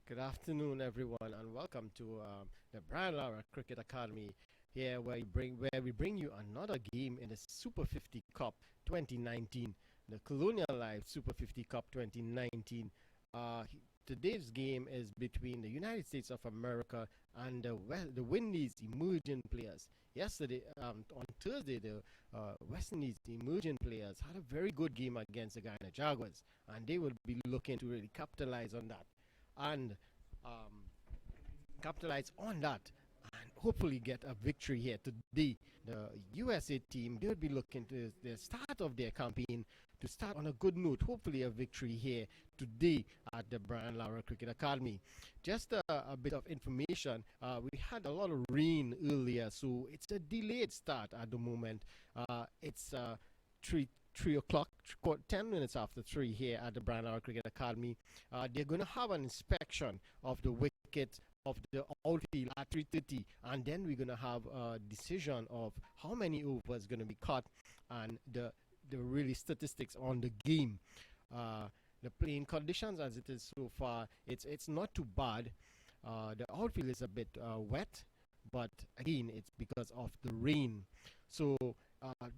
Good afternoon, everyone, and welcome to the Brian Lara Cricket Academy. Here, where we bring you another game in the Super 50 Cup 2019, the Colonial Live Super 50 Cup 2019. Today's game is between the United States of America and the Windies emerging players. Yesterday, on Thursday, the West Indies emerging players had a very good game against the Guyana Jaguars, and they will be looking to really capitalize on that and um, capitalize on that and hopefully get a victory here today. The USA team, they would be looking to the start of their campaign to start on a good note, hopefully a victory here today at the Brian Lara Cricket Academy. Just a bit of information, we had a lot of rain earlier, so it's a delayed start at the moment. It's 3 o'clock, 10 minutes after 3 here at the Brian Lara Cricket Academy. They're going to have an inspection of the wicket of the outfield at 3:30, and then we're going to have a decision of how many overs going to be cut and the really statistics on the game. The playing conditions as it is so far, it's not too bad. The outfield is a bit wet, but again, it's because of the rain. So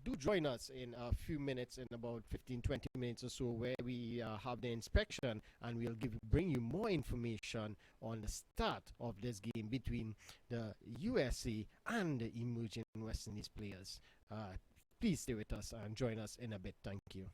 do join us in a few minutes, in about 15-20 minutes or so, where we have the inspection, and we'll bring you more information on the start of this game between the USA and the emerging West Indies players. Please stay with us and join us in a bit. Thank you.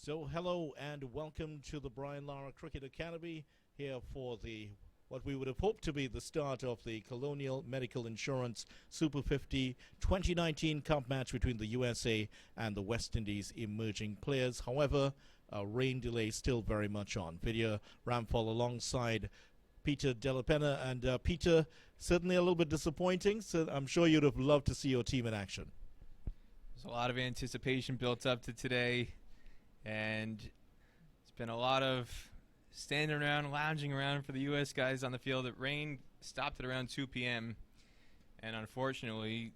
So, hello and welcome to the Brian Lara Cricket Academy here for what we would have hoped to be the start of the Colonial Medical Insurance Super 50 2019 Cup match between the USA and the West Indies emerging players. However, rain delay still very much on. Vidya Ramphal alongside Peter Delapena, and Peter, certainly a little bit disappointing, so I'm sure you'd have loved to see your team in action. There's a lot of anticipation built up to today, and it's been a lot of standing around, lounging around for the U.S. guys on the field. The rain stopped at around 2 p.m., and unfortunately,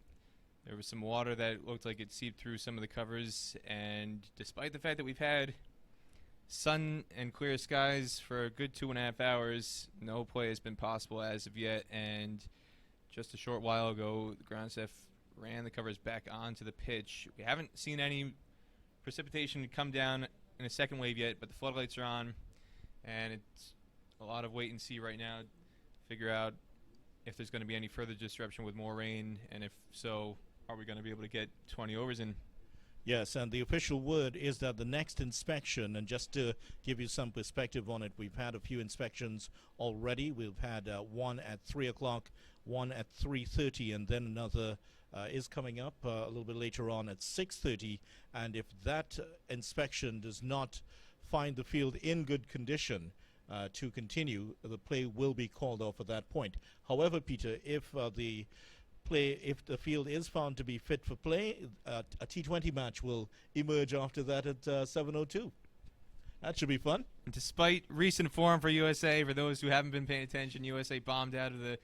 there was some water that looked like it seeped through some of the covers, and despite the fact that we've had sun and clear skies for a good 2.5 hours, no play has been possible as of yet, and just a short while ago, the ground staff ran the covers back onto the pitch. We haven't seen any precipitation come down in a second wave yet, but the floodlights are on, and it's a lot of wait and see right now to figure out if there's going to be any further disruption with more rain, and if so, are we going to be able to get 20 overs in? Yes, and the official word is that the next inspection, and just to give you some perspective on it, we've had a few inspections already. We've had one at 3 o'clock, one at 3:30, and then another is coming up a little bit later on at 6:30. And if that inspection does not find the field in good condition to continue, the play will be called off at that point. However, Peter, if the field is found to be fit for play, a T20 match will emerge after that at 7:02. That should be fun. Despite recent form for USA, for those who haven't been paying attention, USA bombed out of the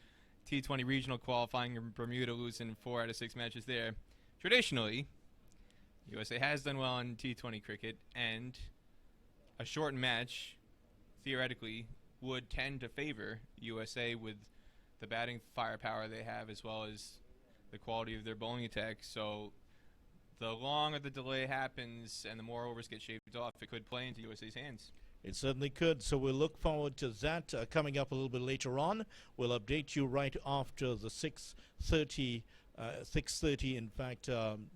T20 regional qualifying in Bermuda, losing 4 out of 6 matches there. Traditionally, USA has done well in T20 cricket, and a shortened match, theoretically, would tend to favor USA with the batting firepower they have, as well as the quality of their bowling attack. So the longer the delay happens and the more overs get shaved off, it could play into USA's hands. It certainly could. So we'll look forward to that coming up a little bit later on. We'll update you right after the 6:30. 6:30, in fact,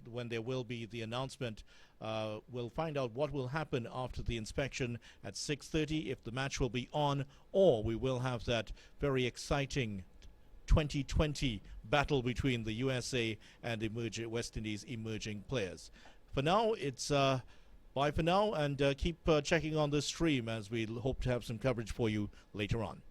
when there will be the announcement. We'll find out what will happen after the inspection at 6:30, if the match will be on, or we will have that very exciting 2020 battle between the USA and West Indies emerging players. For now, it's bye for now, and keep checking on this stream as we hope to have some coverage for you later on.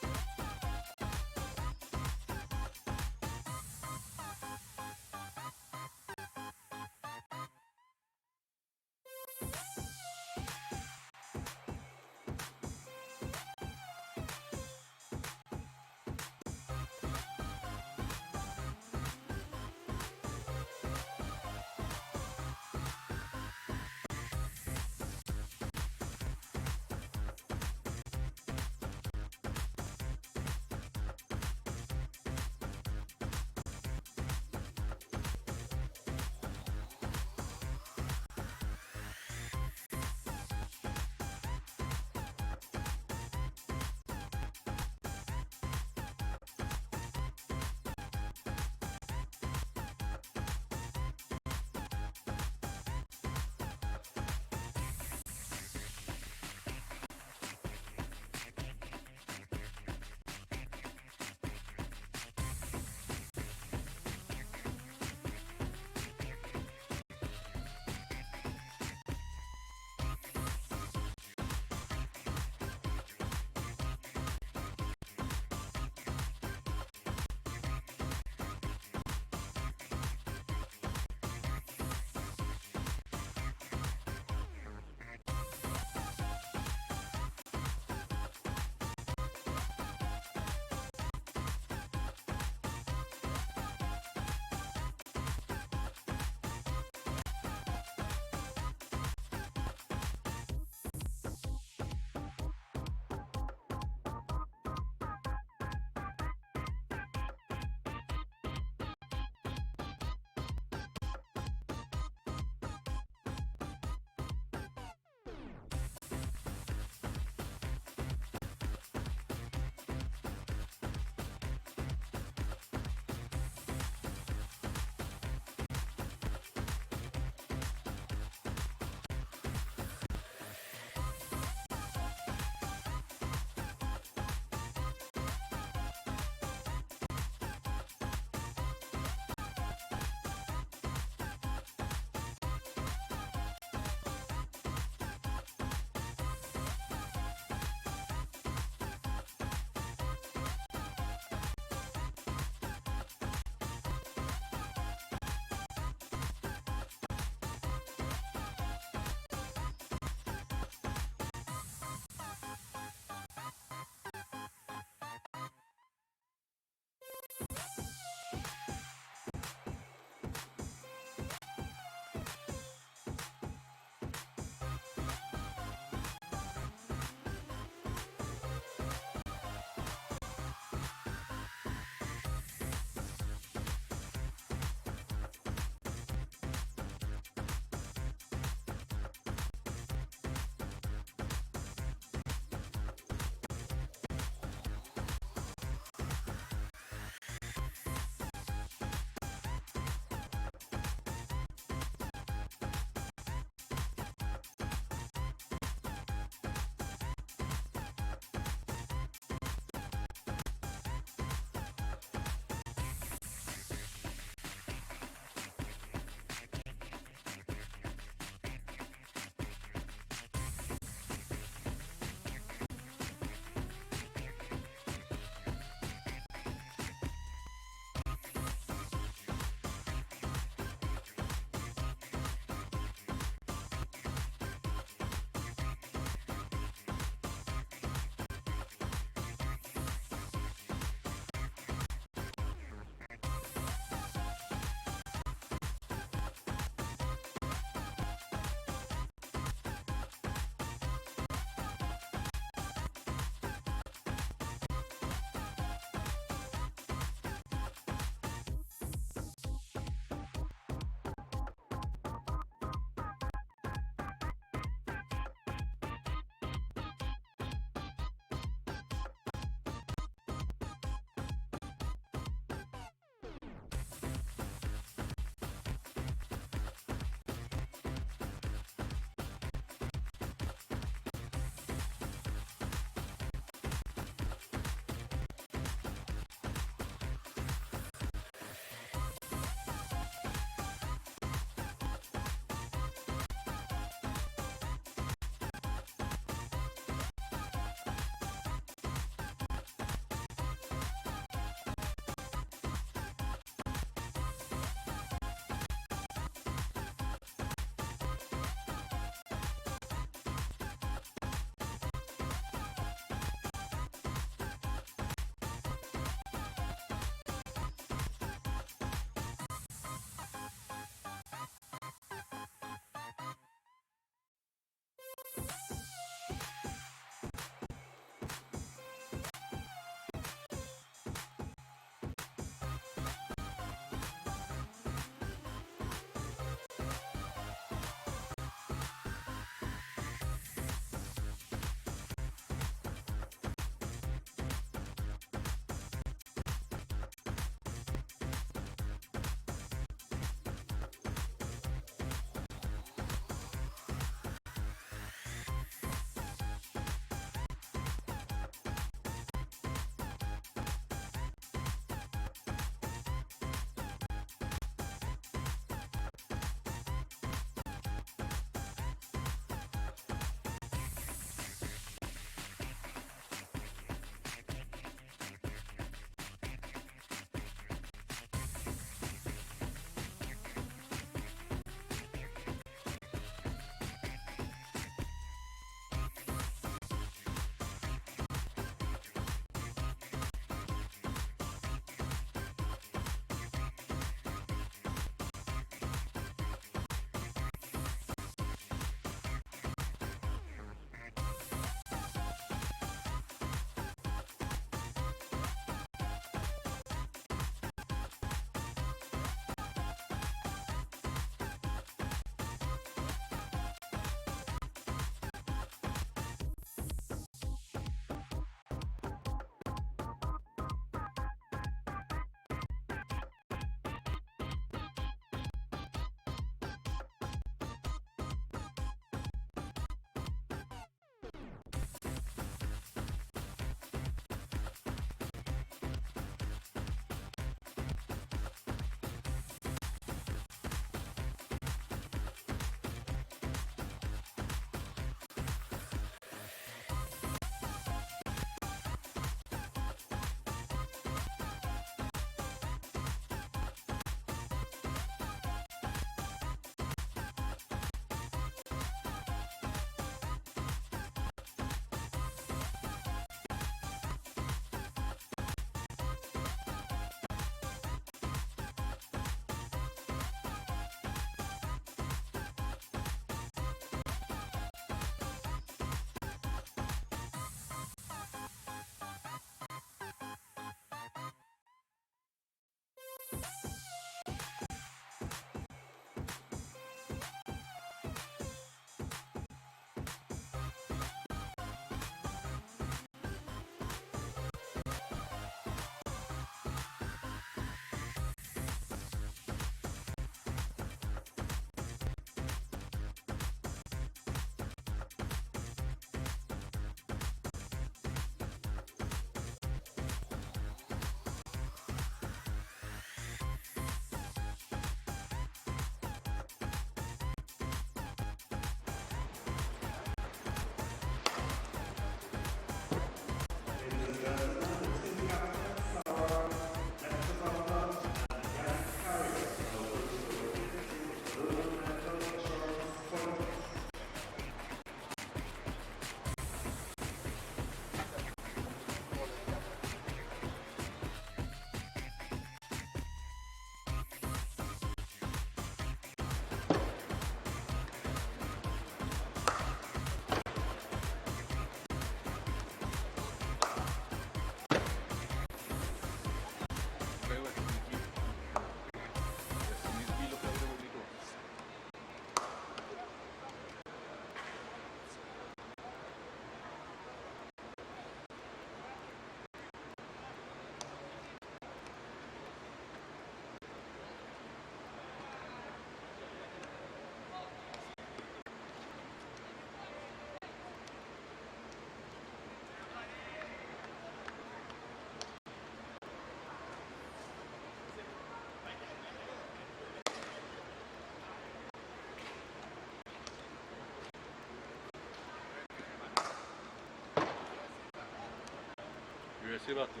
Receba tu.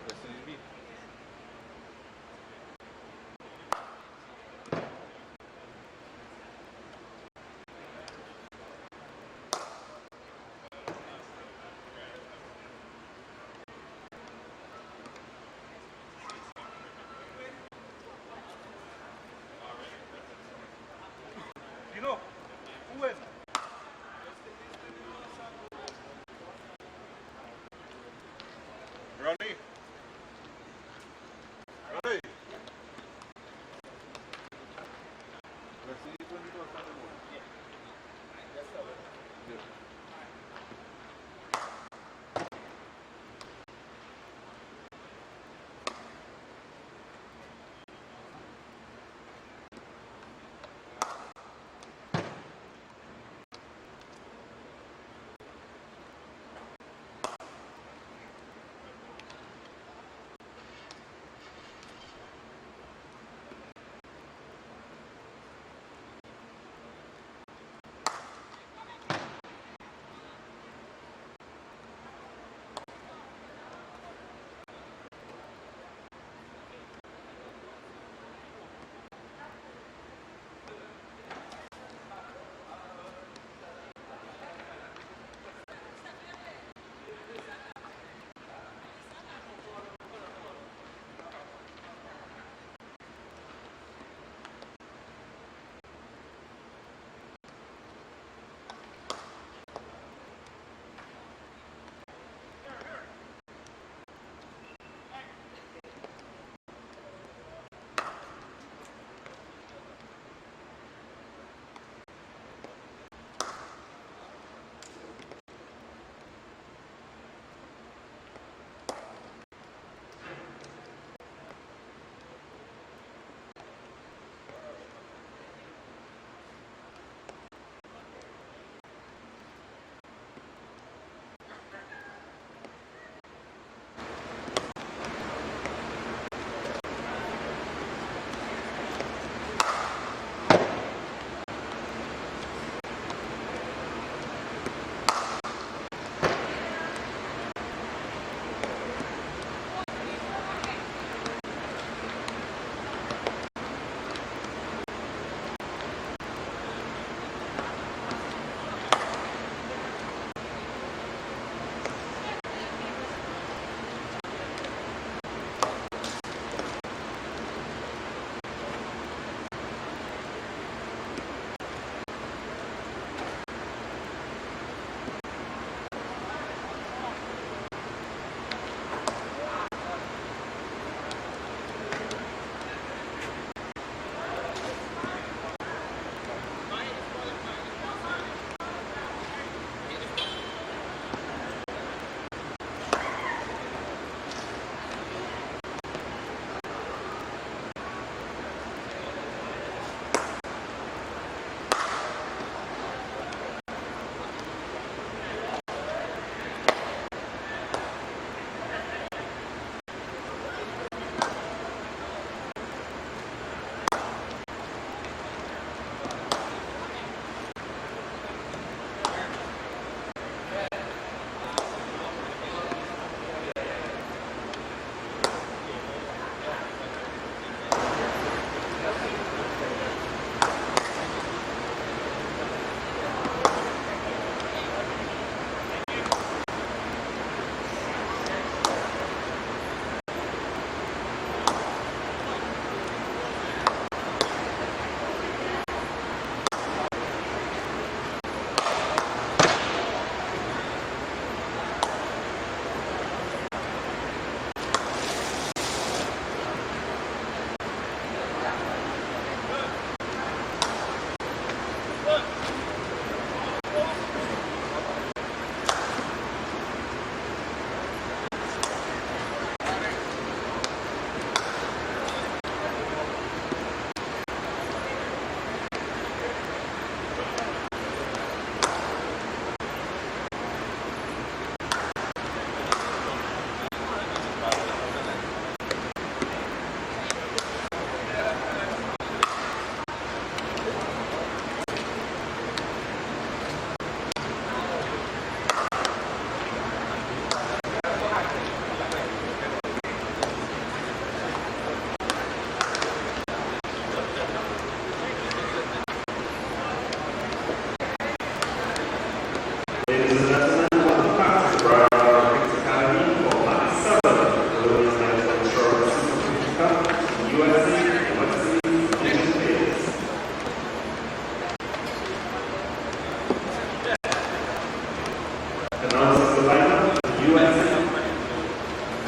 Recebi. Dino, when? Ronnie.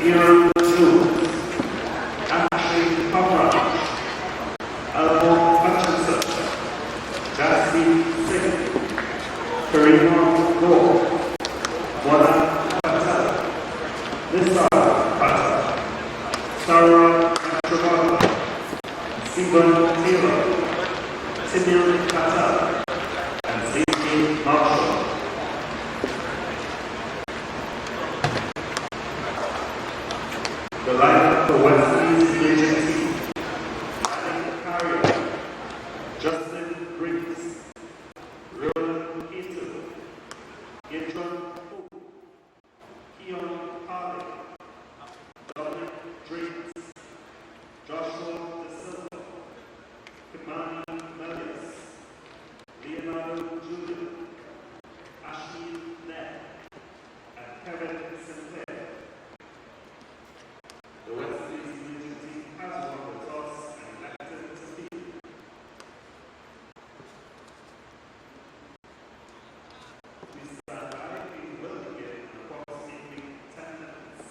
Year 2, Ashley Papa, Almo Hutchinson, Jasmine Singh, Karina Goh, Mona Patel, Lisa Patel, Sarah Travala, Stephen Taylor, Timil Patel, and Stacey Marshall. The lineup for Wesley's Legion team: Adam Carrier, Justin Briggs, Roland Ito, Gidron Fu, Keon Harley, Dominic Drakes, Joshua De Silva, Kimani Melius, Leonardo Julian, Ashley Ned, and Kevin Sinclair. The West Indies Legion team has won the toss and elected to field. Please stand by. We will begin in approximately 10 minutes.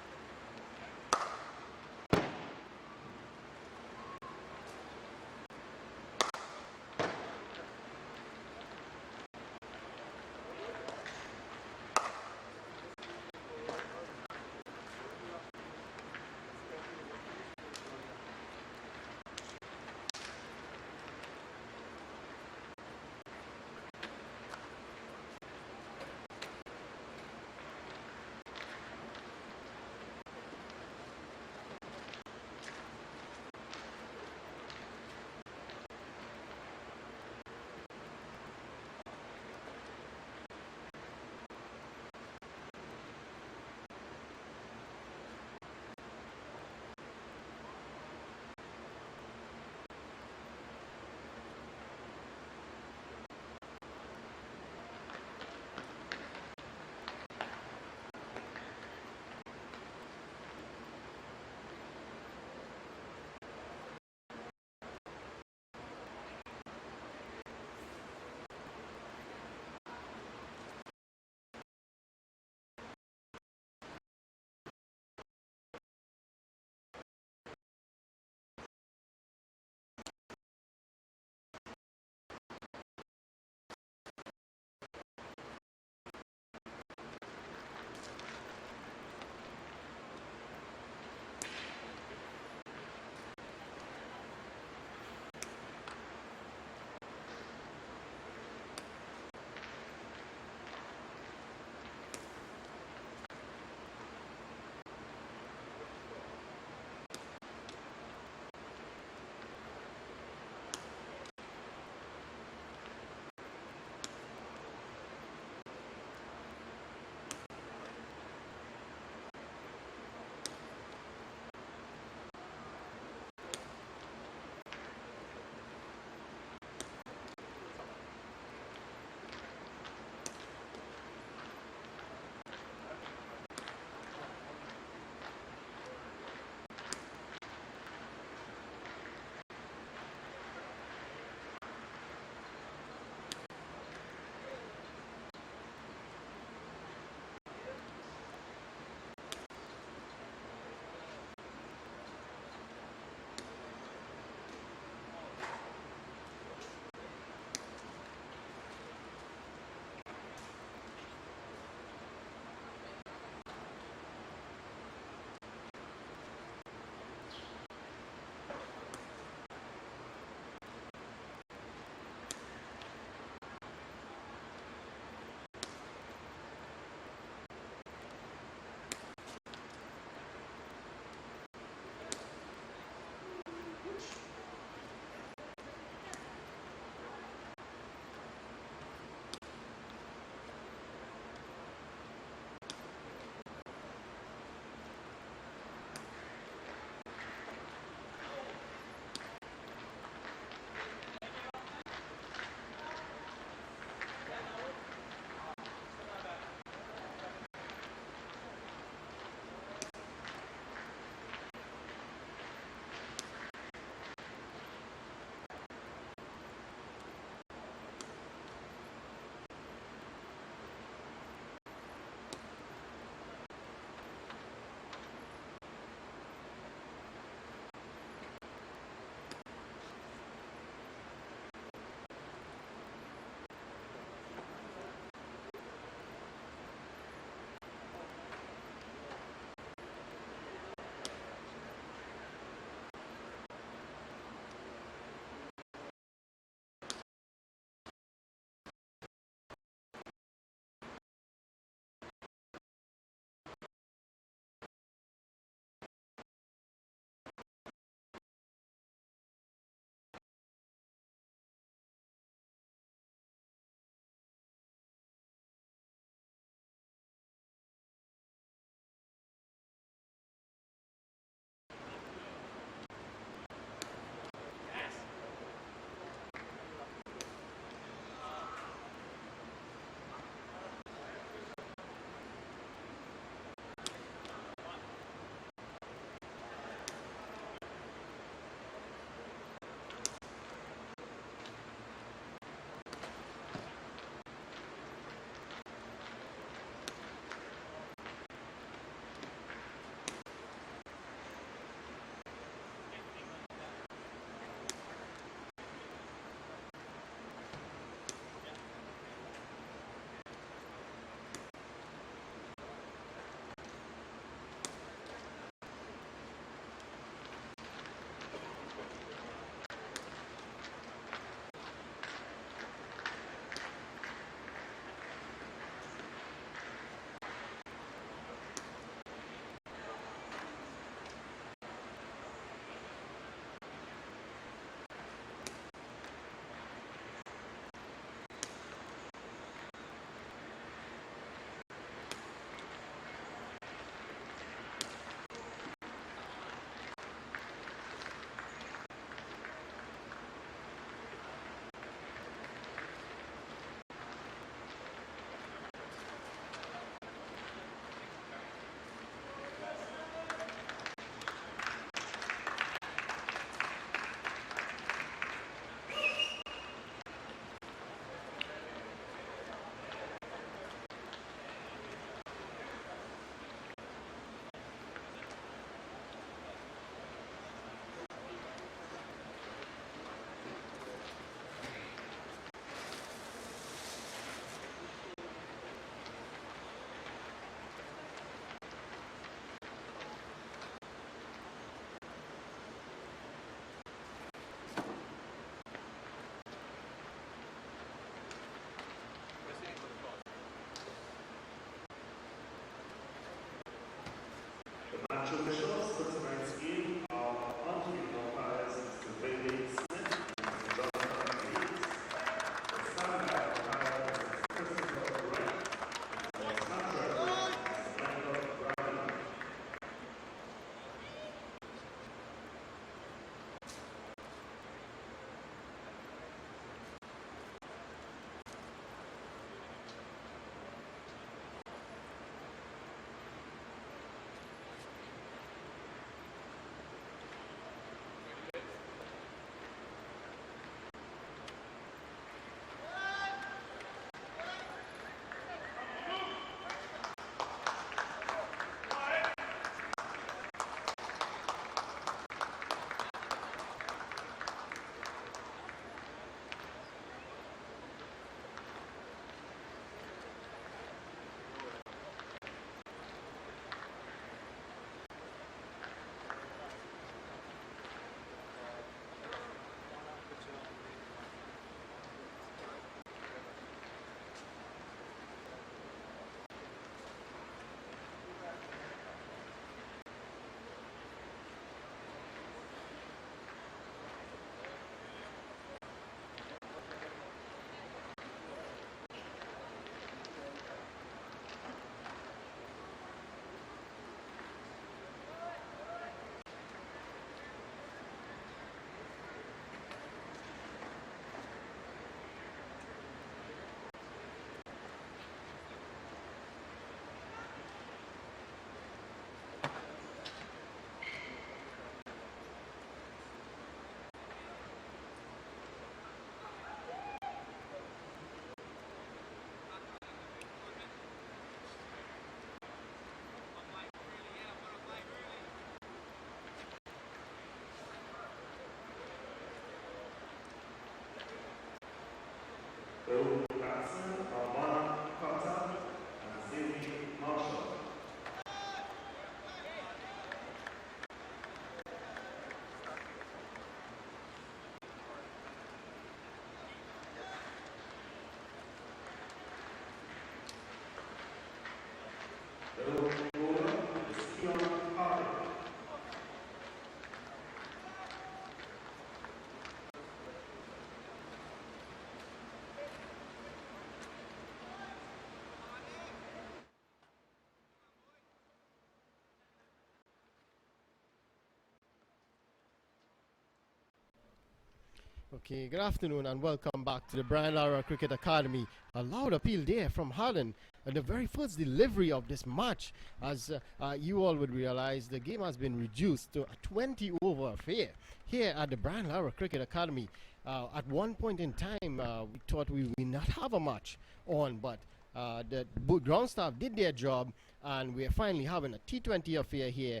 Okay, good afternoon and welcome back to the Brian Lara Cricket Academy. A loud appeal there from Harden. The very first delivery of this match, as you all would realize, the game has been reduced to a 20 over affair here at the Brian Lara Cricket Academy. At one point in time, we thought we would not have a match on, but the ground staff did their job, and we're finally having a T20 affair here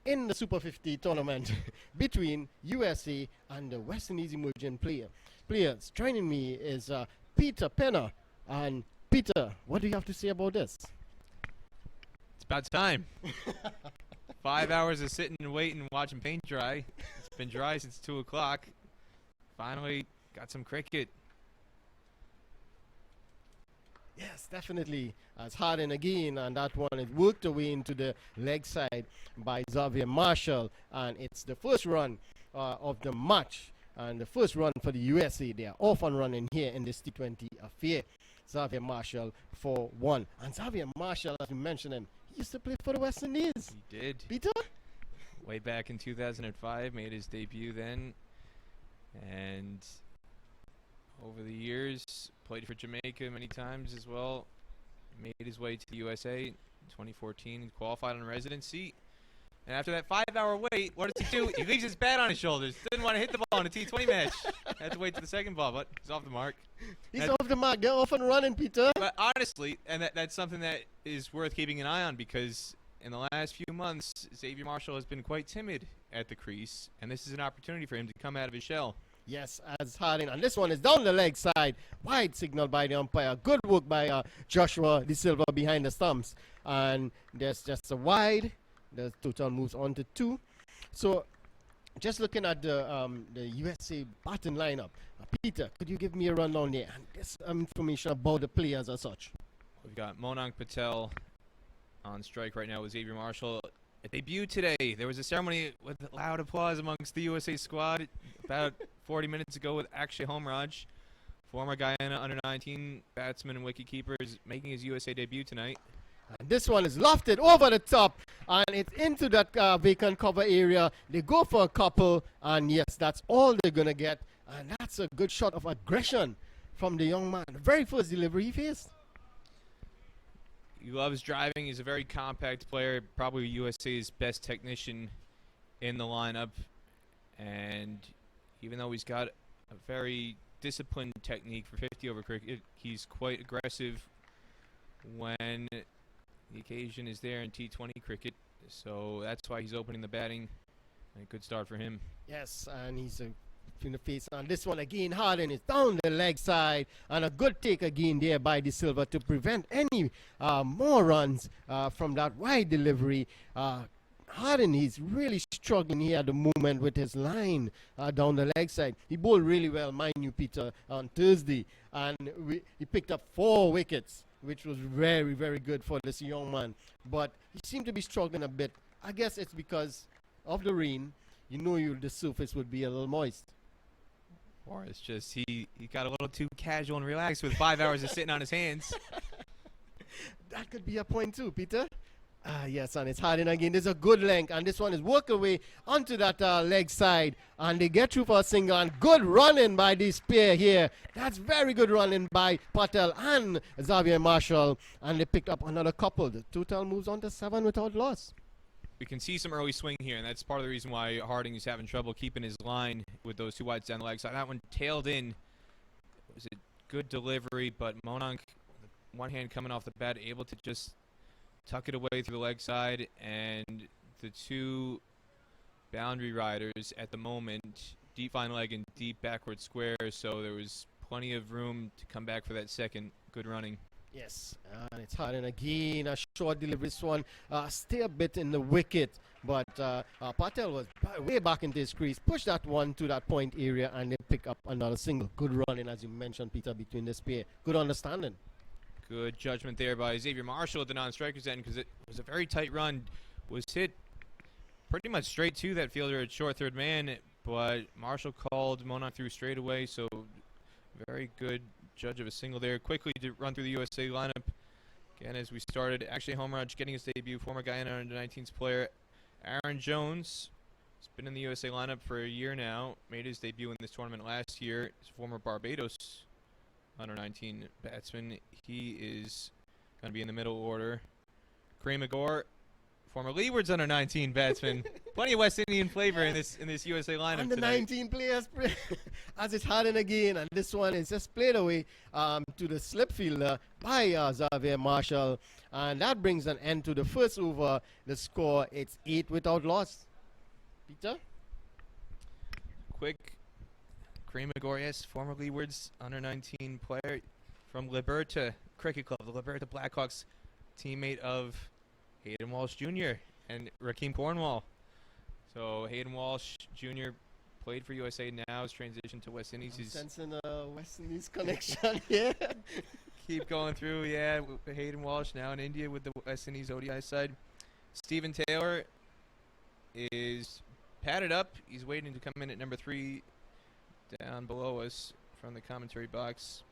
in the Super 50 tournament between USA and the West Indies emerging players. Joining me is Peter Penner. And Peter, what do you have to say about this? It's about time. 5 hours of sitting and waiting and watching paint dry. It's been dry since 2 o'clock. Finally got some cricket. Yes, definitely. As Harden again, and that one is worked away into the leg side by Xavier Marshall, and it's the first run of the match, and the first run for the USA. They are off and running here in this T20 affair. Xavier Marshall for 1. And Xavier Marshall, as we mentioned him, he used to play for the West Indies. He did. Peter? Way back in 2005, made his debut then. And over the years, played for Jamaica many times as well. Made his way to the USA in 2014 and qualified on residency. And after that 5-hour wait, what does he do? He leaves his bat on his shoulders. Didn't want to hit the ball in a T20 match. Had to wait to the second ball, but he's off the mark. He's off the mark. They're off and running, Peter. But honestly, and that's something that is worth keeping an eye on, because in the last few months, Xavier Marshall has been quite timid at the crease, and this is an opportunity for him to come out of his shell. Yes, as Harding, and this one is down the leg side. Wide signal by the umpire. Good work by Joshua De Silva behind the stumps. And there's just a wide. The total moves on to 2. So, just looking at the USA batting lineup, Peter, could you give me a rundown there and this information about the players as such? We've got Monank Patel on strike right now with Xavier Marshall. It debuted today. There was a ceremony with loud applause amongst the USA squad about 40 minutes ago with Akshay Homraj, former Guyana under-19 batsman and wicketkeeper, is making his USA debut tonight. And this one is lofted over the top, and it's into that vacant cover area. They go for a couple, and yes, that's all they're going to get. And that's a good shot of aggression from the young man. The very first delivery he faced. He loves driving. He's a very compact player, probably USA's best technician in the lineup. And even though he's got a very disciplined technique for 50 over cricket, he's quite aggressive when the occasion is there in T20 cricket. So that's why he's opening the batting. A good start for him. Yes, and he's in the face on this one again. Harden is down the leg side, and a good take again there by De Silva to prevent any more runs from that wide delivery. Harden, he's really struggling here at the moment with his line down the leg side. He bowled really well, mind you, Peter, on Thursday, and he picked up 4 wickets, which was very, very good for this young man. But he seemed to be struggling a bit. I guess it's because of the rain. You know, the surface would be a little moist. Or it's just he got a little too casual and relaxed with 5 hours of sitting on his hands. That could be a point too, Peter. Yes, and it's Harden again. There's a good length, and this one is worked away onto that leg side, and they get through for a single, and good running by this pair here. That's very good running by Patel and Xavier Marshall, and they picked up another couple. The total moves on to 7 without loss. We can see some early swing here, and that's part of the reason why Harding is having trouble keeping his line with those 2 wides down the leg side. That one tailed in. It was a good delivery, but Monank, one hand coming off the bat, able to just tuck it away through the leg side, and the 2 boundary riders at the moment, deep fine leg and deep backward square, so there was plenty of room to come back for that second. Good running. Yes, and it's Harden again. A short delivery. This one stay a bit in the wicket, but Patel was way back into his crease, pushed that one to that point area, and they pick up another single. Good running, as you mentioned, Peter, between this pair. Good understanding. Good judgment there by Xavier Marshall at the non-striker's end, because it was a very tight run. Was hit pretty much straight to that fielder at short third man, but Marshall called Monank through straight away, so very good judge of a single there. Quickly to run through the USA lineup. Again, as we started, actually Homraj getting his debut, former Guyana under-19s player Aaron Jones, He's been in the USA lineup for a year now. Made his debut in this tournament last year. He's former Barbados under-19 batsman. He is going to be in the middle order. Kareem Agor, former Leeward's under-19 batsman. Plenty of West Indian flavor in this USA lineup And the tonight. 19 players as it's hardened again, and this one is just played away to the slip fielder by Xavier Marshall, and that brings an end to the first over. The score, it's 8 without loss. Peter? Quick, Kareem Agor, yes, former Leeward's under-19 player from Liberta Cricket Club, the Liberta Blackhawks, teammate of Hayden Walsh Jr. and Rakeem Cornwall. So Hayden Walsh Jr. played for USA, now has transitioned to West Indies. I'm He's sensing a West Indies connection here. keep going through, yeah, Hayden Walsh now in India with the West Indies ODI side. Stephen Taylor is padded up. He's waiting to come in at number 3 down below us from the commentary box.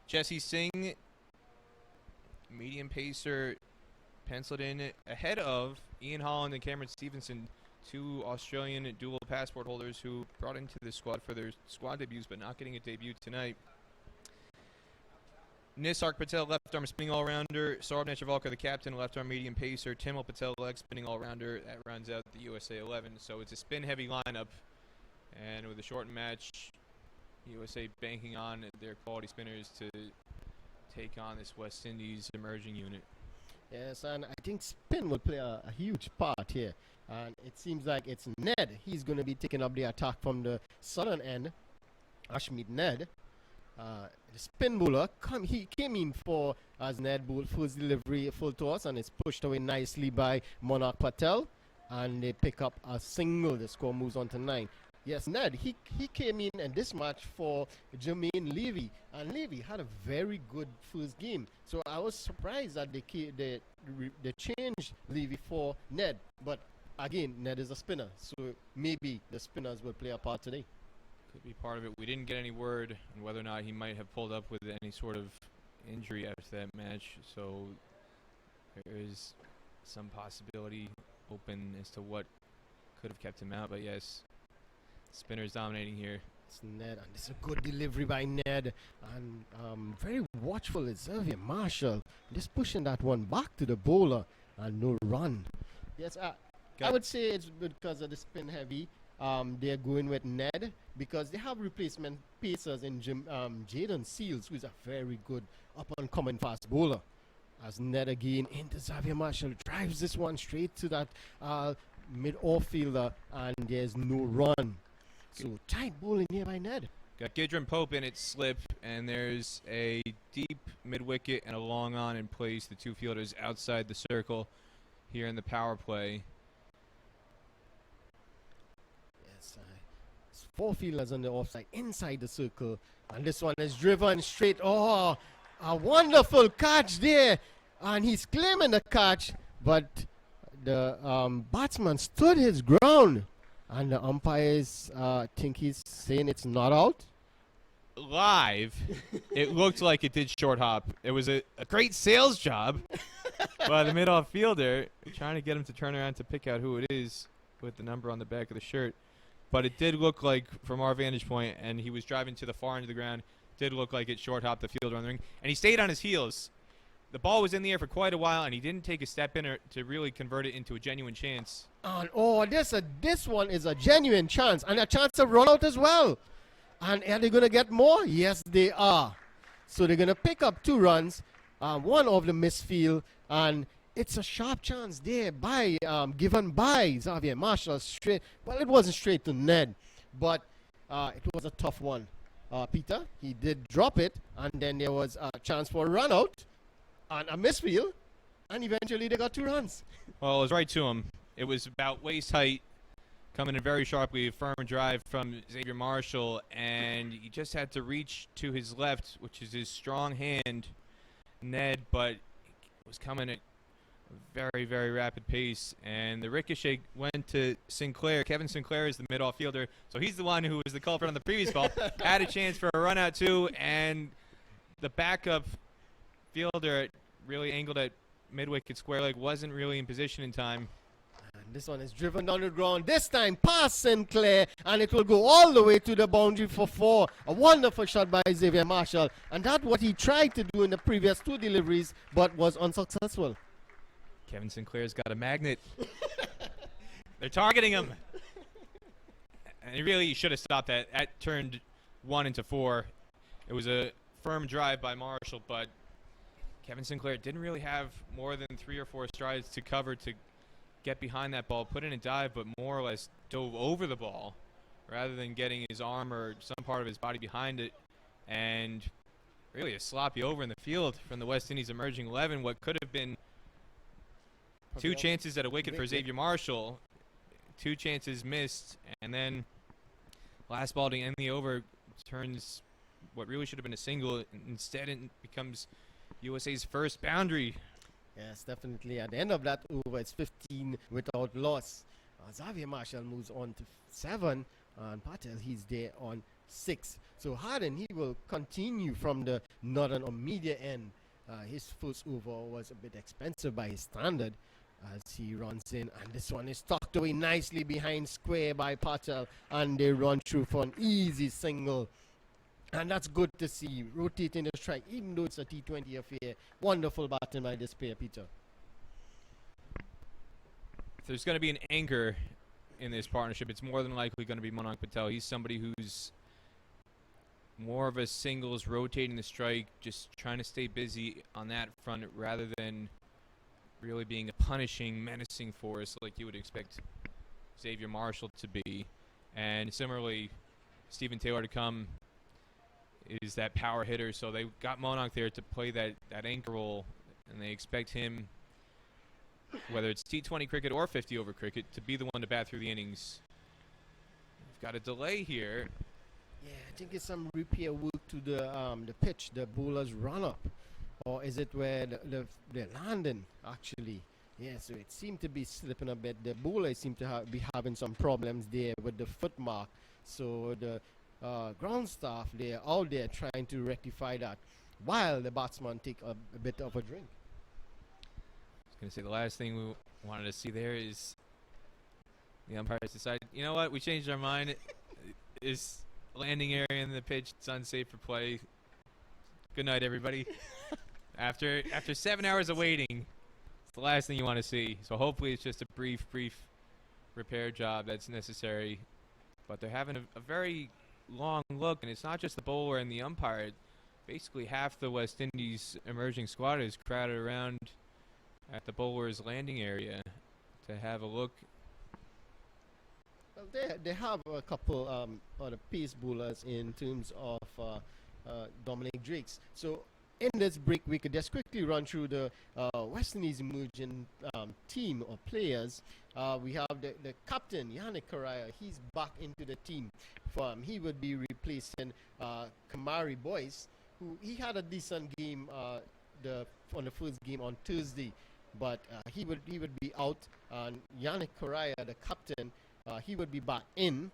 Jesse Singh, medium pacer, penciled in ahead of Ian Holland and Cameron Stevenson, 2 Australian dual passport holders who brought into the squad for their squad debuts but not getting a debut tonight. Nisark Patel, left-arm spinning all-rounder. Saurabh Netravalkar, the captain, left-arm medium pacer. Timil Patel, leg spinning all-rounder. That rounds out the USA 11. So it's a spin-heavy lineup. And with a shortened match, USA banking on their quality spinners to take on this West Indies emerging unit. Yes, and I think spin will play a huge part here. And it seems like it's Ned. He's going to be taking up the attack from the southern end. Ashmead Ned. The spin bowler, he came in for as Ned bowled first delivery full toss, and it's pushed away nicely by Monarch Patel. And they pick up a single. The score moves on to 9. Yes, Ned, he came in this match for Jermaine Levy, and Levy had a very good first game. So I was surprised that they changed Levy for Ned. But again, Ned is a spinner, so maybe the spinners will play a part today. Could be part of it. We didn't get any word on whether or not he might have pulled up with any sort of injury after that match, so there is some possibility open as to what could have kept him out. But yes, spinners dominating here. It's Ned, and it's a good delivery by Ned, and very watchful is Xavier Marshall, just pushing that one back to the bowler, and no run. Yes, I would say it's because of the spin heavy. They're going with Ned because they have replacement pacers in Jaden Seals, who is a very good up-and-coming fast bowler. As Ned again into Xavier Marshall, drives this one straight to that mid-off fielder, and there's no run. So tight bowling here by Ned. Got Gidron Pope in its slip, and there's a deep mid-wicket and a long on in place. The 2 fielders outside the circle here in the power play. Yes, it's 4 fielders on the offside inside the circle, and this one is driven straight. Oh, a wonderful catch there, and he's claiming the catch, but the batsman stood his ground. And the umpires think he's saying it's not out. Live, it looked like it did short hop. It was a great sales job by the mid-off fielder, trying to get him to turn around to pick out who it is with the number on the back of the shirt. But it did look like, from our vantage point, and he was driving to the far end of the ground, did look like it short hopped the fielder on the ring. And he stayed on his heels. The ball was in the air for quite a while, and he didn't take a step in to really convert it into a genuine chance. This one is a genuine chance, and a chance to run out as well. And are they going to get more? Yes, they are. So they're going to pick up 2 runs, one of the misfield, and it's a sharp chance there given by Xavier Marshall straight. Well, it wasn't straight to Ned, but it was a tough one. Peter, he did drop it, and then there was a chance for a run out. And a misfield, and eventually they got 2 runs. Well, it was right to him. It was about waist height, coming in very sharply, a firm drive from Xavier Marshall, and he just had to reach to his left, which is his strong hand, Ned, but it was coming at a very, very rapid pace, and the ricochet went to Sinclair. Kevin Sinclair is the mid-off fielder, so he's the one who was the culprit on the previous ball. Had a chance for a run out too, and the backup fielder really angled at mid-wicket square leg, wasn't really in position in time. This one is driven down the ground. This time past Sinclair, and it will go all the way to the boundary for 4. A wonderful shot by Xavier Marshall, and that's what he tried to do in the previous 2 deliveries, but was unsuccessful. Kevin Sinclair's got a magnet. They're targeting him. And really, you should have stopped that. That turned 1 into 4. It was a firm drive by Marshall, but Kevin Sinclair didn't really have more than 3 or 4 strides to cover to get behind that ball, put in a dive, but more or less dove over the ball rather than getting his arm or some part of his body behind it. And really a sloppy over in the field from the West Indies emerging 11. What could have been 2 chances at a wicket for Xavier Marshall, 2 chances missed, and then last ball to end the over turns what really should have been a single. Instead, it becomes USA's first boundary. Yes, definitely. At the end of that over, it's 15 without loss. Xavier Marshall moves on to 7, and Patel, he's there on 6. So Harden, he will continue from the northern or media end. His first over was a bit expensive by his standard as he runs in, and this one is tucked away nicely behind square by Patel, and they run through for an easy single. And that's good to see, rotating the strike, even though it's a T20 affair. Wonderful batting by this pair, Peter. If there's going to be an anchor in this partnership, it's more than likely going to be Manan Patel. He's somebody who's more of a singles, rotating the strike, just trying to stay busy on that front rather than really being a punishing, menacing force like you would expect Xavier Marshall to be. And similarly, Stephen Taylor to come is that power hitter, so they got Monarch there to play that anchor role, and they expect him, whether it's T20 cricket or 50 over cricket, to be the one to bat through the innings. We've got a delay here. Yeah, I think it's some repair work to the pitch, the bowler's run up, or is it where they're landing actually? Yeah, so it seemed to be slipping a bit. The bowler seemed to be having some problems there with the footmark, so the ground staff, they're out there trying to rectify that while the batsman take a bit of a drink. I was going to say the last thing we wanted to see there is the umpires decide, you know what, we changed our mind. Is landing area in the pitch, it's unsafe for play. Good night, everybody. After 7 hours of waiting, it's the last thing you want to see. So hopefully it's just a brief repair job that's necessary. But they're having a very long look, and it's not just the bowler and the umpire. Basically half the West Indies emerging squad is crowded around at the bowler's landing area to have a look. Well, they have a couple other pace bowlers in terms of Dominic Drakes. So in this break, we could just quickly run through the West Indies emerging team of players. We have the captain, Yannick Correa. He's back into the team. He would be replacing Kamari Boyce, who he had a decent game on the first game on Thursday, but he would be out. And Yannick Correa, the captain, he would be back in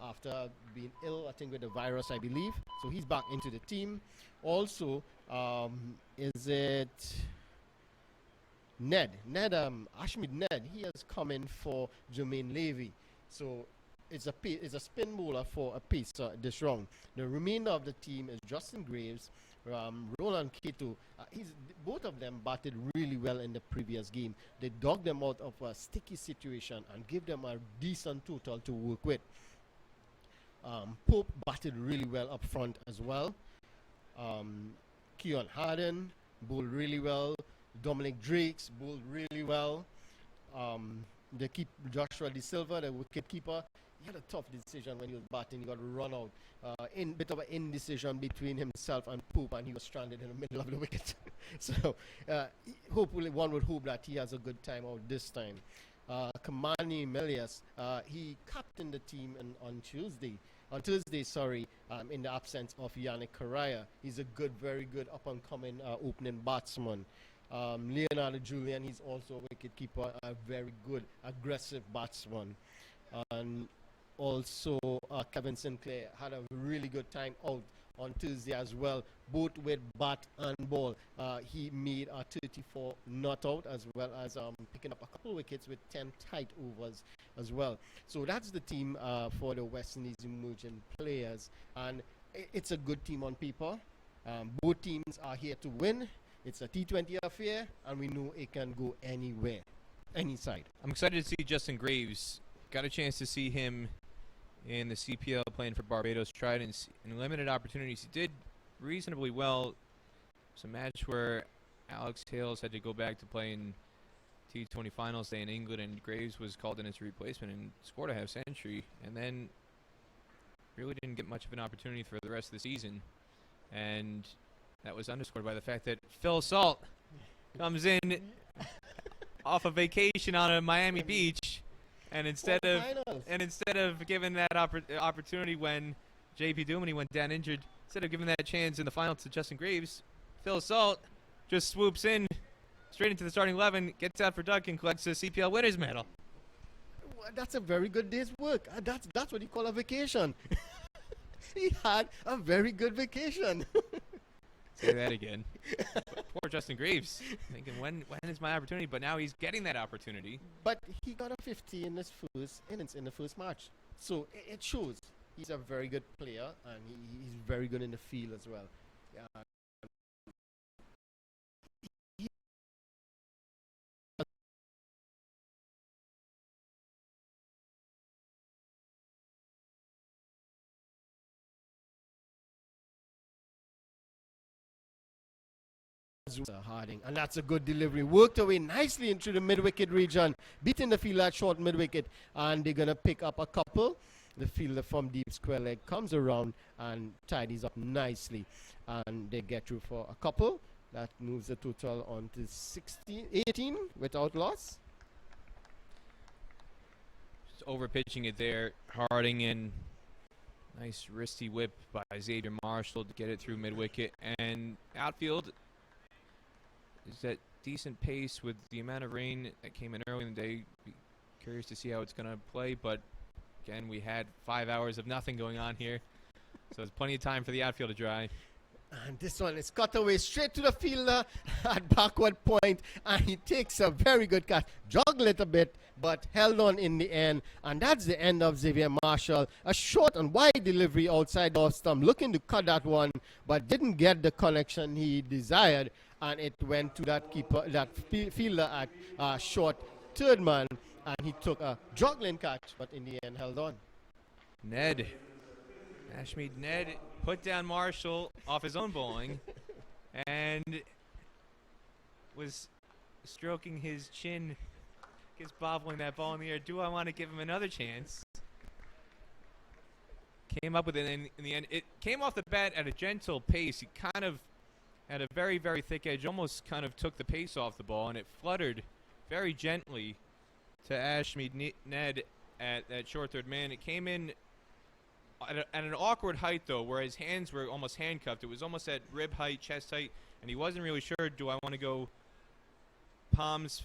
after being ill, I think, with the virus, I believe. So he's back into the team. Also, is it Ned, Ashmid Ned, he has come in for Jermaine Levy. So it's a spin bowler for a pacer this round. The remainder of the team is Justin Graves, Roland Keto. Both of them batted really well in the previous game. They dug them out of a sticky situation and give them a decent total to work with. Pope batted really well up front as well. Keon Harden bowled really well. Dominic Drakes bowled really well. Joshua De Silva, the wicket keeper, he had a tough decision when he was batting. He got run out. Bit of an indecision between himself and Pope, and he was stranded in the middle of the wicket. So hopefully one would hope that he has a good time out this time. Kamani Melias, he captained the team on Thursday, in the absence of Yannick Correa. He's a very good up-and-coming opening batsman. Leonardo Julian, he's also a wicketkeeper, a very good, aggressive batsman. And also Kevin Sinclair had a really good time out on Thursday as well, both with bat and ball. He made a 34 not out, as well as picking up a couple of wickets with 10 tight overs as well. So that's the team for the West Indies emerging players, and it's a good team on paper. Both teams are here to win. It's a T20 affair, and we know it can go anywhere, any side. I'm excited to see Justin Graves. Got a chance to see him in the CPL playing for Barbados. Tried in limited opportunities. He did reasonably well. It's a match where Alex Hales had to go back to play in T20 finals day in England, and Graves was called in as a replacement and scored a half century, and then really didn't get much of an opportunity for the rest of the season. And that was underscored by the fact that Phil Salt comes in off a vacation on a Miami beach, and instead of giving that opportunity when JP Duminy went down injured, instead of giving that chance in the final to Justin Graves, Phil Salt just swoops in straight into the starting 11, gets out for duck, and collects a CPL winners medal. Well, that's a very good day's work. That's what you call a vacation. He had a very good vacation. Say that again. Poor Justin Graves, thinking when is my opportunity? But now he's getting that opportunity. But he got a 50 in his first innings in the first match, so it shows he's a very good player, and he's very good in the field as well. Harding, and that's a good delivery. Worked away nicely into the mid-wicket region, beating the fielder at short mid-wicket, and they're going to pick up a couple. The fielder from deep square leg comes around and tidies up nicely, and they get through for a couple. That moves the total on to 18 without loss. Just over-pitching it there. Harding in. Nice wristy whip by Xavier Marshall to get it through mid-wicket. And outfield is at decent pace with the amount of rain that came in early in the day. Be curious to see how it's going to play, but again, we had 5 hours of nothing going on here, so there's plenty of time for the outfield to dry. And this one is cut away straight to the fielder at backward point, and he takes a very good catch. Juggled it a bit, but held on in the end, and that's the end of Xavier Marshall. A short and wide delivery outside the off stump, looking to cut that one, but didn't get the connection he desired, and it went to that keeper, that fielder at short third man, and he took a juggling catch, but in the end held on. Ashmead Ned put down Marshall off his own bowling and was stroking his chin, just bobbling that ball in the air. Do I want to give him another chance? Came up with it in the end. It came off the bat at a gentle pace. He kind of had a very, very thick edge, almost kind of took the pace off the ball, and it fluttered very gently to Ashmead Ned at that short third man. It came in at an awkward height, though, where his hands were almost handcuffed. It was almost at rib height, chest height, and he wasn't really sure, do I want to go palms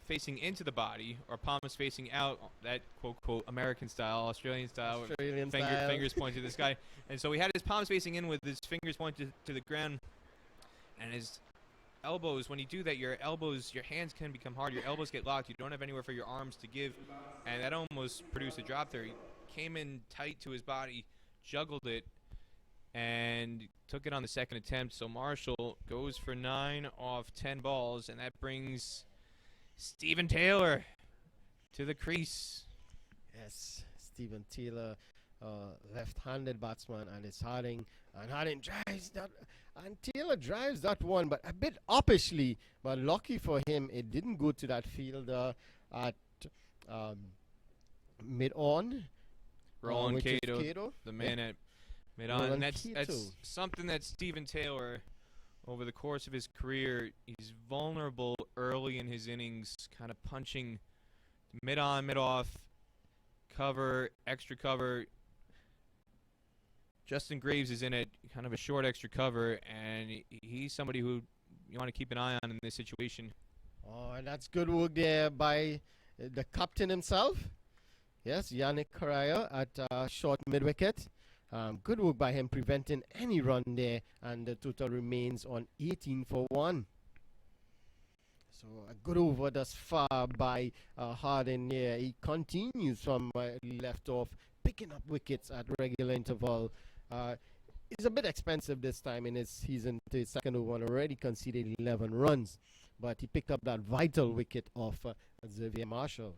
facing into the body or palms facing out, that quote American style, Australian style, fingers pointed to the sky. And so he had his palms facing in with his fingers pointed to the ground, and his elbows, when you do that, your hands can become hard, your elbows get locked, you don't have anywhere for your arms to give, and that almost produced a drop there. He came in tight to his body, juggled it, and took it on the second attempt. So Marshall goes for 9 off 10 balls, and that brings Stephen Taylor to the crease. Yes, Stephen Taylor, left-handed batsman, and it's Harding. And Harding drives that, and Taylor drives that one, but a bit uppishly. But lucky for him, it didn't go to that fielder at mid-on. Roland Cato, the man at mid-on. And that's something that Stephen Taylor, over the course of his career, he's vulnerable early in his innings, kind of punching mid-on, mid-off, cover, extra cover. Justin Graves is in it, kind of a short extra cover, and he's somebody who you want to keep an eye on in this situation. Oh, and that's good work there by the captain himself. Yes, Yannick Correa at short mid-wicket. Good work by him preventing any run there, and the total remains on 18 for 1. So a good over thus far by Harding here. He continues from where he left off, picking up wickets at regular interval. He's a bit expensive this time in his season. The second over and already conceded 11 runs, but he picked up that vital wicket of Xavier Marshall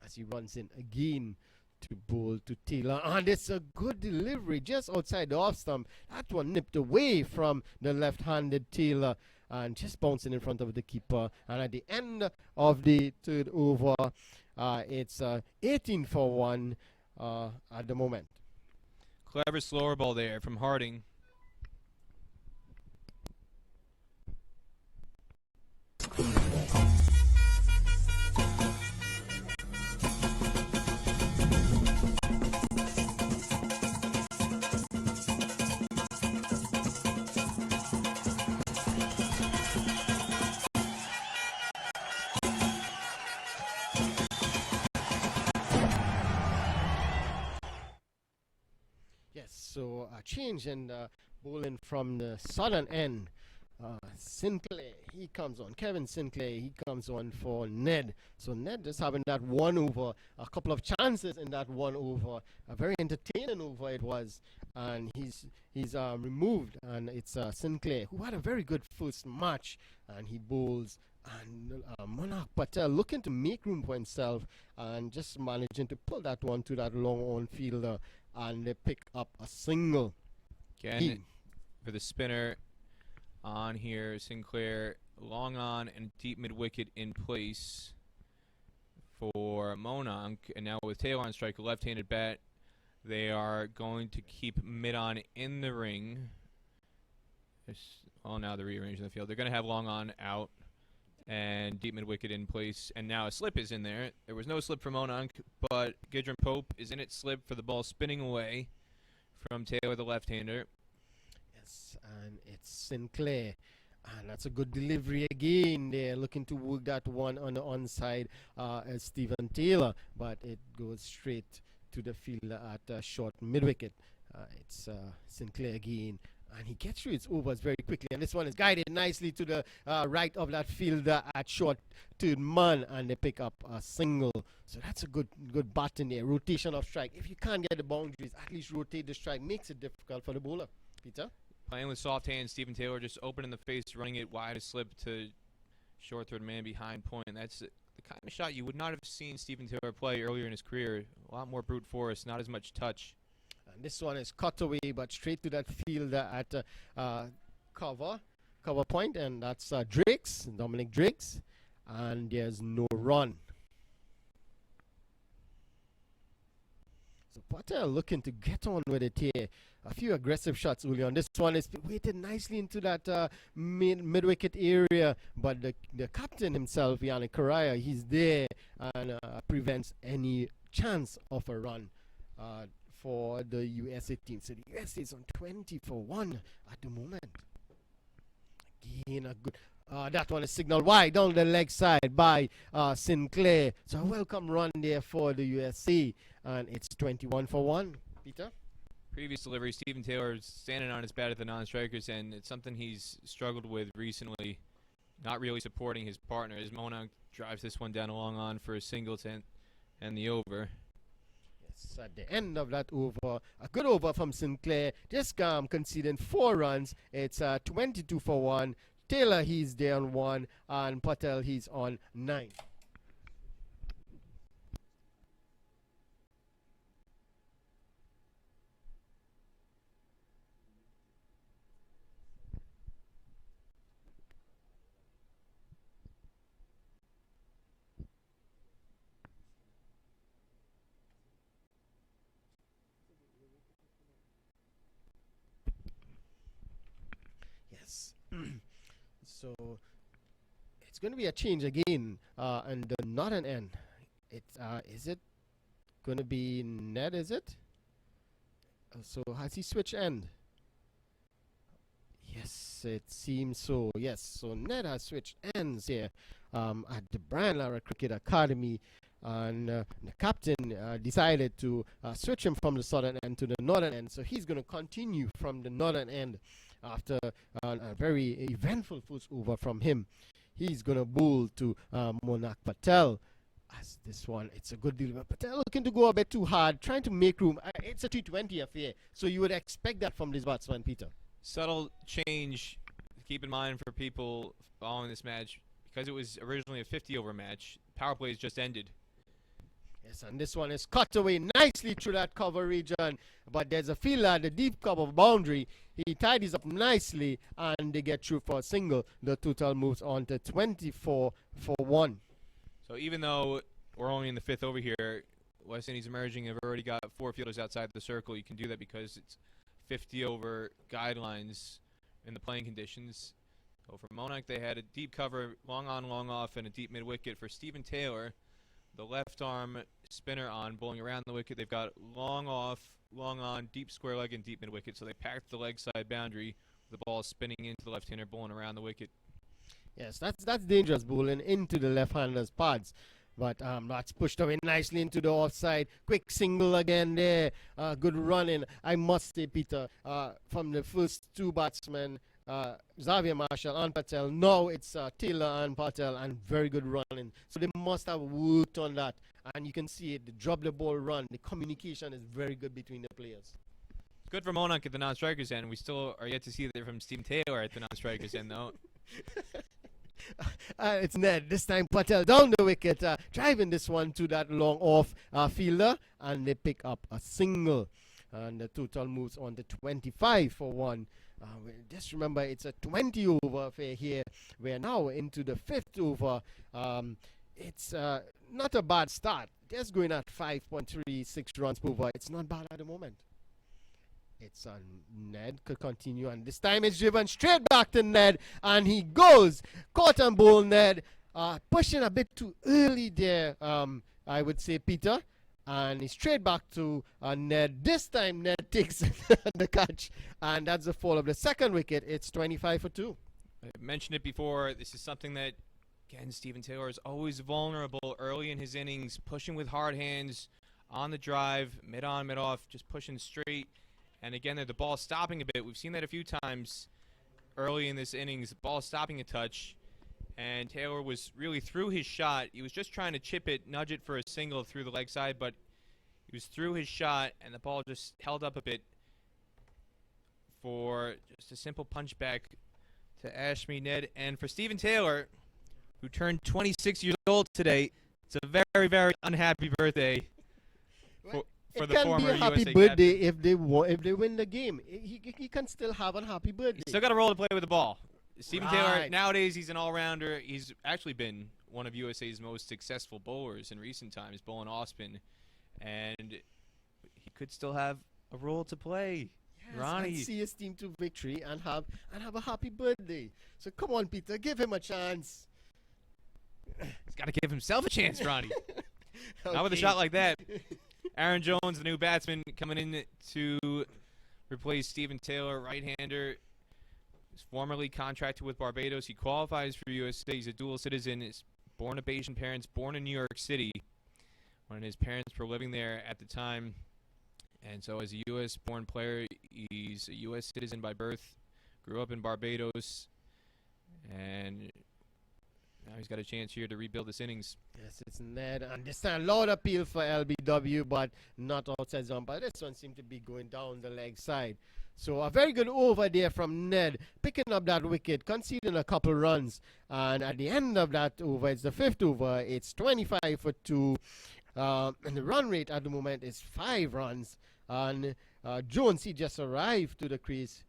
as he runs in again to bowl to Taylor, and it's a good delivery just outside the off stump. That one nipped away from the left-handed Taylor and just bouncing in front of the keeper. And at the end of the third over, it's 18 for 1 at the moment. Clever slower ball there from Harding. So a change in bowling from the southern end. Sinclair, he comes on. Kevin Sinclair, he comes on for Ned. So Ned just having that one over, a couple of chances in that one over. A very entertaining over it was. And he's removed. And it's Sinclair, who had a very good first match. And he bowls. And Monarch Patel looking to make room for himself and just managing to pull that one to that long on fielder. And they pick up a single. Again, for the spinner on here, Sinclair long on and deep mid wicket in place for Monarch. And now with Taylor on strike, a left-handed bat, they are going to keep mid on in the ring. Now they're rearranging the field. They're going to have long on out and deep mid wicket in place. And now a slip is in there. There was no slip for Monarch, but Gidron Pope is in its slip for the ball spinning away from Taylor, the left-hander. Yes, and it's Sinclair. And that's a good delivery again. They're looking to work that one on the onside as Stephen Taylor, but it goes straight to the fielder at short mid-wicket. It's Sinclair again. And he gets through his overs very quickly. And this one is guided nicely to the right of that fielder at short third man. And they pick up a single. So that's a good button there. Rotation of strike. If you can't get the boundaries, at least rotate the strike. Makes it difficult for the bowler. Peter? Playing with soft hands, Stephen Taylor just opening the face, running it wide a slip to short third man behind point. That's the kind of shot you would not have seen Stephen Taylor play earlier in his career. A lot more brute force, not as much touch. And this one is cut away, but straight to that fielder at cover point, and that's Dominic Drakes, and there's no run. So Patel looking to get on with it here. A few aggressive shots early on. This one is weighted nicely into that mid-wicket area, but the captain himself, Yannick Correa, he's there and prevents any chance of a run for the USA team. So the USA is on 20 for 1 at the moment. Again, a good. That one is signaled wide down the leg side by Sinclair. So a welcome run there for the USA, and it's 21 for 1. Peter? Previous delivery, Stephen Taylor is standing on his bat at the non-strikers, and it's something he's struggled with recently, not really supporting his partner. As Monarch drives this one down along on for a singleton and the over. At the end of that over, a good over from Sinclair, just conceding 4 runs. It's 22 for 1. Taylor, he's there on 1, and Patel, he's on 9. So it's going to be a change again on the northern end. Is it going to be Ned, is it? So has he switched end? Yes, it seems so. Yes, so Ned has switched ends here at the Brian Lara Cricket Academy. and the captain decided to switch him from the southern end to the northern end. So he's going to continue from the northern end after a very eventful first over from him. He's going to bowl to Monak Patel. As this one, it's a good deal. But Patel looking to go a bit too hard, trying to make room. It's a T20 affair, so you would expect that from this batsman, Peter. Subtle change to keep in mind for people following this match, because it was originally a 50-over match. Power plays just ended. Yes, and this one is cut away nicely through that cover region. But there's a fielder at the deep cover boundary. He tidies up nicely, and they get through for a single. The total moves on to 24 for 1. So even though we're only in the 5th over here, West Indies emerging have already got 4 fielders outside the circle. You can do that because it's 50-over guidelines in the playing conditions. So for Monak, they had a deep cover, long on, long off, and a deep mid-wicket. For Stephen Taylor, the left-arm spinner on, bowling around the wicket. They've got long off, long on, deep square leg, and deep mid-wicket. So they packed the leg side boundary. The ball spinning into the left-hander, bowling around the wicket. Yes, that's dangerous bowling into the left-hander's pads. But that's pushed away nicely into the offside. Quick single again there. Good running, I must say, Peter, from the first 2 batsmen, Xavier Marshall and Patel. Now it's Taylor and Patel, and very good running. So they must have worked on that. And you can see it, the drop the ball run. The communication is very good between the players. Good for Monak at the non-strikers end. We still are yet to see that from Stephen Taylor at the non-strikers end, though. It's Ned. This time Patel down the wicket, driving this one to that long off fielder, and they pick up a single. And the total moves on to 25 for 1. Just remember, it's a 20-over affair here. We're now into the 5th over. It's not a bad start. Just going at 5.36 runs per over. It's not bad at the moment. It's on Ned, could continue, and this time it's driven straight back to Ned, and he goes. Caught and bowl Ned, pushing a bit too early there, I would say, Peter, and he's straight back to Ned. This time Ned takes the catch, and that's the fall of the 2nd wicket. It's 25 for 2. I mentioned it before. This is something that, again, Stephen Taylor is always vulnerable early in his innings, pushing with hard hands on the drive, mid-on, mid-off, just pushing straight. And again, the ball stopping a bit. We've seen that a few times early in this innings. The ball stopping a touch, and Taylor was really through his shot. He was just trying to chip it, nudge it for a single through the leg side, but he was through his shot, and the ball just held up a bit for just a simple punch back to Ashby Ned. And for Stephen Taylor, who turned 26 years old today, it's a very, very unhappy birthday for the former USA. It can be a happy USA birthday captain. if they win the game. He can still have a happy birthday. He's still got a role to play with the ball. Stephen Taylor, Right. nowadays, he's an all-rounder. He's actually been one of USA's most successful bowlers in recent times, bowling off-spin. And he could still have a role to play. Yes, Ronnie. and see his team to victory and have a happy birthday. So come on, Peter, give him a chance. He's got to give himself a chance, Ronnie. Not with a Okay. shot like that. Aaron Jones, the new batsman, coming in to replace Stephen Taylor, right-hander. He's formerly contracted with Barbados. He qualifies for USA. He's a dual citizen. He's born of Asian parents, born in New York City, when his parents were living there at the time. And so as a U.S.-born player, he's a U.S. citizen by birth, grew up in Barbados, and now he's got a chance here to rebuild this innings. Yes, it's Ned, and this time loud appeal for LBW, but not outside zone. But this one seemed to be going down the leg side. So a very good over there from Ned, picking up that wicket, conceding a couple runs. And at the end of that over, it's the 5th over. It's 25 for 2. And the run rate at the moment is 5 runs. And Jones, he just arrived to the crease.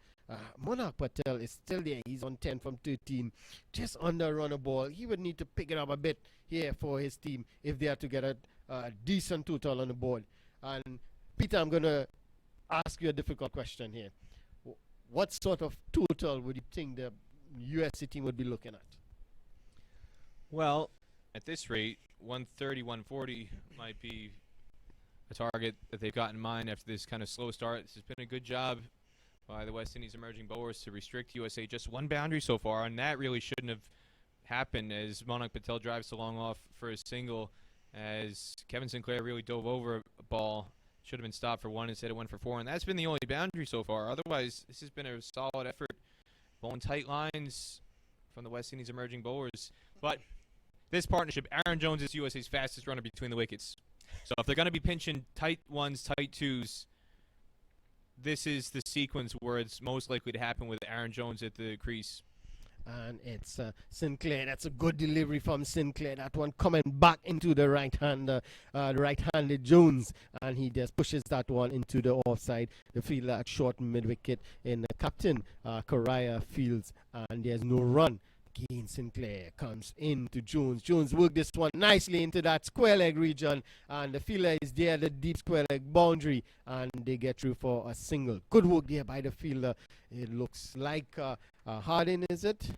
Monak Patel is still there. He's on 10 from 13. Just under a run of ball. He would need to pick it up a bit here for his team if they are to get a decent total on the board. And Peter, I'm going to ask you a difficult question here. What sort of total would you think the USA team would be looking at? Well, at this rate, 130, 140 might be a target that they've got in mind after this kind of slow start. This has been a good job by the West Indies emerging bowlers to restrict USA just one boundary so far, and that really shouldn't have happened as Monak Patel drives so long off for a single. as Kevin Sinclair really dove over a ball. Should have been stopped for 1 instead it went for 4, and that's been the only boundary so far. Otherwise, this has been a solid effort, bowling tight lines from the West Indies emerging bowlers. But this partnership, Aaron Jones is USA's fastest runner between the wickets. So if they're going to be pinching tight ones, tight twos, this is the sequence where it's most likely to happen with Aaron Jones at the crease. And it's Sinclair. That's a good delivery from Sinclair. That one coming back into the right-handed Jones, and he just pushes that one into the offside. The fielder at short mid-wicket in the captain Correa fields, and there's no run. Again, Sinclair comes into Jones. Jones worked this one nicely into that square leg region, and the fielder is there, the deep square leg boundary, and they get through for a single. Good work there by the fielder. It looks like Harding, is it?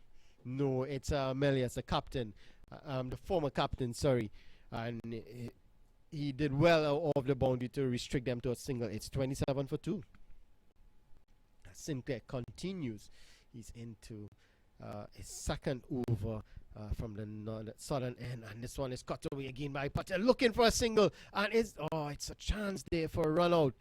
No, it's Melius, the captain, the former captain, sorry. And he did well off the boundary to restrict them to a single. It's 27 for 2. Sinclair continues. He's into his second over from the southern end, and this one is cut away again by Patel, looking for a single, and it's a chance there for a run out.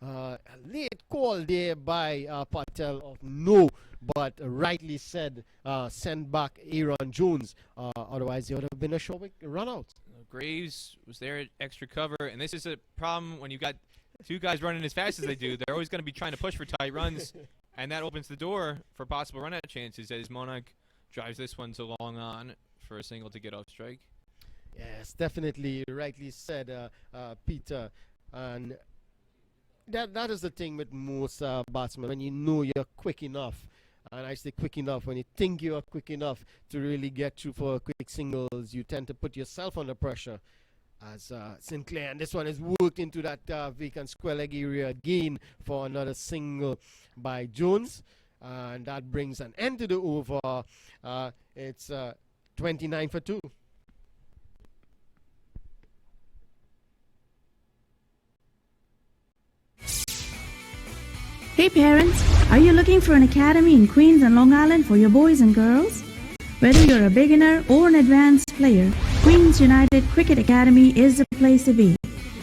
A late call there by Patel of no, but rightly said, send back Aaron Jones. Otherwise, there would have been a short run out. Graves was there at extra cover, and this is a problem when you've got two guys running as fast as they do. They're always going to be trying to push for tight runs, and that opens the door for possible run-out chances as Monarch drives this one to long on for a single to get off strike. Yes, definitely rightly said, Peter. And that is the thing with most batsmen. When you know you're quick enough, and I say quick enough, when you think you're quick enough to really get through for quick singles, you tend to put yourself under pressure. As Sinclair, and this one is worked into that vacant square leg area again for another single by Jones, and that brings an end to the over. It's 29 for 2. Hey parents, are you looking for an academy in Queens and Long Island for your boys and girls? Whether you're a beginner or an advanced player, Queens United Cricket Academy is the place to be.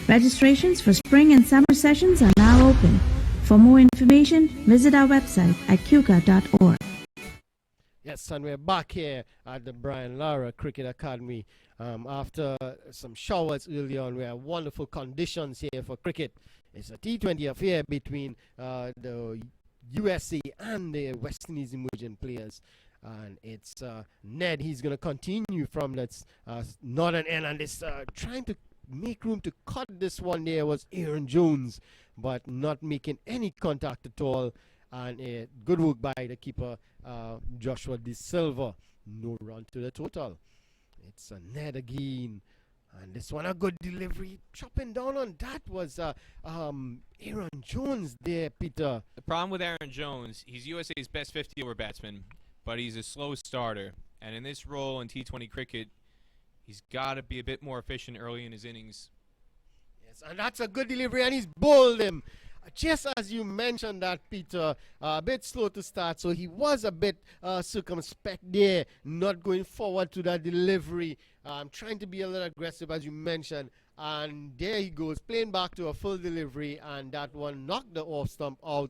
Registrations for spring and summer sessions are now open. For more information, visit our website at qca.org. Yes, and we're back here at the Brian Lara Cricket Academy. After some showers early on, we have wonderful conditions here for cricket. It's a T20 affair between the USA and the West Indies emerging players. And it's Ned. He's going to continue from that northern end, and this trying to make room to cut this one there was Aaron Jones, but not making any contact at all. And good work by the keeper, Joshua De Silva. No run to the total. It's Ned again. And this one, a good delivery. Chopping down on that was Aaron Jones there, Peter. The problem with Aaron Jones, he's USA's best 50-over batsman, but he's a slow starter. And in this role in T20 cricket, he's got to be a bit more efficient early in his innings. Yes, and that's a good delivery, and he's bowled him. Just as you mentioned that, Peter, a bit slow to start, so he was a bit circumspect there, not going forward to that delivery, trying to be a little aggressive, as you mentioned. And there he goes, playing back to a full delivery, and that one knocked the off stump out.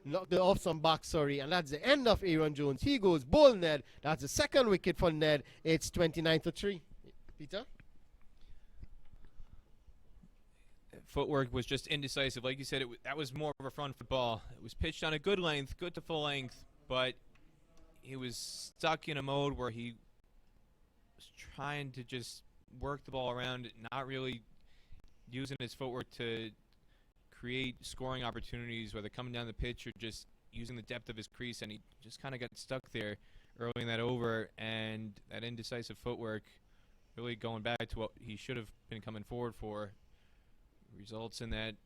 Knocked the off stump back, sorry, and that's the end of Aaron Jones. He goes bowl Ned. That's the second wicket for Ned. It's 29 for 3. Peter? Footwork was just indecisive. Like you said, that was more of a front foot ball. It was pitched on a good length, good to full length, but he was stuck in a mode where he was trying to just work the ball around, not really using his footwork to create scoring opportunities, whether coming down the pitch or just using the depth of his crease, and he just kind of got stuck there early in that over, and that indecisive footwork really going back to what he should have been coming forward for results in that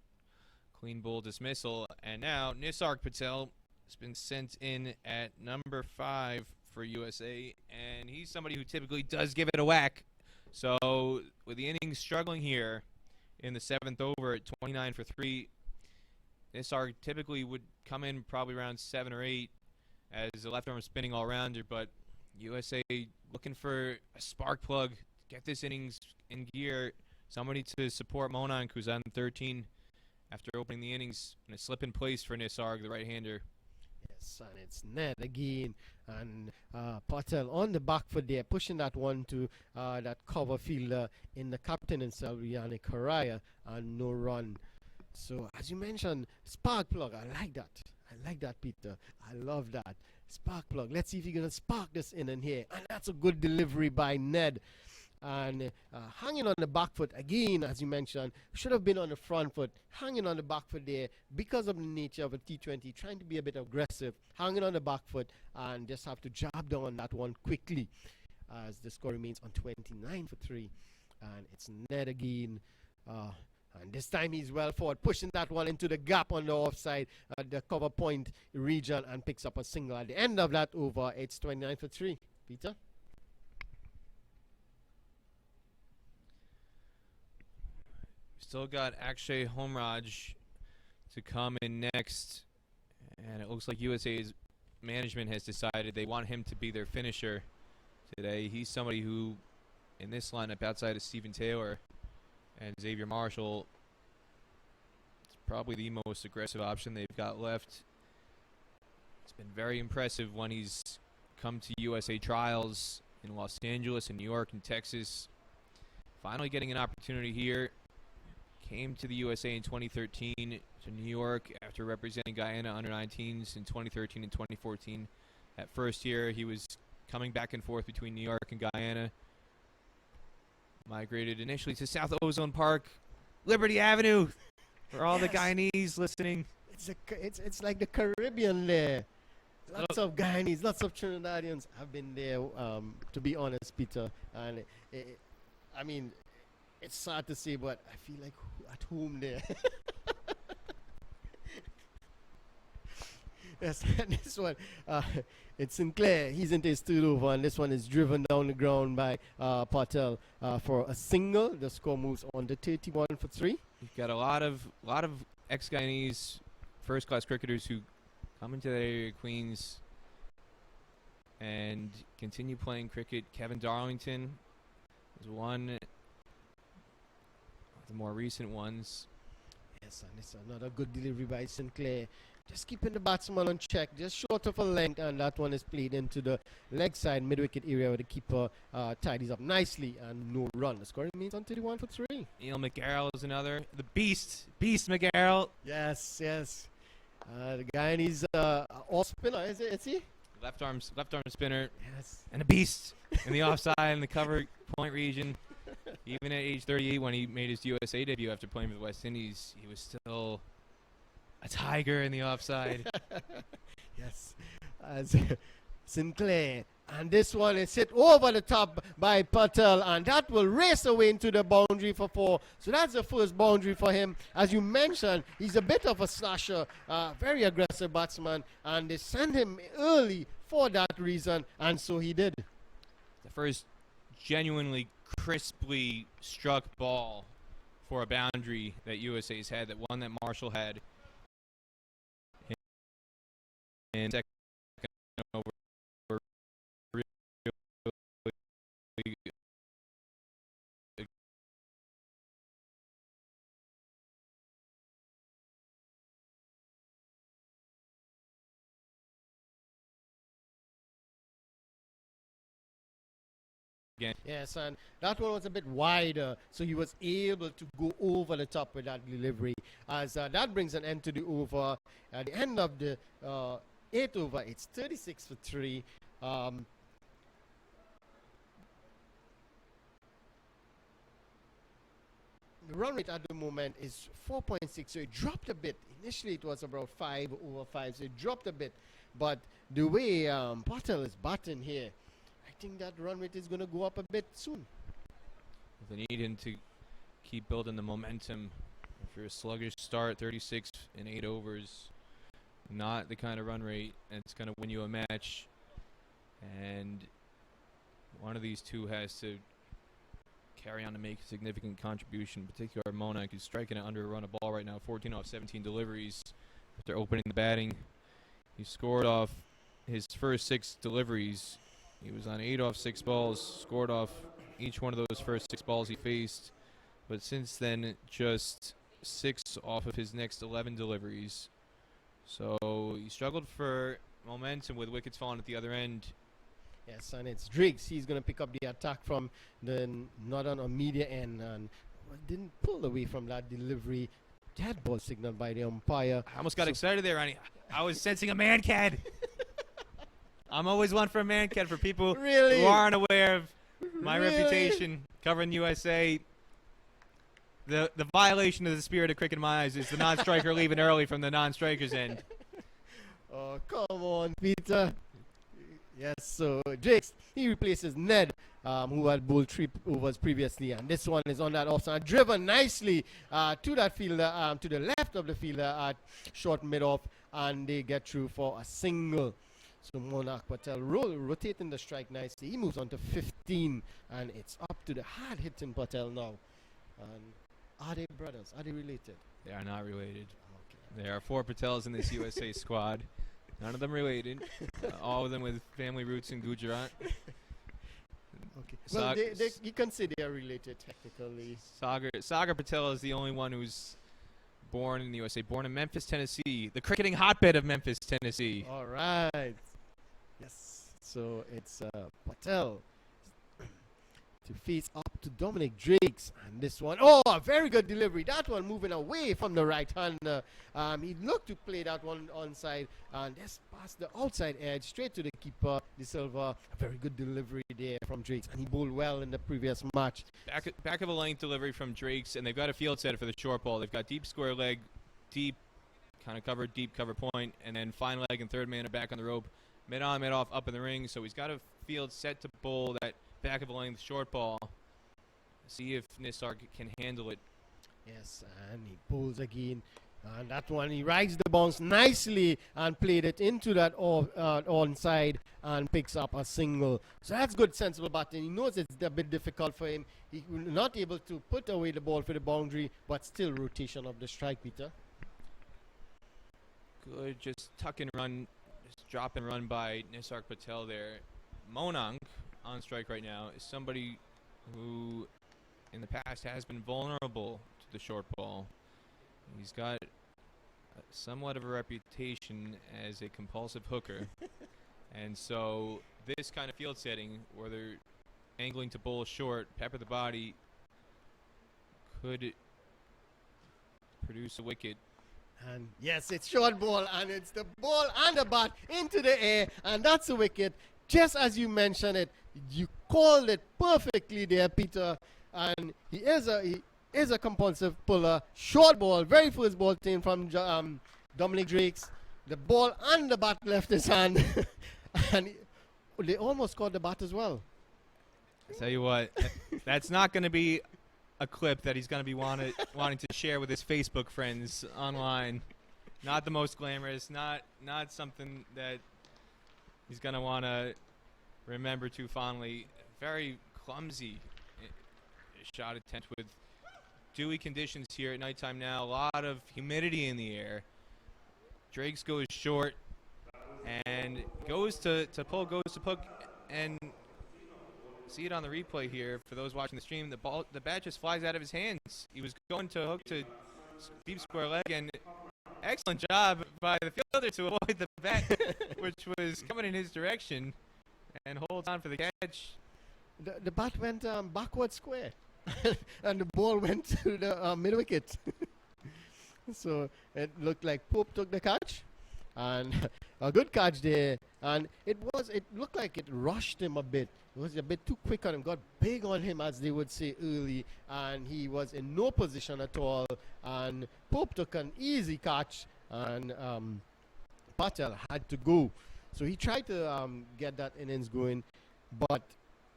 clean bowl dismissal. And now Nisarg Patel has been sent in at number 5 for USA, and he's somebody who typically does give it a whack. So with the innings struggling here in the 7th over at 29 for 3, Nisarg typically would come in probably around 7 or 8 as a left arm spinning all-rounder, but USA looking for a spark plug to get this innings in gear. Somebody to support Monank, who's on 13 after opening the innings, and a slip in place for Nisarg, the right-hander. Yes, and it's Ned again, and Patel on the back foot there, pushing that one to that cover fielder in the captain himself, Yannick Correa, and no run. So, as you mentioned, spark plug, I like that. I like that, Peter. I love that. Spark plug. Let's see if you're going to spark this in and here. And that's a good delivery by Ned. And hanging on the back foot again, as you mentioned, should have been on the front foot, hanging on the back foot there because of the nature of a T20, trying to be a bit aggressive, hanging on the back foot, and just have to jab down that one quickly as the score remains on 29 for 3. And it's Ned again. And this time he's well forward, pushing that one into the gap on the offside at the cover point region and picks up a single. At the end of that over, it's 29 for 3. Peter? Still got Akshay Homraj to come in next. And it looks like USA's management has decided they want him to be their finisher today. He's somebody who, in this lineup outside of Stephen Taylor and Xavier Marshall, it's probably the most aggressive option they've got left. It's been very impressive when he's come to USA trials in Los Angeles and New York and Texas. Finally getting an opportunity here. Came to the USA in 2013 to New York after representing Guyana under-19s in 2013 and 2014. That first year he was coming back and forth between New York and Guyana. Migrated initially to South Ozone Park, Liberty Avenue, for all the Guyanese listening. It's like the Caribbean there. Lots of Guyanese, lots of Trinidadians have been there, to be honest, Peter. And I mean, it's sad to say, but I feel like at home there. Yes, and this one, it's Sinclair. He's into his third over, and this one is driven down the ground by Patel for a single. The score moves on to 31 for 3. You've got a lot of ex-Guyanese first-class cricketers who come into that area of Queens and continue playing cricket. Kevin Darlington is one of the more recent ones. Yes, and it's another good delivery by Sinclair. Just keeping the batsman on check, just short of a length, and that one is played into the leg side mid-wicket area where the keeper tidies up nicely and no run. The score remains on 31 for 3. Neil McGarrell is another. The Beast McGarrell. Yes. The Guyanese off spinner, is he? Left arm spinner. Yes. And a beast in the offside in the cover point region. Even at age 38, when he made his USA debut after playing for the West Indies, he was still a tiger in the offside. Yes. As Sinclair. And this one is hit over the top by Patel, and that will race away into the boundary for 4. So that's the first boundary for him. As you mentioned, he's a bit of a slasher, very aggressive batsman, and they send him early for that reason, and so he did. The first genuinely crisply struck ball for a boundary that USA's had, that one that Marshall had in second over. Again. Yes, and that one was a bit wider, so he was able to go over the top with that delivery. As that brings an end to the over. At the end of the 8th over, it's 36 for 3. The run rate at the moment is 4.6, so it dropped a bit. Initially, it was about 5 over 5, so it dropped a bit. But the way Patel is batting here, I think that run rate is going to go up a bit soon. They need him to keep building the momentum. After a sluggish start, 36 in 8 overs, not the kind of run rate that's going to win you a match. And one of these two has to carry on to make a significant contribution, in particular Monank, who's striking it under a run of ball right now, 14 off 17 deliveries after opening the batting. He scored off his first 6 deliveries. He was on 8 off 6 balls, scored off each one of those first 6 balls he faced. But since then, just 6 off of his next 11 deliveries. So he struggled for momentum with wickets falling at the other end. Yes, and it's Driggs. He's going to pick up the attack from the northern or media end and didn't pull away from that delivery. Dead ball signaled by the umpire. I almost got excited there, Ronnie. I was sensing a man cat. I'm always one for a man cat for people Really? who aren't aware of my Really? reputation covering USA. The violation of the spirit of cricket in my eyes is the non-striker leaving early from the non-striker's end. Oh, come on, Peter. Yes, so Driggs, he replaces Ned, who had bowled 3 overs previously, and this one is on that offside, driven nicely to that fielder, to the left of the fielder at short mid-off, and they get through for a single. So Monarch Patel rotating the strike nicely. He moves on to 15, and it's up to the hard-hitting Patel now. And are they brothers? Are they related? They are not related. Okay. There are 4 Patels in this USA squad. None of them related. All of them with family roots in Gujarat. Okay. Well, you can say they are related technically. Sagar Patel is the only one who's born in the USA, born in Memphis, Tennessee, the cricketing hotbed of Memphis, Tennessee. All right. Yes. So it's Patel to face up to Dominic Driggs, and this one, oh, a very good delivery. That one moving away from the right hander. He looked to play that one onside, and just past the outside edge, straight to the keeper, De Silva. A very good delivery there from Driggs, and he bowled well in the previous match. Back of a length delivery from Driggs, and they've got a field setter for the short ball. They've got deep square leg, deep kind of cover, deep cover point, and then fine leg and third man are back on the rope. Mid on, mid off, up in the ring. So he's got a field set to bowl that back of a length short ball. See if Nisar can handle it. Yes, and he pulls again. And that one, he rides the bounce nicely and played it into that onside and picks up a single. So that's good, sensible batting. He knows it's a bit difficult for him. He was not able to put away the ball for the boundary, but still rotation of the strike, Peter. Good, just tuck and run, just drop and run by Nisar Patel there. Monank on strike right now is somebody who in the past has been vulnerable to the short ball. He's got somewhat of a reputation as a compulsive hooker. And so this kind of field setting where they're angling to bowl short, pepper the body, could produce a wicket. And yes, it's short ball, and it's the ball and the bat into the air, and that's a wicket. Just as you mentioned it, you called it perfectly there, Peter. And he is a compulsive puller. Short ball, very first ball taken from Dominic Driggs. The ball and the bat left his hand. And they almost caught the bat as well. I tell you what, that's not going to be a clip that he's going to be wanting to share with his Facebook friends online. Not the most glamorous, not something that he's going to want to remember too fondly. Very clumsy shot attempt with dewy conditions here at nighttime now. A lot of humidity in the air. Driggs goes short and goes to pull, and see it on the replay here for those watching the stream. The bat just flies out of his hands. He was going to hook to deep square leg, and excellent job by the fielder to avoid the bat, which was coming in his direction, and holds on for the catch. The bat went backward square. And the ball went to the mid wicket. So it looked like Pope took the catch, and a good catch there. And it looked like it rushed him a bit. It was a bit too quick on him, got big on him, as they would say early, and he was in no position at all. And Pope took an easy catch, and Patel had to go. So he tried to get that innings going, but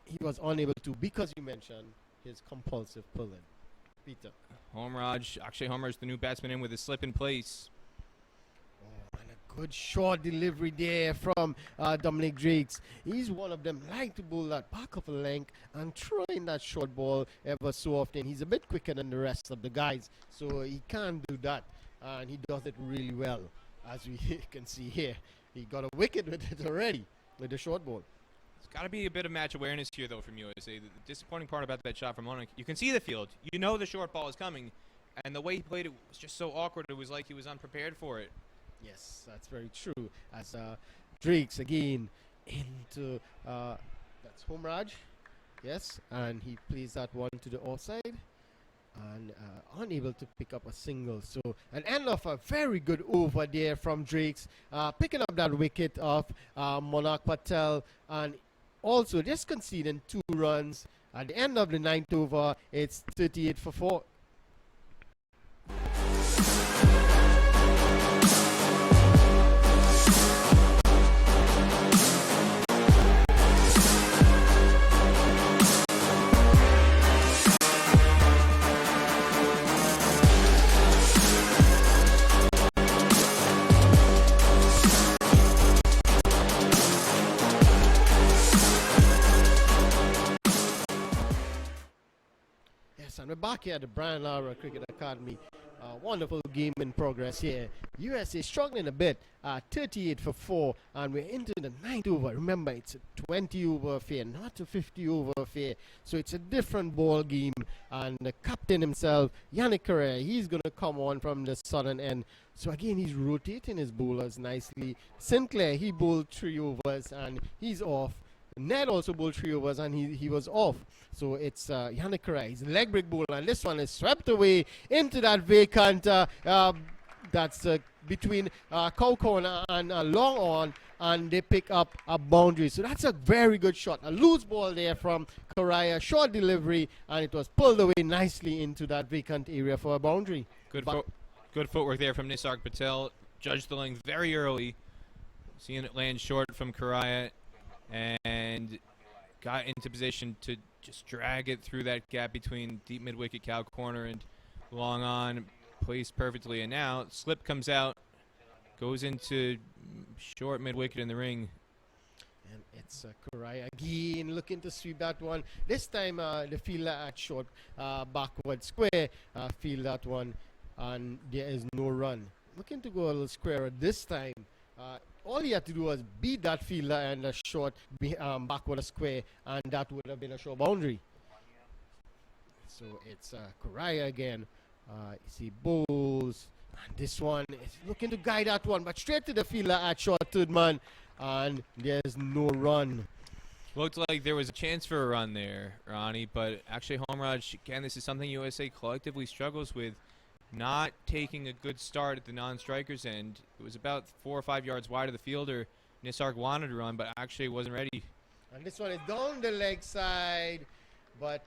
he was unable to, because you mentioned his compulsive pulling. Peter. Akshay Homeraj, the new batsman, in with a slip in place. Oh, and a good short delivery there from Dominic Driggs. He's one of them, like to bowl that back of a length and throw in that short ball ever so often. He's a bit quicker than the rest of the guys, so he can do that, and he does it really well, as we can see here. He got a wicket with it already, with the short ball. It's got to be a bit of match awareness here, though, from USA. The disappointing part about that shot from Monaco, you can see the field. You know the short ball is coming, and the way he played it was just so awkward. It was like he was unprepared for it. Yes, that's very true. As Drakes again into that's Homeraj. Yes, and he plays that one to the offside and unable to pick up a single. So an end of a very good over there from Drakes, picking up that wicket of Monak Patel, and also just conceding 2 runs. At the end of the 9th over, it's 38 for 4. And we're back here at the Brian Lara Cricket Academy. Wonderful game in progress here. USA struggling a bit, 38 for 4, and we're into the 9th over. Remember, it's a 20 over affair, not a 50 over affair. So it's a different ball game. And the captain himself, Yannick Correa, he's going to come on from the southern end. So again, he's rotating his bowlers nicely. Sinclair, he bowled 3 overs and he's off. Ned also bowled 3 overs and he was off. So it's Yannick Correa, he's a leg break bowler, and this one is swept away into that vacant that's between cow corner and long on, and they pick up a boundary. So that's a very good shot. A loose ball there from Correa, short delivery, and it was pulled away nicely into that vacant area for a boundary. Good footwork there from Nisarg Patel. Judged the length very early, seeing it land short from Correa, and got into position to just drag it through that gap between deep mid-wicket cow corner and long on, placed perfectly. And now slip comes out, goes into short mid-wicket in the ring. And it's Correa again looking to sweep that one. This time the fielder at short backward square field that one, and there is no run. Looking to go a little squarer this time. All he had to do was beat that fielder and a short backward square, and that would have been a short boundary. So it's Correa again. You see bowls, and this one is looking to guide that one, but straight to the fielder at short third man, and there's no run. Looked like there was a chance for a run there, Ronnie, but actually Homeraj, again, this is something USA collectively struggles with. Not taking a good start at the non-strikers end. It was about 4 or 5 yards wide of the fielder. Nisarg wanted to run, but actually wasn't ready. And this one is down the leg side, but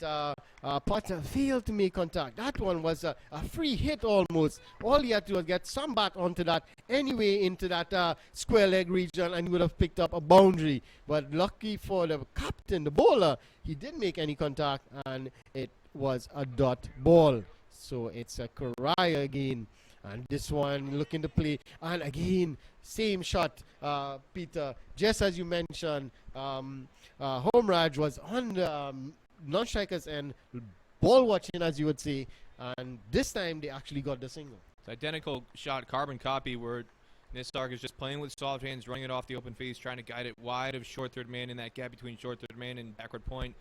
Potter failed to make contact. That one was a free hit almost. All he had to do was get some bat onto that anyway into that square leg region, and he would have picked up a boundary. But lucky for the captain, the bowler, he didn't make any contact, and it was a dot ball. So it's a Correa again, and this one looking to play, and again same shot, Peter. Just as you mentioned, Homeraj was on the non-strikers and ball watching, as you would say, and this time they actually got the single. It's identical shot, carbon copy, where Nisarg is just playing with soft hands, running it off the open face, trying to guide it wide of short third man in that gap between short third man and backward point.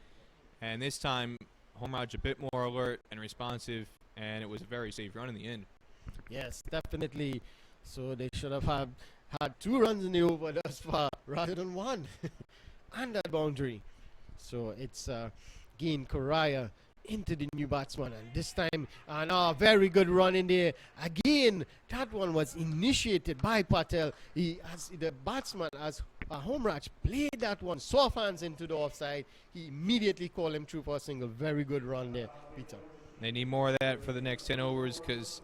And this time, Homeraj a bit more alert and responsive, and it was a very safe run in the end. Yes, definitely. So they should have had 2 runs in the over thus far rather than 1. And that boundary. So it's again Correa into the new batsman, and this time a very good run in there. Again, that one was initiated by Patel. He, as the batsman, as Homeraj played that one soft hands into the offside, he immediately called him through for a single. Very good run there, Peter. They need more of that for the next 10 overs, because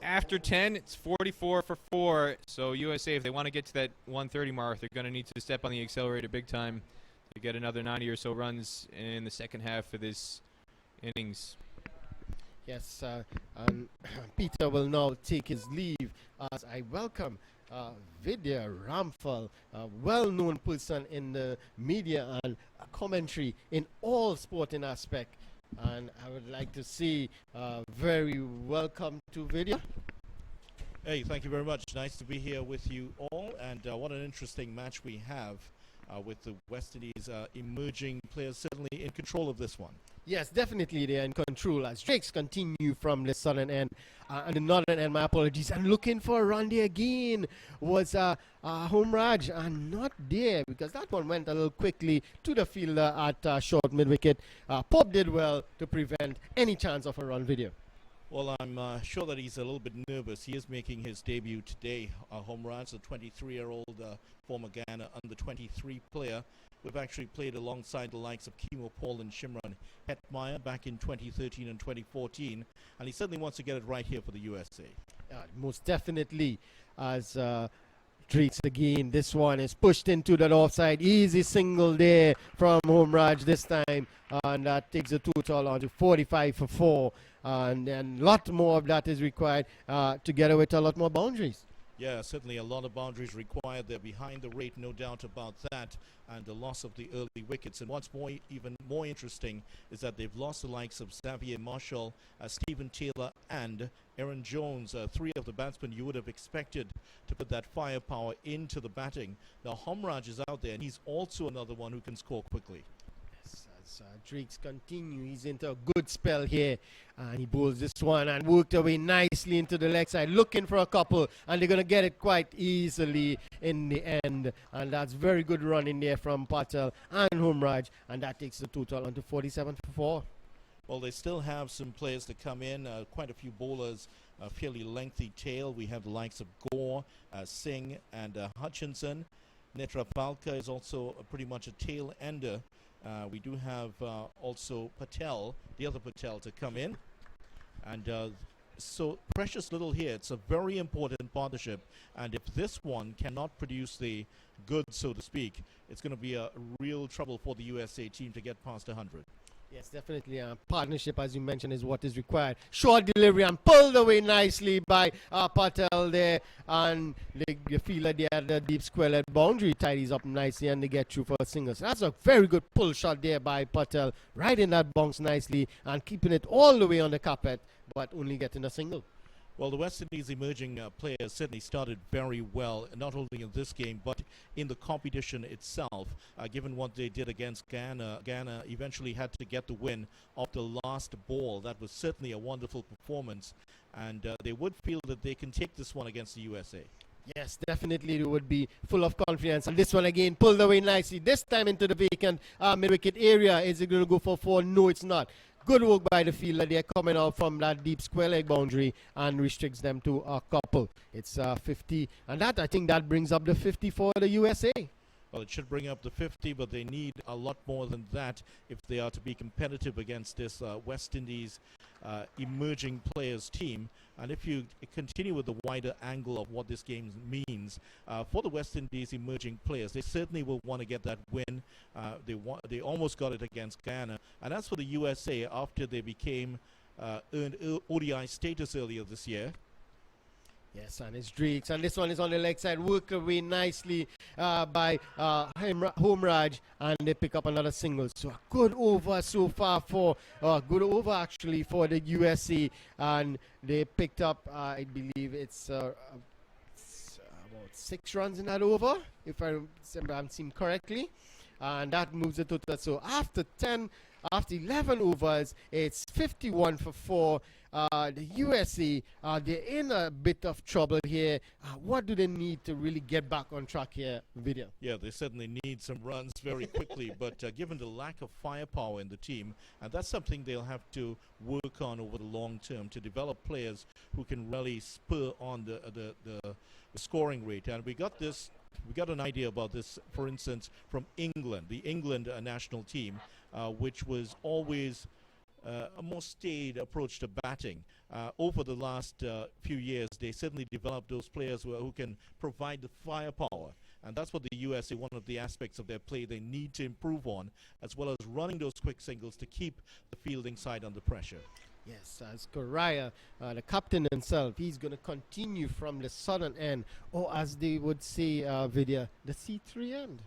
after 10, it's 44 for 4. So USA, if they want to get to that 130 mark, they're going to need to step on the accelerator big time to get another 90 or so runs in the second half of this innings. Yes, and Peter will now take his leave as I welcome Vidya Ramphal, a well-known person in the media and commentary in all sporting aspect. And I would like to say very welcome to Vidya. Hey, thank you very much. Nice to be here with you all. And what an interesting match we have with the West Indies emerging players certainly in control of this one. Yes, definitely they're in control as Drakes continue from the southern end and the northern end, my apologies, and looking for a run there again was Home Raj, and not there because that one went a little quickly to the fielder at short mid-wicket. Pope did well to prevent any chance of a run video. Well, I'm sure that he's a little bit nervous. He is making his debut today. Home Raj, the 23-year-old former Ghana under-23 player. We've actually played alongside the likes of Kimo Paul and Shimron Hetmeyer back in 2013 and 2014, and he certainly wants to get it right here for the USA. Most definitely, as Drakes again, this one is pushed into that offside. Easy single there from Home Raj this time, and that takes the total on to 45 for 4. And a lot more of that is required together with a lot more boundaries. Yeah, certainly a lot of boundaries required. They're behind the rate, no doubt about that, and the loss of the early wickets. And what's even more interesting is that they've lost the likes of Xavier Marshall, Stephen Taylor, and Aaron Jones, three of the batsmen you would have expected to put that firepower into the batting. Now, Home Raj is out there, and he's also another one who can score quickly. Drakes continue. He's into a good spell here, and he bowls this one and worked away nicely into the leg side, looking for a couple, and they're going to get it quite easily in the end. And that's very good running there from Patel and Home Raj, and that takes the total on to 47 for 4. Well, they still have some players to come in, quite a few bowlers, a fairly lengthy tail. We have the likes of Gore, Singh, and Hutchinson. Netra Palka is also pretty much a tail ender. We do have also Patel, the other Patel, to come in. And so precious little here. It's a very important partnership. And if this one cannot produce the goods, so to speak, it's going to be a real trouble for the USA team to get past 100. Yes, definitely. Partnership, as you mentioned, is what is required. Short delivery and pulled away nicely by Patel there. And the fielder there at the deep square boundary tidies up nicely and they get through for a single. So that's a very good pull shot there by Patel. Right in that bounce nicely and keeping it all the way on the carpet, but only getting a single. Well, the West Indies emerging players certainly started very well, not only in this game, but in the competition itself. Given what they did against Ghana, Ghana eventually had to get the win off the last ball. That was certainly a wonderful performance, and they would feel that they can take this one against the USA. Yes, definitely they would be full of confidence. And this one again pulled away nicely. This time into the vacant mid-wicket area. Is it going to go for 4? No, it's not. Good work by the fielder. They're coming out from that deep square leg boundary and restricts them to a couple. It's 50. And that, I think that brings up the 50 for the USA. Well, it should bring up the 50, but they need a lot more than that if they are to be competitive against this West Indies emerging players team. And if you continue with the wider angle of what this game means for the West Indies emerging players, they certainly will want to get that win. They almost got it against Ghana. And as for the USA, after they earned ODI status earlier this year. Yes, and it's Drakes, and this one is on the leg side, worked away nicely by Home Raj, and they pick up another single. So a good over so far good over actually for the USA, and they picked up, I believe it's about 6 runs in that over, if I'm seeing correctly, and that moves the total. So after 11 overs, it's 51 for 4. The USA, they're in a bit of trouble here. What do they need to really get back on track here, Vidya? Yeah, they certainly need some runs very quickly, but given the lack of firepower in the team, and that's something they'll have to work on over the long term to develop players who can really spur on the scoring rate. And we got an idea about this, for instance, from England, the England national team, which was always a more staid approach to batting. Over the last few years, they certainly developed those players who can provide the firepower. And that's what the USA, one of the aspects of their play they need to improve on, as well as running those quick singles to keep the fielding side under pressure. Yes, as Correa, the captain himself, he's going to continue from the southern end, or as they would say, Vidya, the C3 end.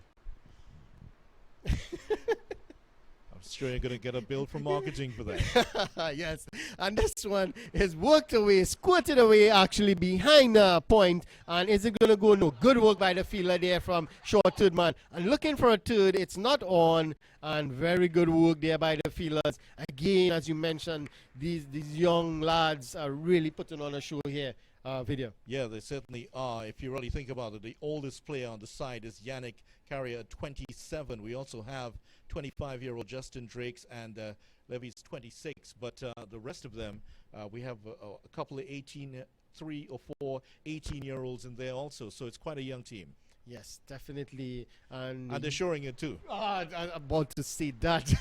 I'm sure you're going to get a bill from marketing for that. Yes, and this one is worked away, squirted away actually behind the point, and is it going to go? No. Good work by the fielder there from short third man. And looking for a third, it's not on, and very good work there by the fielders. Again, as you mentioned, these young lads are really putting on a show here. Video. Yeah, they certainly are. If you really think about it, the oldest player on the side is Yannick Carrier at 27. We also have 25-year-old Justin Drakes and Levy's 26. But the rest of them, we have a couple of 3 or 4 18-year-olds in there also. So it's quite a young team. Yes, definitely. And they're showing it too. I'm about to say that.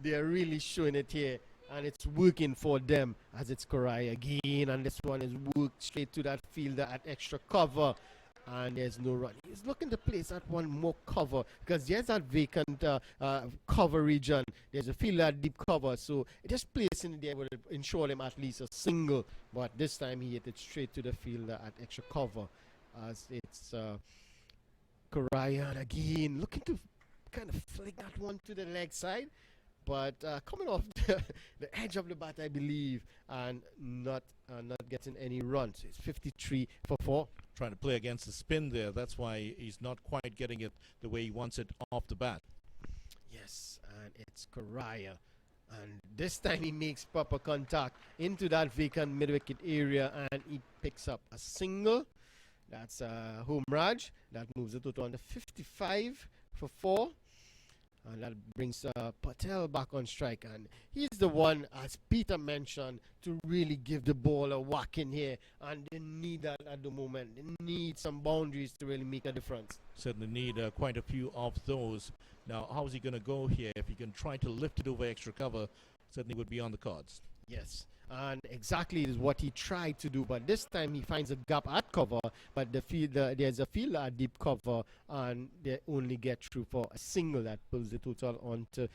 They are really showing it here. And it's working for them as it's Korai again. And this one is worked straight to that fielder at extra cover. And there's no run. He's looking to place that one more cover because there's that vacant cover region. There's a fielder at deep cover. So just placing it there would ensure him at least a single. But this time he hit it straight to the fielder at extra cover. As it's Korai again looking to kind of flick that one to the leg side. But coming off the edge of the bat, I believe, and not getting any runs. It's 53 for 4. Trying to play against the spin there. That's why he's not quite getting it the way he wants it off the bat. Yes, and it's Koraya. And this time he makes proper contact into that vacant mid-wicket area, and he picks up a single. That's home Raj. That moves the total on the 55 for 4. And that brings Patel back on strike. And he's the one, as Peter mentioned, to really give the ball a whack in here. And they need that at the moment. They need some boundaries to really make a difference. Certainly need quite a few of those. Now, how's he going to go here? If he can try to lift it over extra cover, certainly would be on the cards. Yes. And exactly is what he tried to do, but this time he finds a gap at cover, but there's a fielder at deep cover, and they only get through for a single that pulls the total on to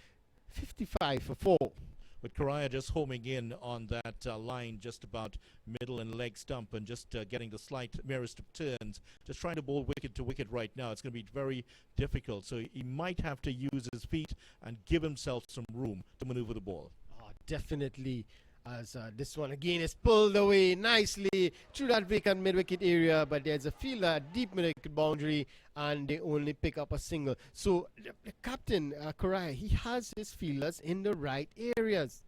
55 for 4. But Koraya just homing in on that line just about middle and leg stump and just getting the slight merest of turns, just trying to bowl wicket to wicket right now. It's going to be very difficult, so he might have to use his feet and give himself some room to maneuver the ball. Oh, definitely. As this one again is pulled away nicely through that vacant mid-wicket area, but there's a fielder deep mid-wicket boundary, and they only pick up a single. So the captain, Korai, he has his fielders in the right areas.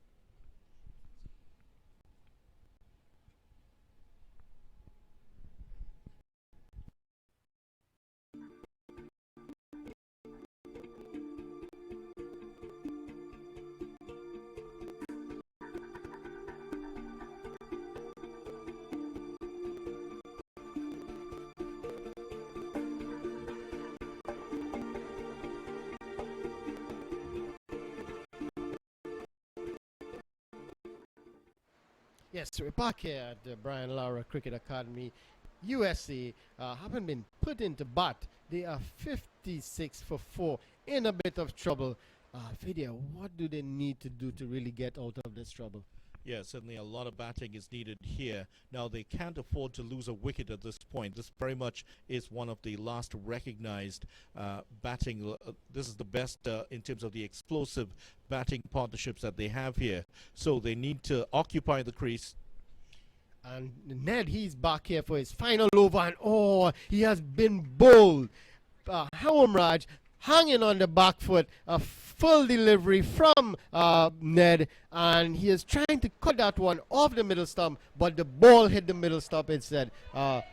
Yes, we're back here at the Brian Lara Cricket Academy. USA haven't been put into bat. They are 56 for 4, in a bit of trouble. Vidya, what do they need to do to really get out of this trouble? Yeah, certainly a lot of batting is needed here. Now, they can't afford to lose a wicket at this point. This very much is one of the last recognized batting. This is the best in terms of the explosive batting partnerships that they have here. So they need to occupy the crease. And Ned, he's back here for his final over, and he has been bowled. Raj hanging on the back foot, a full delivery from Ned, and he is trying to cut that one off the middle stump, but the ball hit the middle stump instead.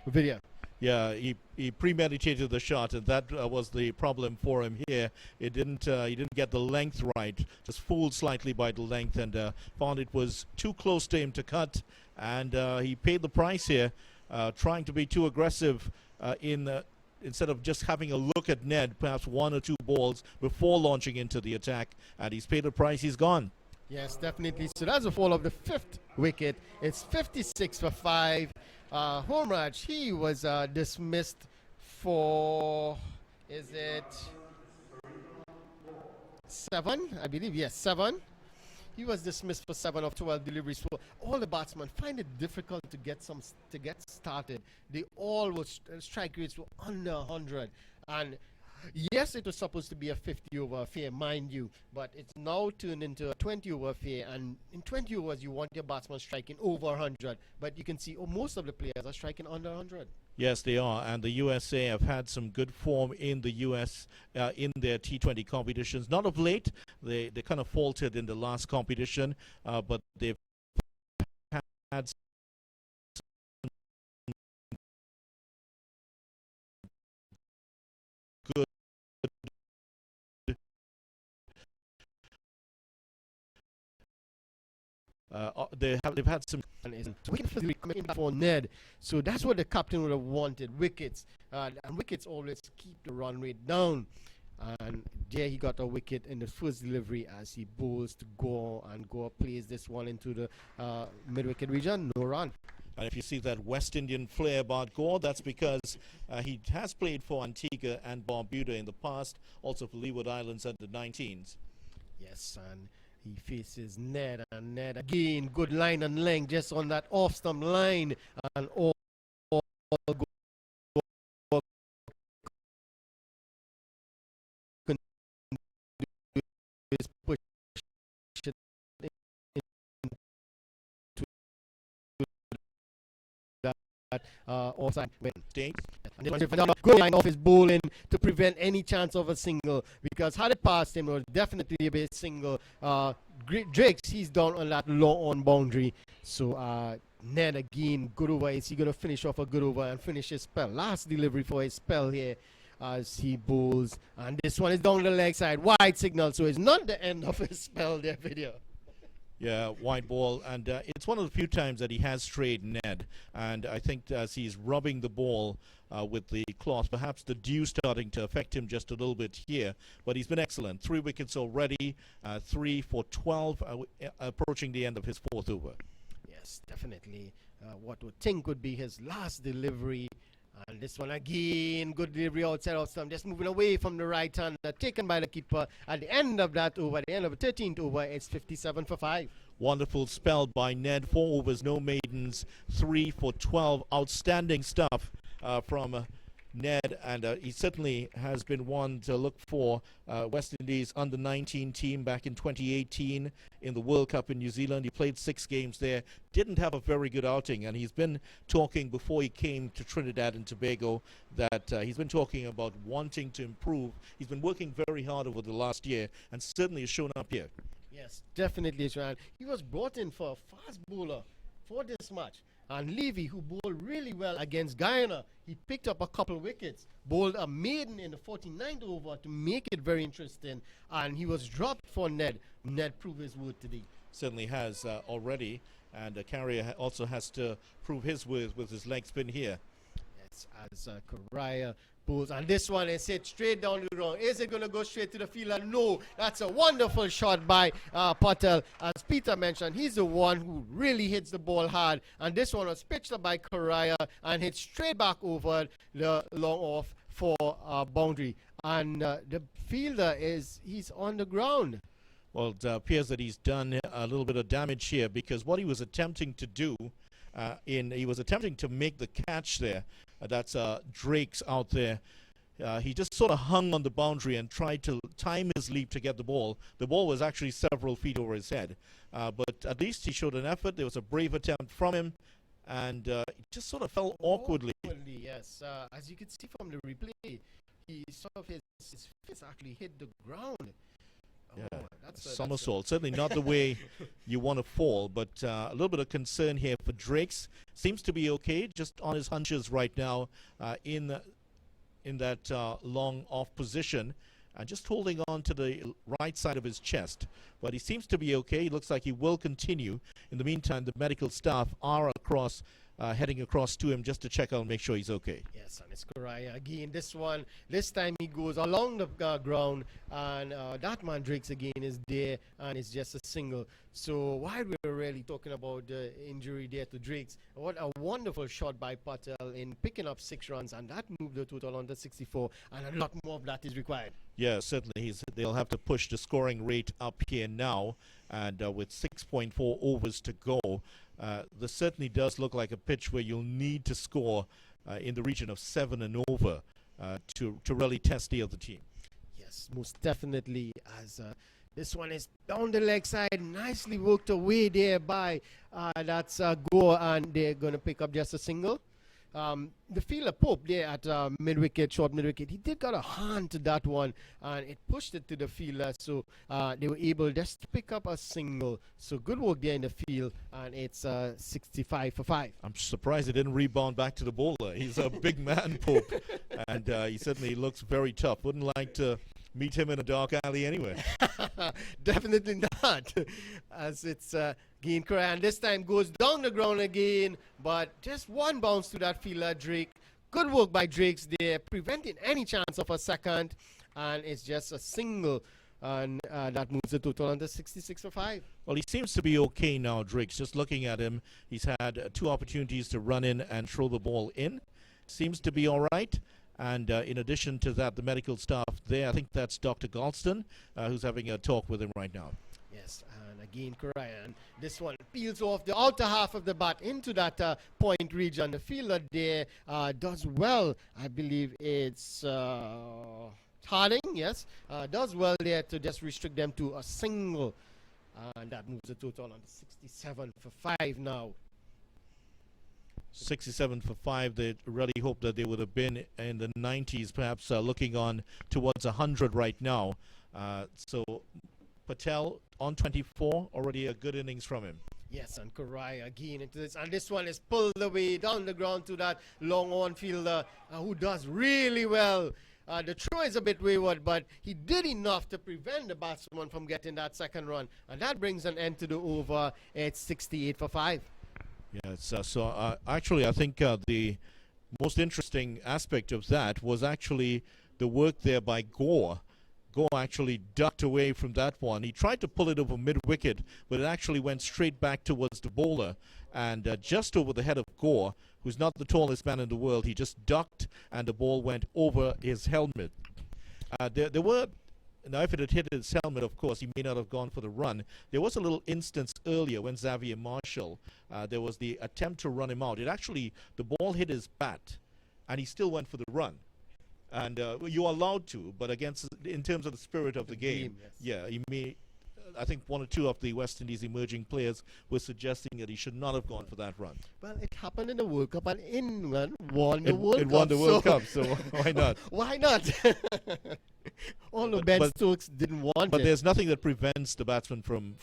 Vidya. Yeah, he premeditated the shot, and that was the problem for him here. He didn't get the length right, just fooled slightly by the length, and found it was too close to him to cut, and he paid the price here, trying to be too aggressive instead of just having a look at Ned, perhaps 1 or 2 balls before launching into the attack, and he's paid the price. He's gone. Yes, definitely. So that's the fall of the 5th wicket. It's 56 for 5. Raj, he was dismissed for, is it 7? I believe, yes, 7. He was dismissed for 7 of 12 deliveries. So all the batsmen find it difficult to get started. They all were strike rates were under 100, and Yes, it was supposed to be a 50 over affair, mind you, but it's now turned into a 20 over affair. And in 20 overs, you want your batsman striking over 100, but you can see most of the players are striking under 100. Yes, they are, and the USA have had some good form in the US in their T20 competitions. Not of late, they kind of faltered in the last competition, but they've had good. They've had some. Wicket coming for Ned, so that's what the captain would have wanted, wickets, and wickets always keep the run rate down. And there he got a wicket in the first delivery as he bowls to Gore, and Gore plays this one into the mid-wicket region, no run. And if you see that West Indian flair about Gore, that's because he has played for Antigua and Barbuda in the past, also for Leeward Islands under 19s. Yes, and he faces Ned, and Ned again, good line and length just on that off-stump line, and all is push it into that offside win. And then good line off his bowling to prevent any chance of a single, because had it passed him, it would definitely be a single. Drakes, he's down on that long on boundary. So Ned again, good over. Is he going to finish off a good over and finish his spell? Last delivery for his spell here as he bowls. And this one is down the leg side. Wide signal, so it's not the end of his spell there, video. Yeah, wide ball, and it's one of the few times that he has strayed Ned, and I think as he's rubbing the ball with the cloth, perhaps the dew starting to affect him just a little bit here, but he's been excellent. 3 wickets already, 3 for 12, approaching the end of his 4th over. Yes, definitely. What would think would be his last delivery. And this one again, good delivery outside of stump, just moving away from the right hand, taken by the keeper. At the end of that over, at the end of the 13th over, it's 57 for 5. Wonderful spell by Ned, 4 overs, no maidens, 3 for 12. Outstanding stuff from Ned, and he certainly has been one to look for. West Indies under-19 team back in 2018 in the World Cup in New Zealand. He played 6 games there, didn't have a very good outing, and he's been talking before he came to Trinidad and Tobago that he's been talking about wanting to improve. He's been working very hard over the last year and certainly has shown up here. Yes, definitely, Joanne. He was brought in for a fast bowler for this match. And Levy, who bowled really well against Guyana, he picked up a couple wickets, bowled a maiden in the 49th over to make it very interesting, and he was dropped for Ned. Ned proved his worth today. Certainly has already, and Carrier also has to prove his worth with his leg spin here. Yes, as Correa bowls, and this one is hit straight down the ground. Is it going to go straight to the fielder? No, that's a wonderful shot by Patel. As Peter mentioned, he's the one who really hits the ball hard, and this one was pitched up by Correa and hit straight back over the long off for boundary. And the fielder he's on the ground. Well, it appears that he's done a little bit of damage here, because what he was attempting to do, he was attempting to make the catch there. That's Drake's out there. He just sort of hung on the boundary and tried to time his leap to get the ball. The ball was actually several feet over his head. But at least he showed an effort. There was a brave attempt from him, and it just sort of fell awkwardly. Yes. As you can see from the replay, he sort of his fist actually hit the ground. Yeah, somersault. Certainly not the way you want to fall, but a little bit of concern here for Drakes. Seems to be okay, just on his hunches right now in that long off position, and just holding on to the right side of his chest. But he seems to be okay. He looks like he will continue. In the meantime, the medical staff are heading across to him just to check out and make sure he's okay. Yes, and it's Correa again. This time he goes along the ground, and that man Drakes again is there, and it's just a single. So while we're really talking about the injury there to Drakes, what a wonderful shot by Patel in picking up 6 runs, and that moved the total under 64, and a lot more of that is required. Yeah, certainly. They'll have to push the scoring rate up here now, and with 6.4 overs to go, this certainly does look like a pitch where you'll need to score in the region of 7 and over. to really test the other team. Yes, most definitely. As this one is down the leg side, nicely worked away there by that's Gore, and they're going to pick up just a single. The fielder Pope there at mid-wicket, short mid-wicket, he did got a hand to that one, and it pushed it to the fielder, so they were able just to pick up a single. So good work there in the field, and it's 65 for 5. I'm surprised he didn't rebound back to the bowler. He's a big man, Pope, and he certainly looks very tough. Wouldn't like to meet him in a dark alley anyway. Definitely not. As it's Gain Correa, and this time goes down the ground again, but just one bounce to that fielder, Drake. Good work by Drakes there, preventing any chance of a second, and it's just a single, and that moves the total under 66 for 5. Well, he seems to be okay now, Drake. Just looking at him, he's had 2 opportunities to run in and throw the ball in. Seems to be all right. And in addition to that, the medical staff there, I think that's Dr. Galston, who's having a talk with him right now. Yes, and again, Correa, and this one peels off the outer half of the bat into that point region. The fielder there does well. I believe it's Harding, yes, does well there to just restrict them to a single. And that moves the total on 67 for 5 now. 67 for 5. They really hope that they would have been in the 90s, perhaps looking on towards 100 right now. So Patel on 24, already a good innings from him. Yes, and Correa again into this, and this one is pulled away down the ground to that long on fielder who does really well. The throw is a bit wayward, but he did enough to prevent the batsman from getting that second run, and that brings an end to the over. It's 68 for 5. Yes, actually, I think the most interesting aspect of that was actually the work there by Gore. Gore actually ducked away from that one. He tried to pull it over mid-wicket, but it actually went straight back towards the bowler. And just over the head of Gore, who's not the tallest man in the world, he just ducked, and the ball went over his helmet. There were... Now, if it had hit his helmet, of course, he may not have gone for the run. There was a little instance earlier when Xavier Marshall, there was the attempt to run him out. It actually, the ball hit his bat, and he still went for the run. And you're allowed to, but in terms of the spirit of the game, yes. Yeah, he may. I think 1 or 2 of the West Indies emerging players were suggesting that he should not have gone for that run. Well, it happened in the World Cup, and England won the World Cup. It won the World Cup, so why not? Why not? All the Ben Stokes didn't want But it. there's nothing that prevents the batsman from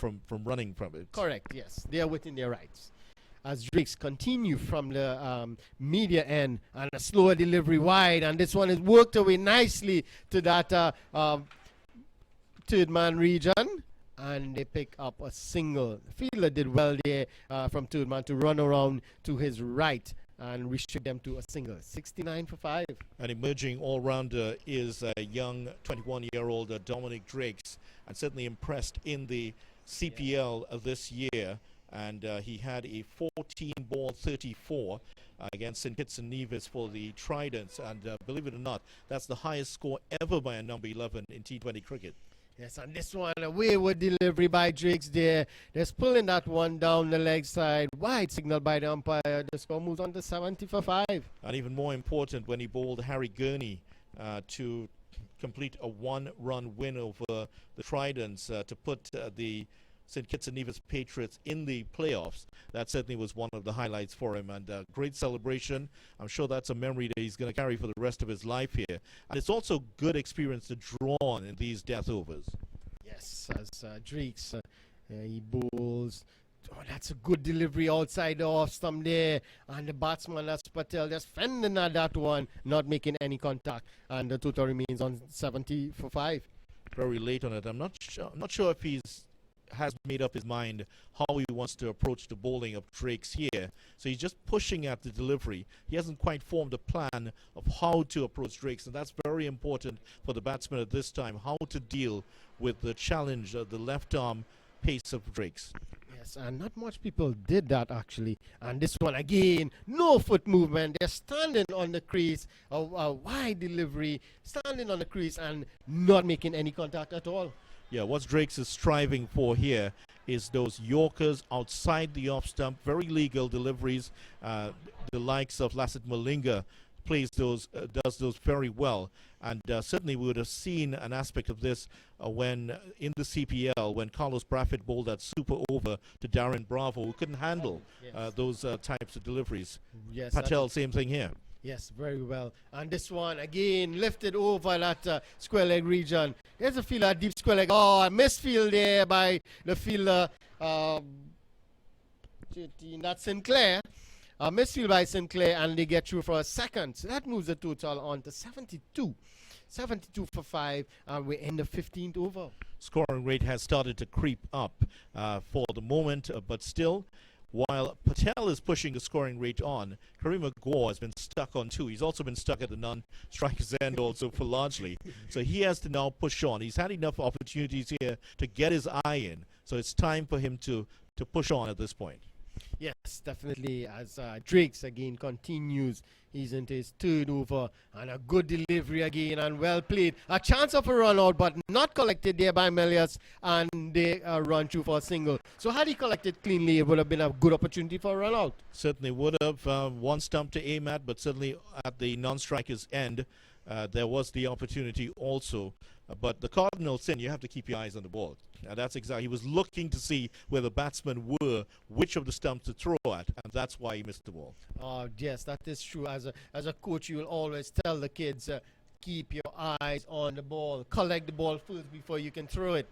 running from it. Correct, yes. They are within their rights. As Drakes continue from the media end, and a slower delivery wide, and this one is worked away nicely to that third man region, and they pick up a single. The fielder did well there from third man to run around to his right and restrict them to a single. 69 for 5. An emerging all-rounder is a young 21-year-old Dominic Drakes, and certainly impressed in the CPL this year. And he had a 14-ball 34 against St. Kitts and Nevis for the Tridents. And believe it or not, that's the highest score ever by a number 11 in T20 cricket. Yes, and this one, a wayward delivery by Drakes there. Just pulling that one down the leg side. Wide signal by the umpire. The score moves on to 70 for 5. And even more important, when he bowled Harry Gurney to complete a 1-run win over the Tridents to put the St. Kitts and Nevis Patriots in the playoffs. That certainly was one of the highlights for him, and great celebration. I'm sure that's a memory that he's going to carry for the rest of his life here. And it's also good experience to draw on in these death overs. Yes, as Drakes, he bowls. Oh, that's a good delivery outside the off stump there. And the batsman, that's Patel, just fending at that one, not making any contact. And the total remains on 70 for 5. Very late on it. I'm not sure if he has made up his mind how he wants to approach the bowling of Drakes here. So he's just pushing at the delivery. He hasn't quite formed a plan of how to approach Drakes, and that's very important for the batsman at this time, how to deal with the challenge of the left arm pace of Drakes. Yes, and not much people did that actually. And this one again, no foot movement. They're standing on the crease, a wide delivery, standing on the crease and not making any contact at all. Yeah, what Drakes is striving for here is those Yorkers outside the off stump, very legal deliveries, the likes of Lassit Malinga plays those, does those very well. And certainly we would have seen an aspect of this when in the CPL, when Carlos Braffett bowled that super over to Darren Bravo, who couldn't handle those types of deliveries. Yes, Patel, same thing here. Yes, very well. And this one, again, lifted over that square leg region. There's a fielder, deep square leg. Oh, a misfield there by the fielder. That's Sinclair. A misfield by Sinclair, and they get through for a second. So that moves the total on to 72. 72 for 5, and we're in the 15th over. Scoring rate has started to creep up for the moment, but still, while Patel is pushing the scoring rate on, Kareem Gore has been stuck on 2. He's also been stuck at the non-striker's end also for largely. So he has to now push on. He's had enough opportunities here to get his eye in. So it's time for him to push on at this point. Yes, definitely, as Drakes again continues. He's into his third over, and a good delivery again, and well played. A chance of a run out, but not collected there by Melius, and they run through for a single. So had he collected cleanly, it would have been a good opportunity for a run out. Certainly would have one stump to aim at, but certainly at the non-striker's end, there was the opportunity also. But the cardinal sin, you have to keep your eyes on the ball. That's exactly. He was looking to see where the batsmen were, which of the stumps to throw at, and that's why he missed the ball. Yes, that is true. As a coach, you will always tell the kids, keep your eyes on the ball. Collect the ball first before you can throw it.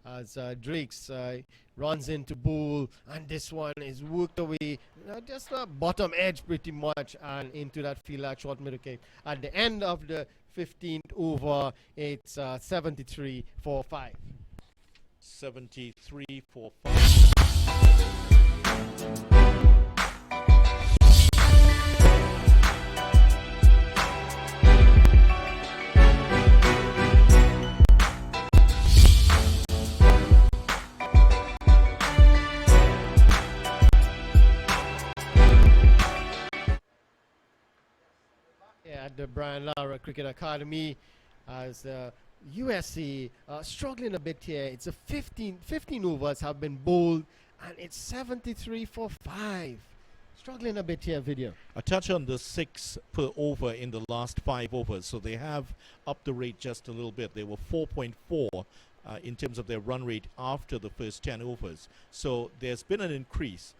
As Drakes runs into bowl, and this one is worked away, just the bottom edge pretty much, and into that field at short middle wicket. At the end of the 15th over, it's 73 for 5. 73 for 5. At the Brian Lara Cricket Academy, as USA struggling a bit here. It's a 15 overs have been bowled, and it's 73 for 5. Struggling a bit here, video. A touch on the 6 per over in the last 5 overs, so they have upped the rate just a little bit. They were 4.4 in terms of their run rate after the first 10 overs. So there's been an increase.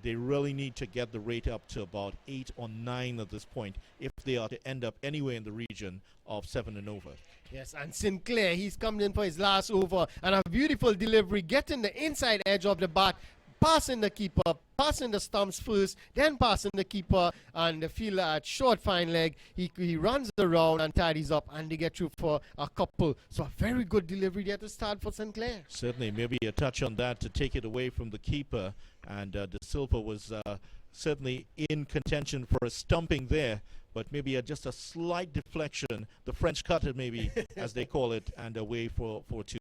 They really need to get the rate up to about 8 or 9 at this point if they are to end up anywhere in the region of 7 and over. Yes, and Sinclair, he's coming in for his last over, and a beautiful delivery, getting the inside edge of the bat, passing the keeper, passing the stumps first, then passing the keeper, and the fielder at short fine leg, he runs around and tidies up, and they get through for a couple. So a very good delivery there to start for Sinclair. Certainly, maybe a touch on that to take it away from the keeper, and De Silva was certainly in contention for a stumping there, but maybe just a slight deflection, the French cutter maybe, as they call it, and away for 2.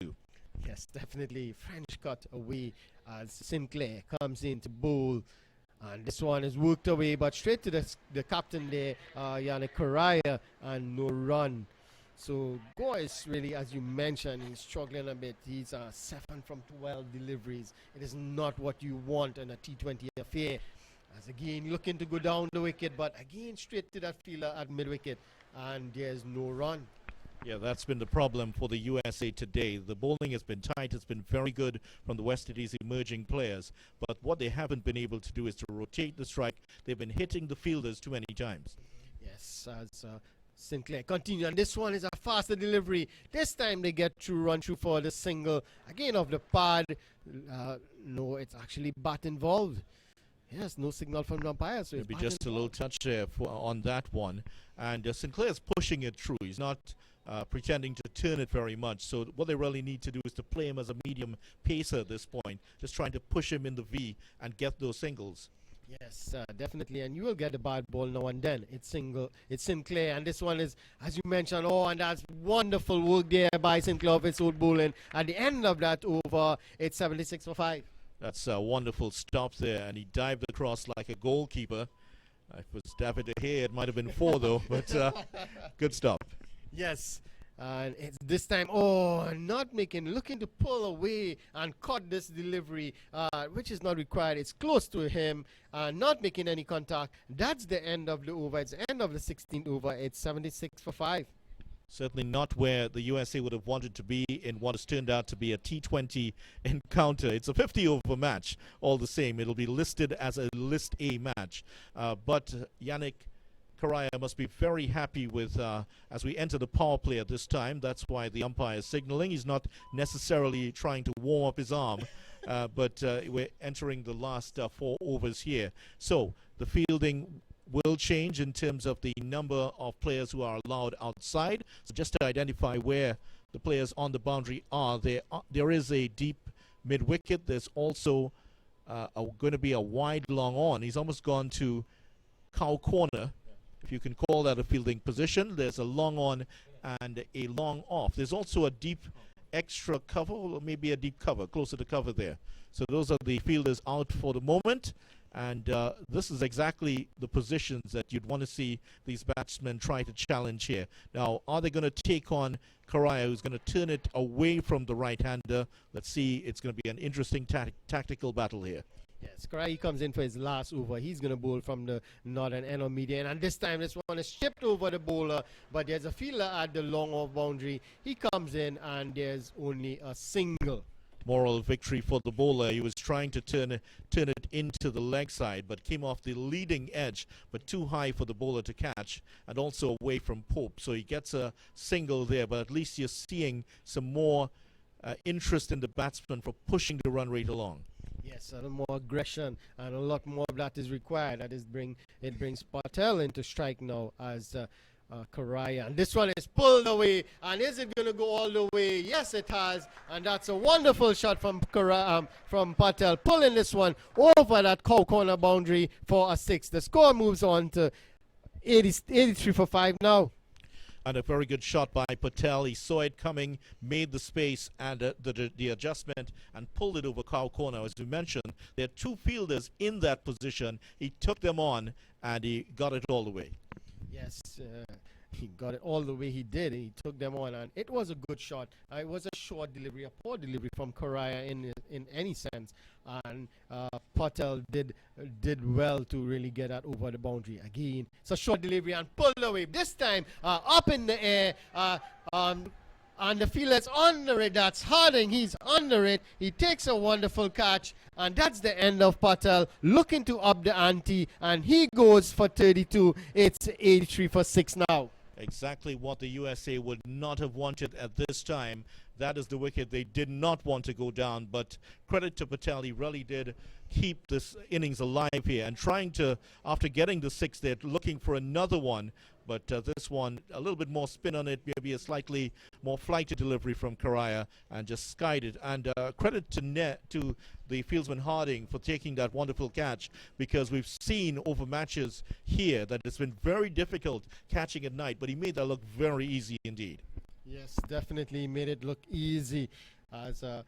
Yes, definitely French cut away as Sinclair comes in to bowl, and this one is worked away, but straight to the captain there, Yannick Correa, and no run. So Gore is really, as you mentioned, he's struggling a bit. He's 7 from 12 deliveries. It is not what you want in a T20 affair. As again looking to go down the wicket, but again straight to that fielder at mid wicket, and there's no run. Yeah, that's been the problem for the USA today. The bowling has been tight. It's been very good from the West Indies emerging players. But what they haven't been able to do is to rotate the strike. They've been hitting the fielders too many times. Yes, as Sinclair continue. And this one is a faster delivery. This time they get through, run through for the single. Again off the pad. No, it's actually bat involved. Yes, no signal from the umpire. So maybe just a little touch there on that one. And Sinclair's pushing it through. He's not pretending to turn it very much. So what they really need to do is to play him as a medium pacer at this point. Just trying to push him in the V and get those singles. Yes, definitely, and you will get a bad ball now and then. It's Sinclair, and this one is, as you mentioned, and that's wonderful work there by Sinclair of his old bowling. At the end of that over, it's 76 for 5. That's a wonderful stop there, and he dived across like a goalkeeper. If it was David De Gea, it might have been 4 though, but good stop. Yes, And it's this time, looking to pull away and cut this delivery, which is not required. It's close to him, not making any contact. That's the end of the over. It's the end of the 16th over. It's 76 for 5. Certainly not where the USA would have wanted to be in what has turned out to be a T20 encounter. It's a 50-over match all the same. It'll be listed as a List A match. But Yannick Correa must be very happy with, as we enter the power play at this time. That's why the umpire is signaling. He's not necessarily trying to warm up his arm, but we're entering the last 4 overs here. So the fielding will change in terms of the number of players who are allowed outside. So just to identify where the players on the boundary are, there is a deep mid-wicket. There's also going to be a wide long on. He's almost gone to cow corner, if you can call that a fielding position. There's a long on and a long off. There's also a deep extra cover, or maybe a deep cover, closer to cover there. So those are the fielders out for the moment. And this is exactly the positions that you'd want to see these batsmen try to challenge here. Now, are they going to take on Correa, who's going to turn it away from the right-hander? Let's see. It's going to be an interesting tactical battle here. Yes, Correa comes in for his last over. He's going to bowl from the northern end of median. And this time, this one is shipped over the bowler. But there's a fielder at the long off boundary. He comes in, and there's only a single. Moral victory for the bowler. He was trying to turn it into the leg side, but came off the leading edge, but too high for the bowler to catch, and also away from Pope. So he gets a single there, but at least you're seeing some more interest in the batsman for pushing the run rate along. Yes, a little more aggression, and a lot more of that is required. It brings Patel into strike now as Correa, and this one is pulled away. And is it going to go all the way? Yes, it has, and that's a wonderful shot from from Patel, pulling this one over that cow corner boundary for a 6. The score moves on to 83 for 5 now. And a very good shot by Patel. He saw it coming, made the space and the adjustment, and pulled it over cow corner. As we mentioned, there are 2 fielders in that position. He took them on, and he got it all the way. Yes, he got it all the way he did. He took them on, and it was a good shot. It was a short delivery, a poor delivery from Correa in any sense. And Patel did well to really get that over the boundary. Again, it's a short delivery and pulled away. This time, up in the air, and the fielder's under it. That's Harding. He's under it. He takes a wonderful catch, and that's the end of Patel looking to up the ante, and he goes for 32. It's 83 for 6 now. Exactly what the USA would not have wanted at this time. That is the wicket they did not want to go down, but credit to Patel. He really did keep this innings alive here, and trying to, after getting the 6 there, looking for another one. But this one, a little bit more spin on it, maybe a slightly more flighty delivery from Correa, and just skied it. And credit to the fieldsman Harding for taking that wonderful catch, because we've seen over matches here that it's been very difficult catching at night, but he made that look very easy indeed. Yes, definitely made it look easy as a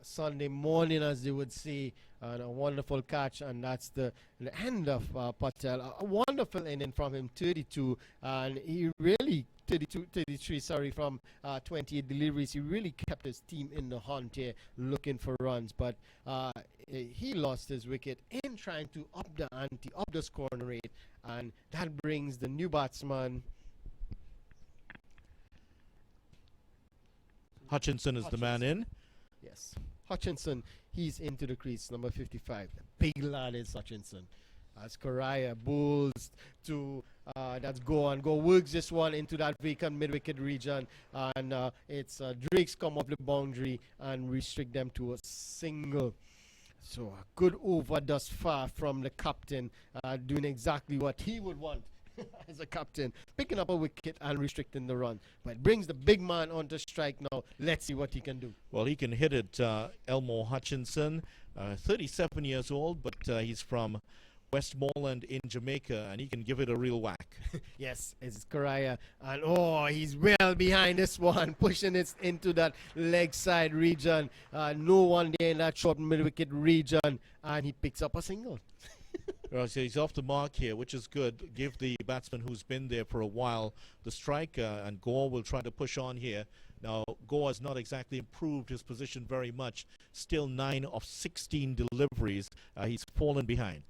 Sunday morning, as they would say, and a wonderful catch. And that's the end of Patel. A wonderful inning from him, 32, and he really 33 from 28 deliveries. He really kept his team in the hunt here, looking for runs, but he lost his wicket in trying to up the ante, up the scoring rate, and that brings the new batsman Hutchinson is the man in. Yes, Hutchinson, he's into the crease, number 55. The big lad is Hutchinson. As Correa bowls to, that's go, works this one into that vacant mid-wicket region, and it's Drakes come off the boundary and restrict them to a single. So a good over thus far from the captain, doing exactly what he would want as a captain, picking up a wicket and restricting the run. But it brings the big man onto strike now. Let's see what he can do. Well, he can hit it, Elmore Hutchinson, 37 years old, but he's from Westmoreland in Jamaica, and he can give it a real whack. Yes, it's Correa, and he's well behind this one, pushing it into that leg side region. No one there in that short mid-wicket region, and he picks up a single. So he's off the mark here, which is good. Give the batsman who's been there for a while the strike, and Gore will try to push on here. Now, Gore has not exactly improved his position very much. Still 9 of 16 deliveries. He's fallen behind.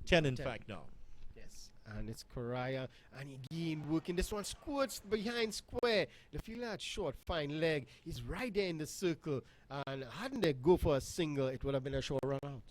10, in fact, now. Yes, and it's Correa, and again working this one, squirts behind square. The fielder had short, fine leg. He's right there in the circle, and hadn't they go for a single, it would have been a short run out.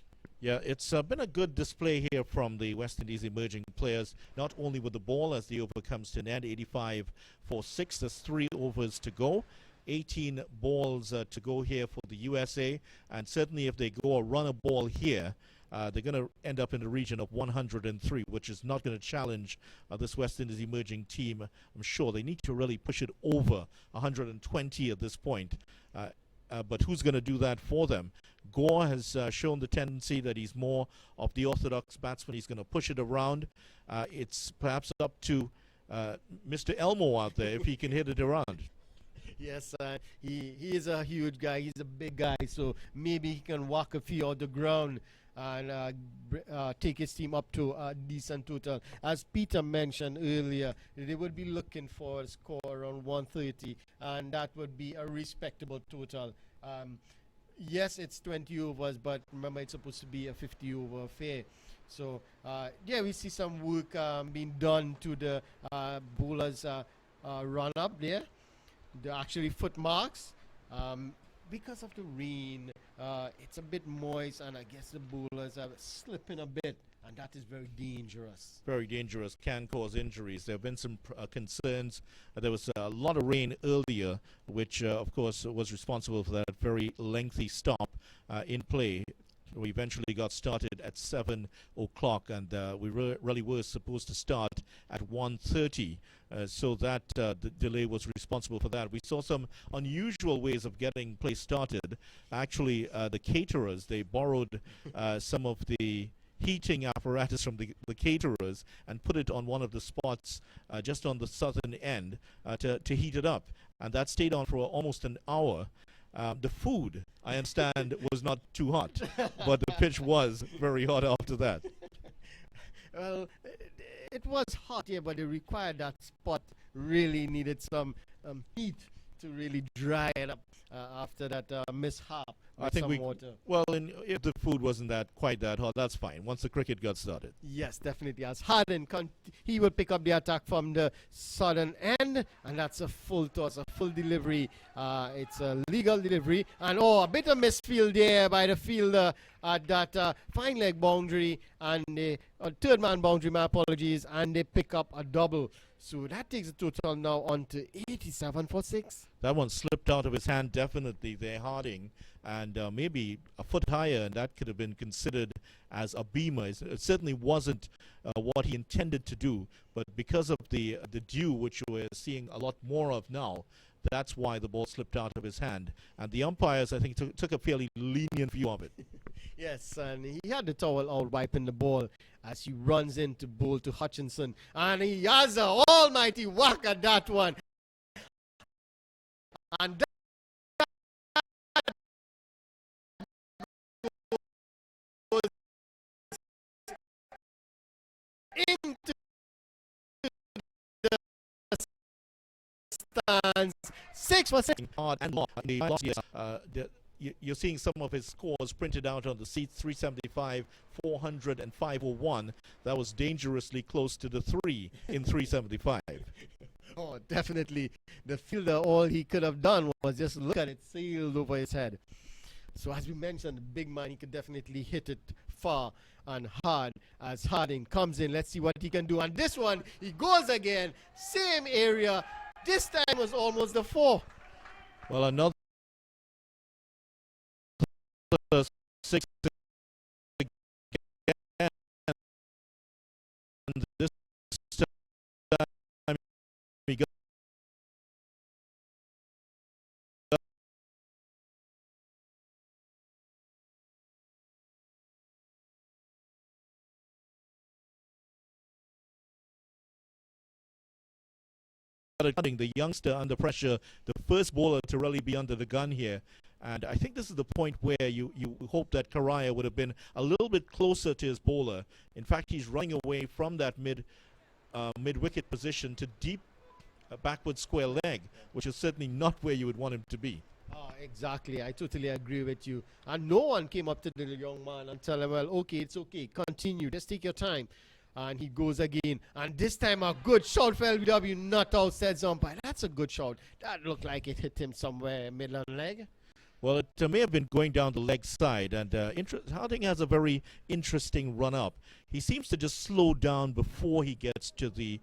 Yeah, it's been a good display here from the West Indies emerging players, not only with the ball as the over comes to an end, 85 for 6. There's 3 overs to go. 18 balls to go here for the USA, and certainly if they go a runner ball here, they're going to end up in the region of 103, which is not going to challenge this West Indies emerging team. I'm sure they need to really push it over 120 at this point. But who's going to do that for them? Gore has shown the tendency that he's more of the orthodox batsman. He's going to push it around. It's perhaps up to Mr. Elmo out there if he can hit it around. Yes, he is a huge guy. He's a big guy, so maybe he can walk a few on the ground and take his team up to a decent total. As Peter mentioned earlier, they would be looking for a score around 130, and that would be a respectable total. Yes, it's 20 overs, but remember it's supposed to be a 50 over affair. So yeah, we see some work being done to the bowlers run up there. They're actually foot marks. Because of the rain, it's a bit moist, and I guess the bowlers are slipping a bit, and that is very dangerous. Very dangerous, can cause injuries. There have been some concerns. There was a lot of rain earlier, which, of course, was responsible for that very lengthy stop in play. We eventually got started at 7 o'clock, and we really were supposed to start at 1:30. So that the delay was responsible for that. We saw some unusual ways of getting play started. Actually, the caterers, they borrowed some of the heating apparatus from the caterers and put it on one of the spots just on the southern end to heat it up. And that stayed on for almost an hour. The food, I understand, was not too hot, but the pitch was very hot after that. Well, it was hot here, but it required that spot really needed some heat to really dry it up after that mishap with I think some water. Well, if the food wasn't quite that hot, that's fine. Once the cricket got started. Yes, definitely. As Harden, he will pick up the attack from the southern end, and that's a full toss, a full delivery. It's a legal delivery, and a bit of misfield there by the fielder at that fine leg boundary and the third man boundary. My apologies, and they pick up a double. So that takes the total now on to 87 for 6. That one slipped out of his hand definitely there, Harding, and maybe a foot higher, and that could have been considered as a beamer. It certainly wasn't what he intended to do, but because of the dew, which we're seeing a lot more of now, that's why the ball slipped out of his hand. And the umpires, I think, took a fairly lenient view of it. Yes, and he had the towel out wiping the ball as he runs in to bowl to Hutchinson. And he has an almighty whack at that one. And that goes into the stands. 6 for 6. Hard and long. You're seeing some of his scores printed out on the seats: 375, 400, and 501. That was dangerously close to the 3 in 375. Oh, definitely. The fielder, all he could have done was just look at it sailed over his head. So as we mentioned, the big man, he could definitely hit it far and hard as Harding comes in. Let's see what he can do. And this one, he goes again. Same area. This time was almost the 4. Well, another 6 again. This time he got started cutting the youngster under pressure, the first bowler to really be under the gun here. And I think this is the point where you hope that Karaya would have been a little bit closer to his bowler. In fact, he's running away from that mid-wicket position to deep backward square leg, which is certainly not where you would want him to be. Exactly. I totally agree with you. And no one came up to the young man and tell him, well, okay, it's okay. Continue. Just take your time. And he goes again. And this time a good shot for LBW, not outside umpire. That's a good shot. That looked like it hit him somewhere middle on leg. Well, it may have been going down the leg side, and Harding has a very interesting run-up. He seems to just slow down before he gets to the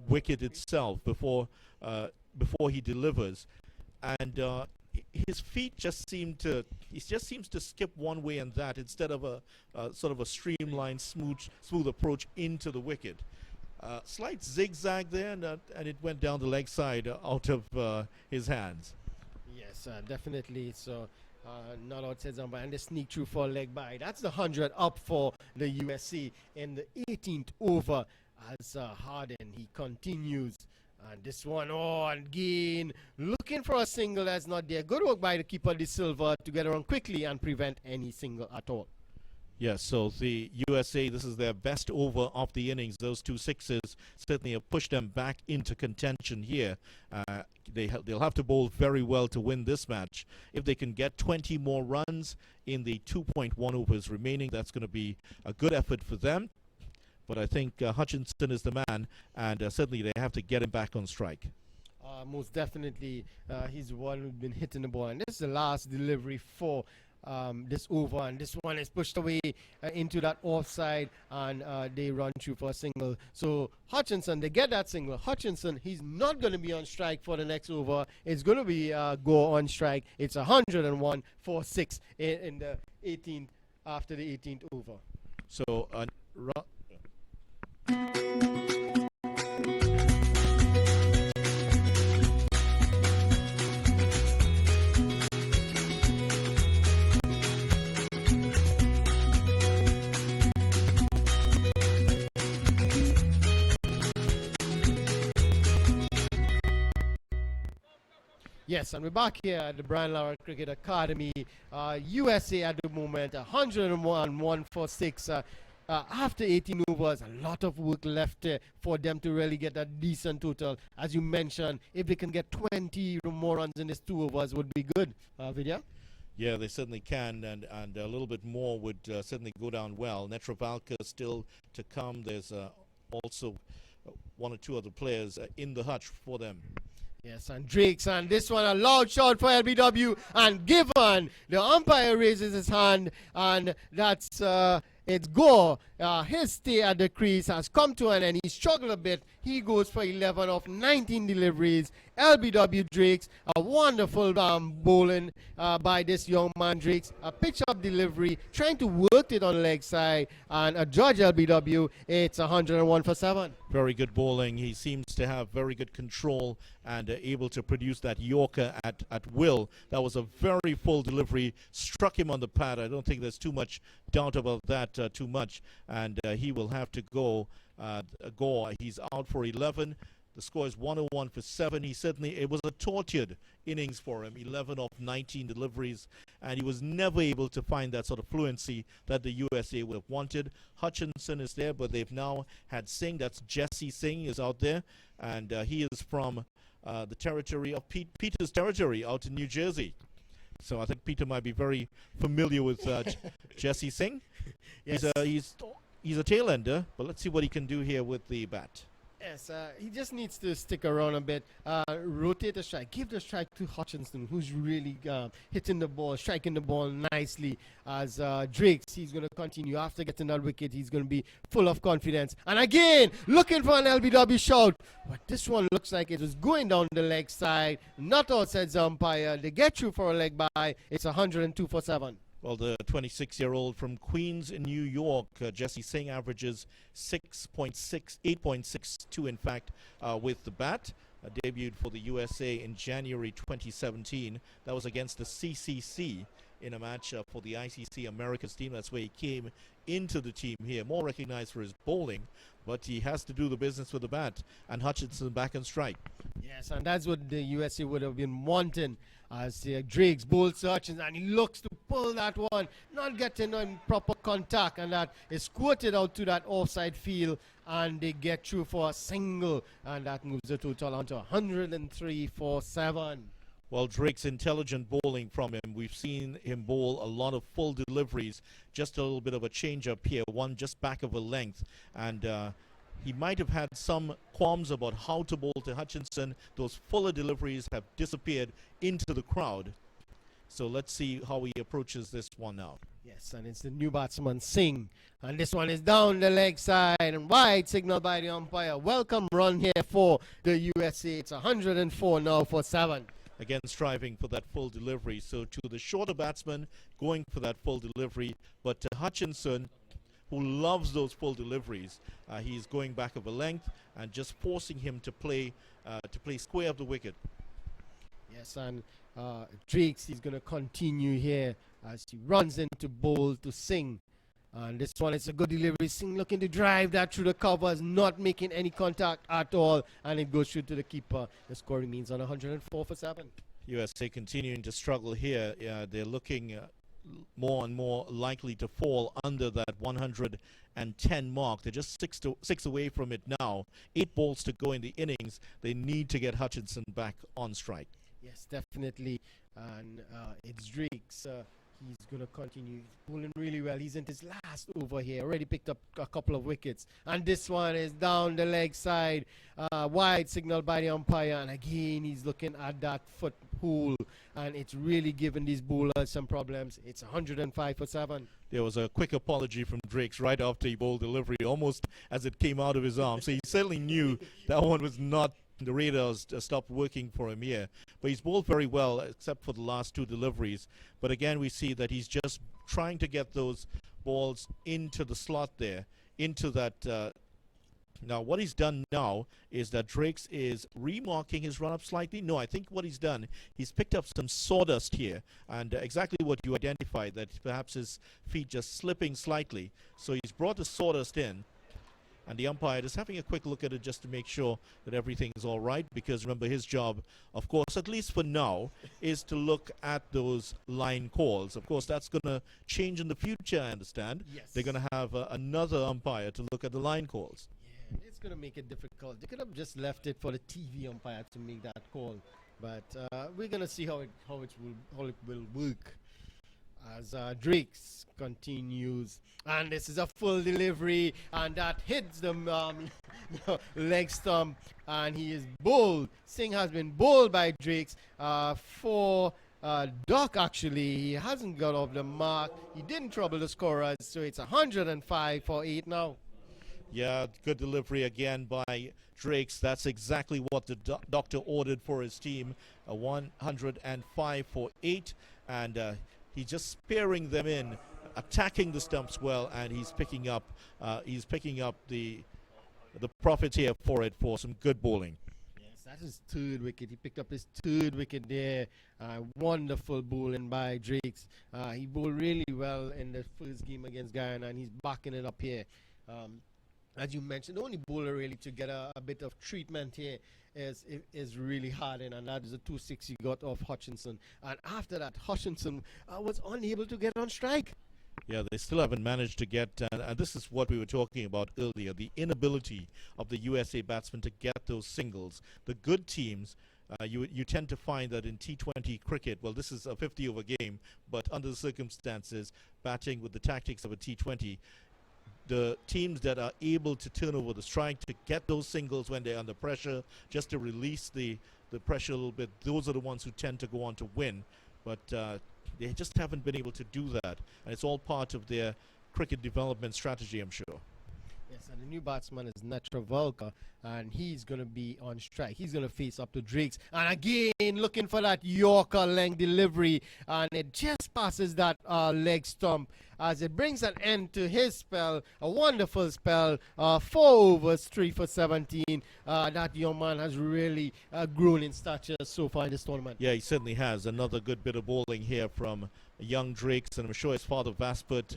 wicket itself, before he delivers, and his feet just seems to skip one way and that instead of a sort of a streamlined, smooth approach into the wicket. Slight zigzag there, and it went down the leg side out of his hands. Yes, definitely. So, not outside umpire, and they sneak through for a leg by. That's the 100 up for the USA in the 18th over as Harding. He continues. And this one, and again, looking for a single that's not there. Good work by the keeper, De Silva, to get around quickly and prevent any single at all. Yes, so the USA, this is their best over of the innings. Those 2 sixes certainly have pushed them back into contention here. They'll have to bowl very well to win this match. If they can get 20 more runs in the 2.1 overs remaining, that's going to be a good effort for them. But I think Hutchinson is the man, and certainly they have to get him back on strike. Most definitely, he's the one who's been hitting the ball. And this is the last delivery for this over, and this one is pushed away into that offside, and they run through for a single. So Hutchinson, they get that single. Hutchinson, he's not going to be on strike for the next over. It's going to be go on strike. It's 101 for 6 in the 18th, after the 18th over. So yes, and we're back here at the Brian Lara Cricket Academy. USA at the moment, 101 for 6. After 18 overs, a lot of work left for them to really get a decent total. As you mentioned, if they can get 20 more runs in these 2 overs, would be good. Vidya? Yeah, they certainly can, and a little bit more would certainly go down well. Netravalka still to come. There's also 1 or 2 other players in the hutch for them. Yes, and Drake's, and this one a loud shot for LBW, and given the umpire raises his hand, and that's it's go. His stay at the crease has come to an end. He struggled a bit. He goes for 11 of 19 deliveries. LBW Drakes, a wonderful bowling by this young man Drakes. A pitch-up delivery, trying to work it on the leg side, and a judge LBW, it's 101 for 7. Very good bowling. He seems to have very good control and able to produce that Yorker at will. That was a very full delivery. Struck him on the pad. I don't think there's too much doubt about that too much. And he will have to go. He's out for 11. The score is 101 for 7. It was a tortured innings for him, 11 of 19 deliveries, and he was never able to find that sort of fluency that the USA would have wanted. Hutchinson is there, but they've now had Singh. That's Jesse Singh is out there, and he is from the territory of Peter's territory out in New Jersey. So I think Peter might be very familiar with Jesse Singh. Yes. He's a tail ender, but let's see what he can do here with the bat. Yes, he just needs to stick around a bit, rotate the strike, give the strike to Hutchinson, who's really hitting the ball, striking the ball nicely. As Drakes, he's going to continue. After getting that wicket, he's going to be full of confidence. And again, looking for an LBW shot. But this one looks like it was going down the leg side, not outside the umpire. They get through for a leg by. It's 102 for 7. Well, the 26-year-old from Queens in New York, Jesse Singh, averages 8.62 in fact, with the bat. Debuted for the USA in January 2017. That was against the CCC in a match for the ICC Americas team. That's where he came into the team here, more recognized for his bowling, but he has to do the business with the bat, and Hutchinson back on strike. Yes, and that's what the USA would have been wanting, as Drake's bowls to Hutchinson, and he looks to pull that one, not getting in proper contact, and that is squirted out to that offside field, and they get through for a single, and that moves the total onto 103 for 7. Well, Drake's intelligent bowling from him. We've seen him bowl a lot of full deliveries, just a little bit of a change up here, one just back of a length, and he might have had some qualms about how to bowl to Hutchinson. Those fuller deliveries have disappeared into the crowd. So let's see how he approaches this one now. Yes, and it's the new batsman Singh, and this one is down the leg side and wide, signal by the umpire. Welcome run here for the USA. It's 104 now for 7. Again, striving for that full delivery. So to the shorter batsman, going for that full delivery, but to Hutchinson, who loves those full deliveries, he's going back of a length and just forcing him to play square of the wicket. Yes, and Drakes, he's going to continue here as he runs into bowl to Singh. And this one is a good delivery. Singh looking to drive that through the covers, not making any contact at all, and it goes through to the keeper. The score remains on 104 for 7. USA continuing to struggle here. They're looking more and more likely to fall under that 110 mark. They're just six away from it now. 8 balls to go in the innings. They need to get Hutchinson back on strike. Yes, definitely. And it's Drakes. He's going to continue bowling really well. He's in his last over here. Already picked up a couple of wickets. And this one is down the leg side. Wide signal by the umpire. And again, he's looking at that foot hole. And it's really giving these bowlers some problems. It's 105 for 7. There was a quick apology from Drakes right after he bowled delivery, almost as it came out of his arm. So he certainly knew that one was not, the radars stopped working for him here. But he's bowled very well, except for the last 2 deliveries. But again, we see that he's just trying to get those balls into the slot there, into that. Now, what he's done now is that Drakes is remarking his run-up slightly. No, I think what he's done, he's picked up some sawdust here, and exactly what you identified, that perhaps his feet just slipping slightly. So he's brought the sawdust in, and the umpire is having a quick look at it just to make sure that everything is all right, because remember, his job, of course, at least for now, is to look at those line calls. Of course, that's going to change in the future, I understand. Yes. They're going to have another umpire to look at the line calls. Yeah, it's going to make it difficult. They could have just left it for the TV umpire to make that call. But we're going to see how it will work. As Drakes continues, and this is a full delivery, and that hits the leg stump, and he is bowled. Singh has been bowled by Drakes for Doc. Actually, he hasn't got off the mark. He didn't trouble the scorers, so it's 105 for 8 now. Yeah, good delivery again by Drakes. That's exactly what the doctor ordered for his team. 105 for 8, and he's just sparing them in, attacking the stumps well, and he's picking up the profit here for it for some good bowling. Yes, that's his 3rd wicket. He picked up his 3rd wicket there. Wonderful bowling by Drakes. He bowled really well in the first game against Guyana, and he's backing it up here. As you mentioned, the only bowler really to get a bit of treatment here is really hard, and that is a 2-6 he got off Hutchinson. And after that, Hutchinson was unable to get on strike. Yeah, they still haven't managed to get, and this is what we were talking about earlier, the inability of the USA batsmen to get those singles. The good teams, you tend to find that in T20 cricket, well, this is a 50-over game, but under the circumstances, batting with the tactics of a T20, the teams that are able to turn over the strike, to get those singles when they're under pressure, just to release the pressure a little bit, those are the ones who tend to go on to win. But they just haven't been able to do that. And it's all part of their cricket development strategy, I'm sure. Yes, and the new batsman is Netravalka, and he's going to be on strike. He's going to face up to Drakes. And again, looking for that Yorker length delivery, and it just passes that leg stump as it brings an end to his spell. A wonderful spell. 4 overs, 3 for 17. That young man has really grown in stature so far in this tournament. Yeah, he certainly has. Another good bit of bowling here from young Drakes, and I'm sure his father Vaspert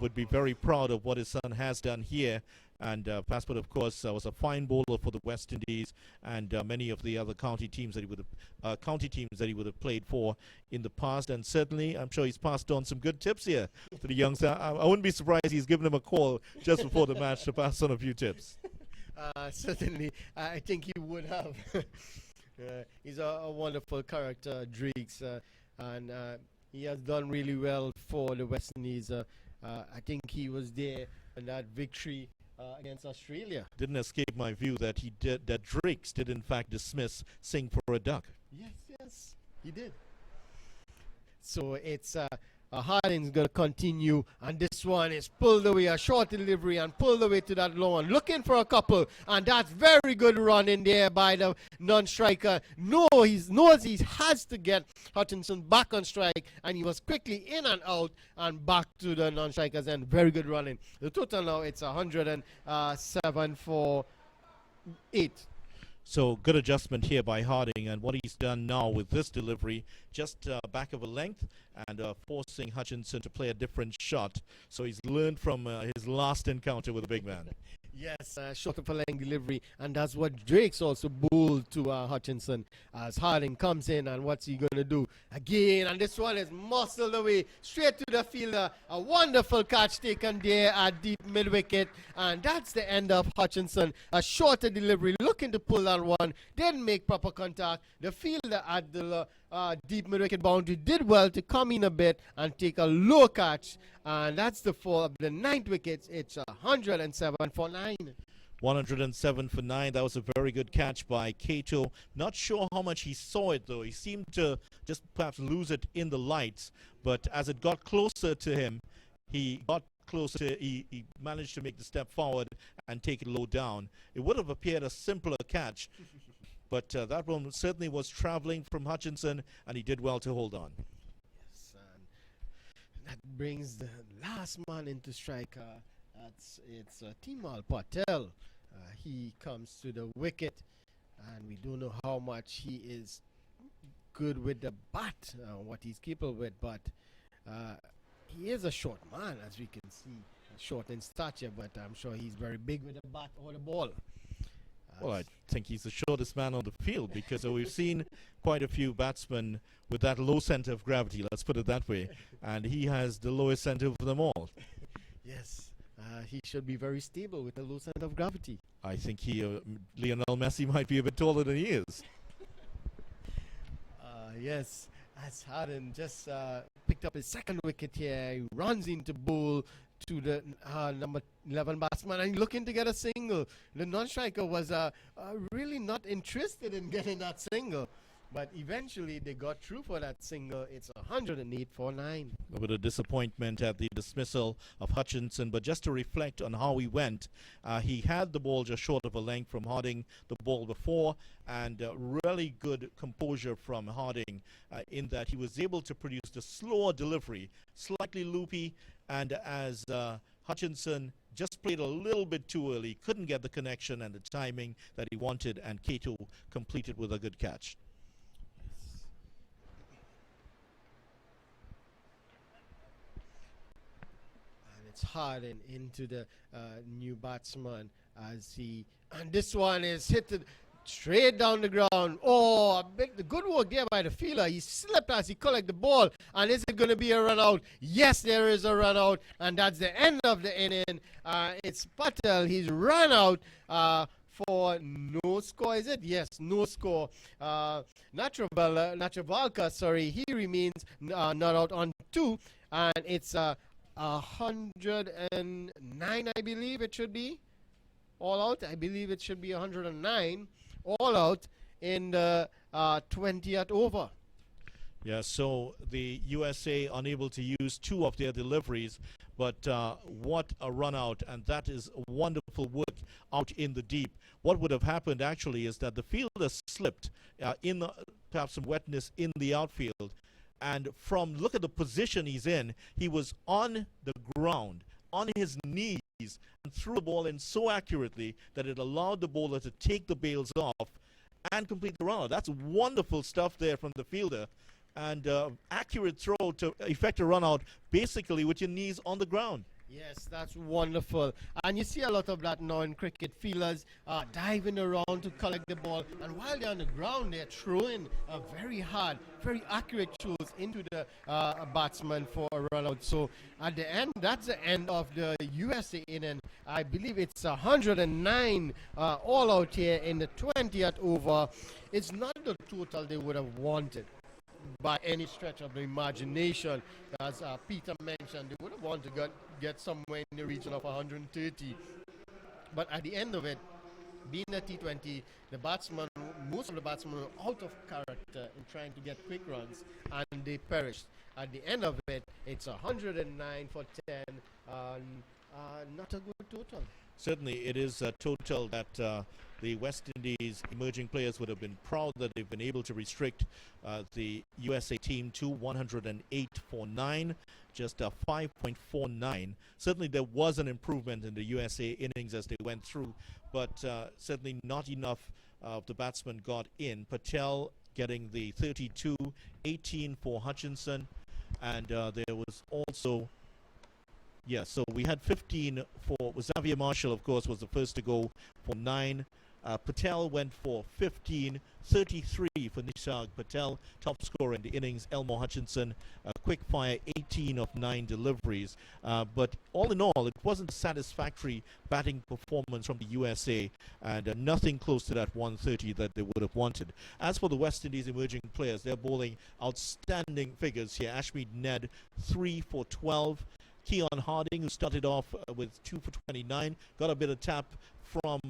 would be very proud of what his son has done here. And Vaspert, of course, was a fine bowler for the West Indies and many of the other county teams that he would have played for in the past. And certainly, I'm sure he's passed on some good tips here to the youngster. I wouldn't be surprised he's given him a call just before the match to pass on a few tips. Certainly, I think he would have. He's a wonderful character, Drakes, and he has done really well for the West Indies. I think he was there in that victory against Australia. Didn't escape my view that Drakes did in fact dismiss Singh for a duck. Yes, he did. So it's Harding's going to continue, and this one is pulled away, a short delivery, and pulled away to that low one, looking for a couple, and that's very good run in there by the non-striker. He knows he has to get Hutchinson back on strike, and he was quickly in and out and back to the non-strikers, and very good running. The total now, it's 107 for 8. So good adjustment here by Harding, and what he's done now with this delivery, just back of a length, and forcing Hutchinson to play a different shot. So he's learned from his last encounter with the big man. Yes, short of a length delivery, and that's what Drake's also bowled to Hutchinson as Harding comes in, and what's he going to do? Again, and this one is muscled away straight to the fielder. A wonderful catch taken there at deep mid-wicket, and that's the end of Hutchinson. A shorter delivery, looking to pull that one, didn't make proper contact. The fielder at the deep mid-wicket boundary did well to come in a bit and take a low catch, and that's the fall of the 9th wicket. It's 107 for 9. 107 for 9. That was a very good catch by Cato. Not sure how much he saw it, though. He seemed to just perhaps lose it in the lights, but as it got closer to him, he got closer. He managed to make the step forward and take it low down. It would have appeared a simpler catch, but that one certainly was traveling from Hutchinson, and he did well to hold on. Yes, and that brings the last man into strike. It's Timal Patel. He comes to the wicket, and we don't know how much he is good with the bat, what he's capable with, but he is a short man, as we can see, short in stature, but I'm sure he's very big with the bat or the ball. Well, I think he's the shortest man on the field, because we've seen quite a few batsmen with that low center of gravity, let's put it that way, and he has the lowest center of them all. Yes, he should be very stable with the low center of gravity. I think Lionel Messi might be a bit taller than he is. Yes, as Harden just picked up his second wicket here, he runs into bowl to the number 11 batsman and looking to get a single. The non-striker was really not interested in getting that single, but eventually they got through for that single. It's 108 for 9. A bit of disappointment at the dismissal of Hutchinson, but just to reflect on how he went, he had the ball just short of a length from Harding the ball before, and really good composure from Harding in that he was able to produce the slower delivery, slightly loopy, and as Hutchinson just played a little bit too early, couldn't get the connection and the timing that he wanted, and Cato completed with a good catch. It's Harden into the new batsman and this one is hit straight down the ground. Oh, the good work there by the fielder. He slipped as he collected the ball, and is it going to be a run out? Yes, there is a run out, and that's the end of the inning. It's Patel. He's run out for no score, is it? Yes, no score. Natravalka, sorry, he remains not out on 2, and it's 109, I believe it should be. All out, I believe it should be 109. All out in the 20th over. Yeah, so the USA unable to use 2 of their deliveries, but what a run out, and that is wonderful work out in the deep. What would have happened actually is that the fielder slipped in perhaps some wetness in the outfield, and look at the position he's in, he was on the ground, on his knees, and threw the ball in so accurately that it allowed the bowler to take the bails off and complete the run out. That's wonderful stuff there from the fielder. and accurate throw to effect a run out, basically with your knees on the ground. Yes, that's wonderful. And you see a lot of that now in cricket. Fielders diving around to collect the ball. And while they're on the ground, they're throwing very hard, very accurate throws into the batsman for a run out. So at the end, that's the end of the USA inning. I believe it's 109 all out here in the 20th over. It's not the total they would have wanted by any stretch of the imagination. As Peter mentioned, they would have wanted to get somewhere in the region of 130. But at the end of it, being a T20, most of the batsmen were out of character in trying to get quick runs, and they perished. At the end of it, it's 109 for 10, not a good total. Certainly, it is a total that the West Indies emerging players would have been proud that they've been able to restrict the USA team to 108 for 9, just 5.49. Certainly, there was an improvement in the USA innings as they went through, but certainly not enough of the batsmen got in. Patel getting the 32, 18 for Hutchinson, and there was also... Yeah, so we had 15 for Xavier Marshall, of course, was the first to go for 9. Patel went for 15, 33 for Nishag Patel, top scorer in the innings. Elmore Hutchinson, quick fire, 18 of 9 deliveries. But all in all, it wasn't a satisfactory batting performance from the USA, and nothing close to that 130 that they would have wanted. As for the West Indies emerging players, they're bowling outstanding figures here. Ashmead Ned, 3 for 12. Keon Harding, who started off with 2 for 29, got a bit of tap from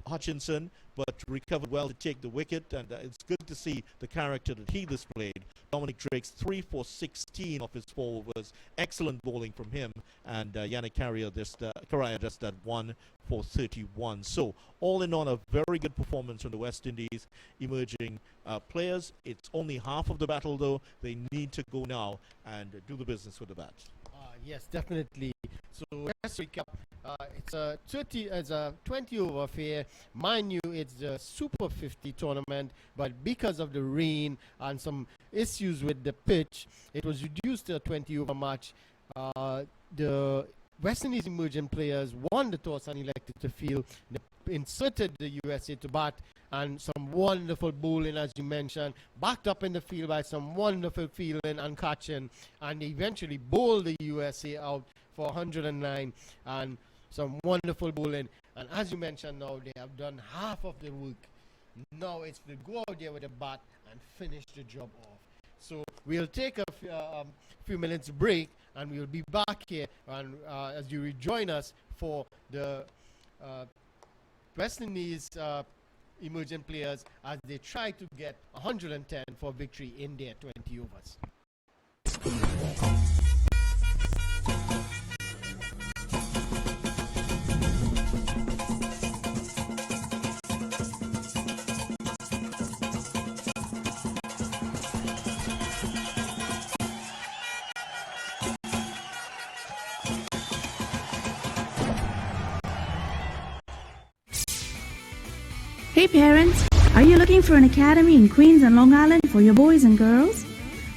Hutchinson, but recovered well to take the wicket, and it's good to see the character that he displayed. Dominic Drake's 3 for 16 off his 4 overs. Excellent bowling from him, and Yannick Carrier just that 1 for 31. So, all in all, a very good performance from the West Indies emerging players. It's only half of the battle, though. They need to go now and do the business with the bat. Yes, definitely. So let's recap. It's a 20 over affair. Mind you, it's the Super 50 tournament, but because of the rain and some issues with the pitch, it was reduced to a 20 over match. The West Indies emerging players won the toss and elected to field. They inserted the USA to bat, and some wonderful bowling, as you mentioned, backed up in the field by some wonderful fielding and catching, and they eventually bowled the USA out for 109 and some wonderful bowling. And as you mentioned, now they have done half of the work. Now it's to go out there with a bat and finish the job off. So we'll take a few minutes break, and we'll be back here and as you rejoin us for the West Indies emerging players as they try to get 110 for victory in their 20 overs. Hey parents, are you looking for an academy in Queens and Long Island for your boys and girls?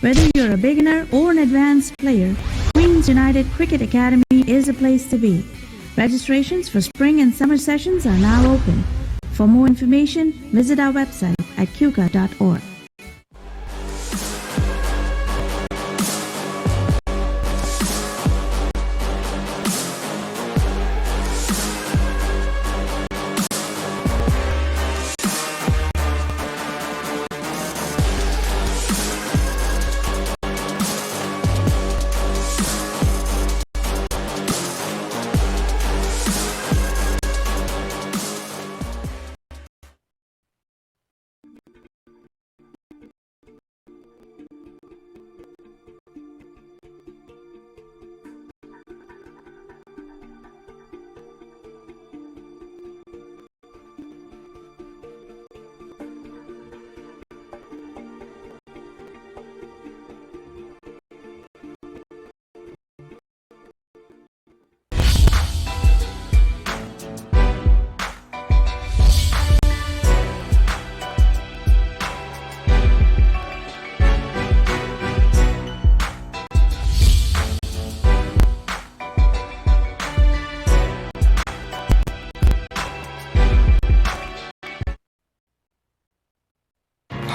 Whether you're a beginner or an advanced player, Queens United Cricket Academy is a place to be. Registrations for spring and summer sessions are now open. For more information, visit our website at cuca.org.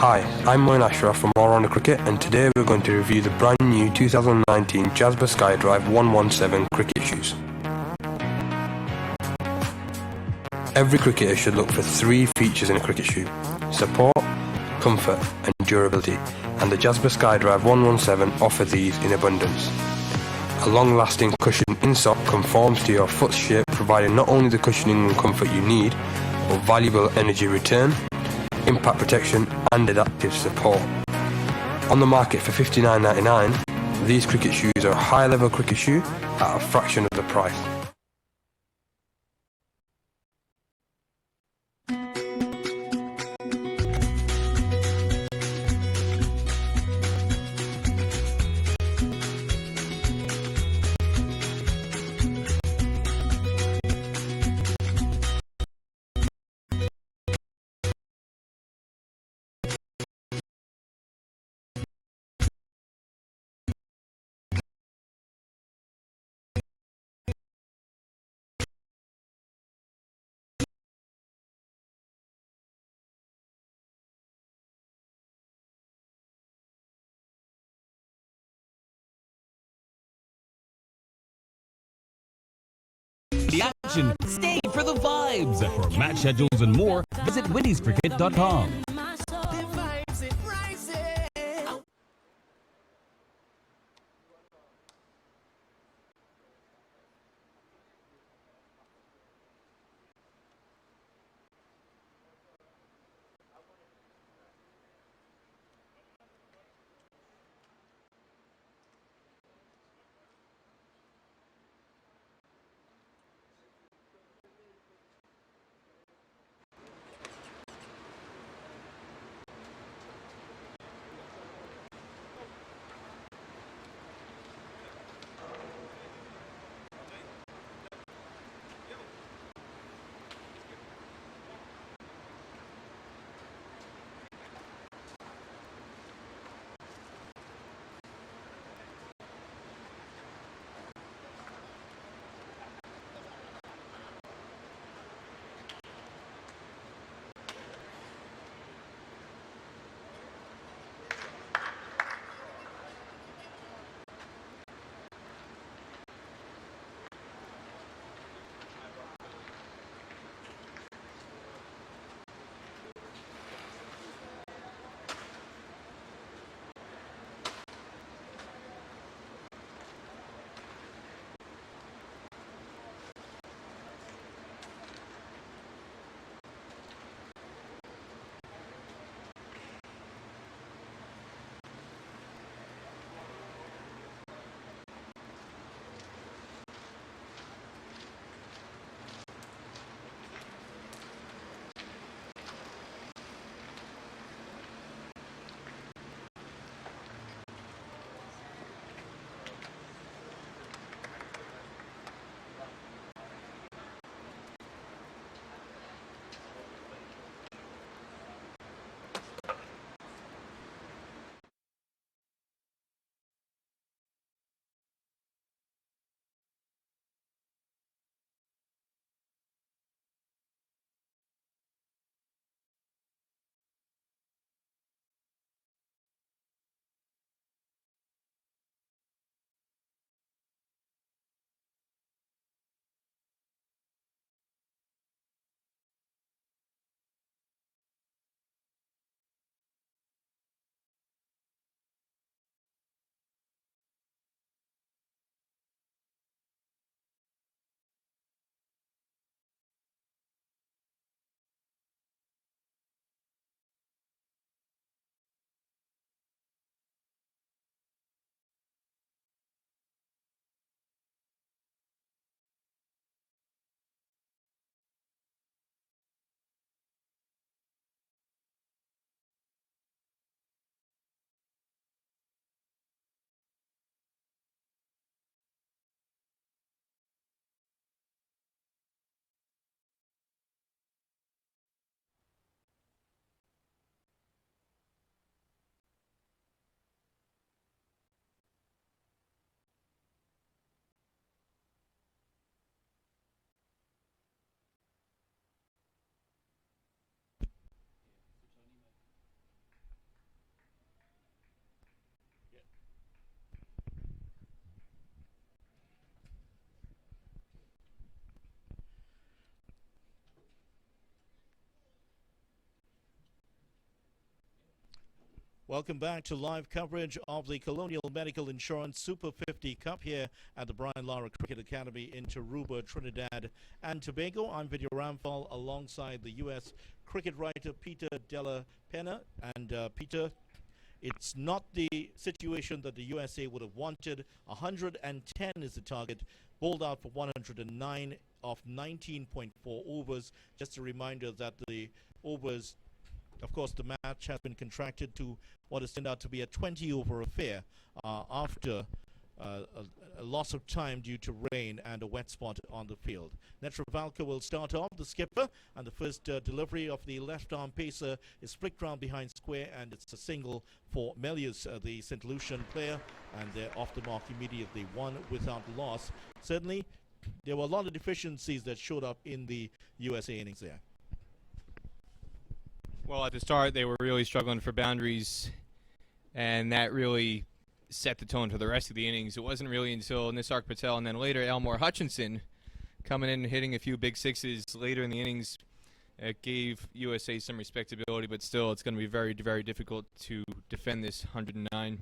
Hi, I'm Moin Ashraf from All Rounder Cricket, and today we're going to review the brand new 2019 Jasper SkyDrive 117 cricket shoes. Every cricketer should look for 3 features in a cricket shoe: support, comfort and durability, and the Jasper SkyDrive 117 offer these in abundance. A long-lasting cushion insole conforms to your foot's shape, providing not only the cushioning and comfort you need, but valuable energy return, impact protection and adaptive support. On the market for $59.99, these cricket shoes are a high-level cricket shoe at a fraction of the price. The action, stay for the vibes. For match schedules and more, visit windiescricket.com. Welcome back to live coverage of the Colonial Medical Insurance Super 50 Cup here at the Brian Lara Cricket Academy in Aruba, Trinidad and Tobago. I'm Vidya Ramphal alongside the U.S. cricket writer Peter Della Pena. And Peter, it's not the situation that the USA would have wanted. 110 is the target, bowled out for 109 off 19.4 overs. Just a reminder that the overs, of course, the match has been contracted to what has turned out to be a 20-over affair after a loss of time due to rain and a wet spot on the field. Netravalka will start off, the skipper, and the first delivery of the left-arm pacer is flicked round behind square, and it's a single for Melius, the St. Lucian player, and they're off the mark immediately, one without loss. Certainly, there were a lot of deficiencies that showed up in the USA innings there. Well, at the start, they were really struggling for boundaries, and that really set the tone for the rest of the innings. It wasn't really until Nisark Patel and then later Elmore Hutchinson coming in and hitting a few big sixes later in the innings. It gave USA some respectability, but still it's going to be very, very difficult to defend this 109.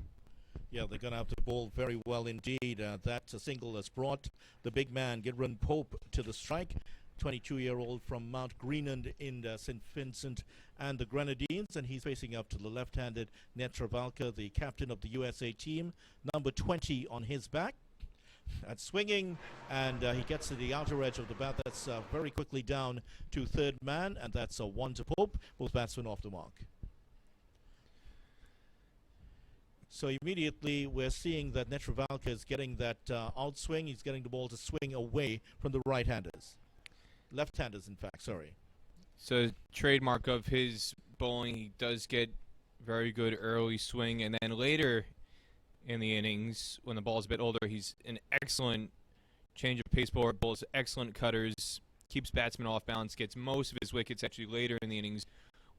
Yeah, they're going to have to bowl very well indeed. That's a single that's brought the big man, Gidron Pope, to the strike. 22-year-old from Mount Greenland in St. Vincent and the Grenadines, and he's facing up to the left-handed Netravalka, the captain of the USA team, number 20 on his back. That's swinging, and he gets to the outer edge of the bat. That's very quickly down to third man, and that's a one to Pope. Both batsmen off the mark. So immediately we're seeing that Netravalka is getting that outswing. He's getting the ball to swing away from the right-handers. Left-handers, in fact, sorry. So trademark of his bowling, he does get very good early swing, and then later in the innings, when the ball's a bit older, he's an excellent change of pace bowler, bowls excellent cutters, keeps batsmen off balance, gets most of his wickets actually later in the innings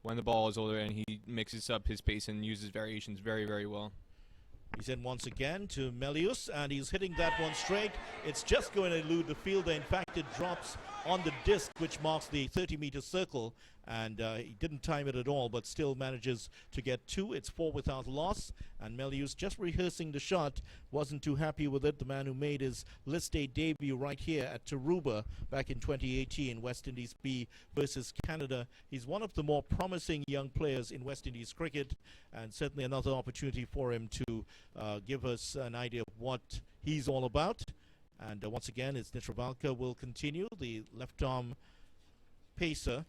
when the ball is older, and he mixes up his pace and uses variations very, very well. He's in once again to Melius, and he's hitting that one straight. It's just going to elude the fielder. In fact, it drops on the disc, which marks the 30-meter circle, and he didn't time it at all, but still manages to get two. It's four without loss, and Melius, just rehearsing the shot, wasn't too happy with it. The man who made his list day debut right here at Aruba back in 2018, West Indies B versus Canada. He's one of the more promising young players in West Indies cricket, and certainly another opportunity for him to give us an idea of what he's all about. And once again, it's Netravalka will continue, the left-arm pacer.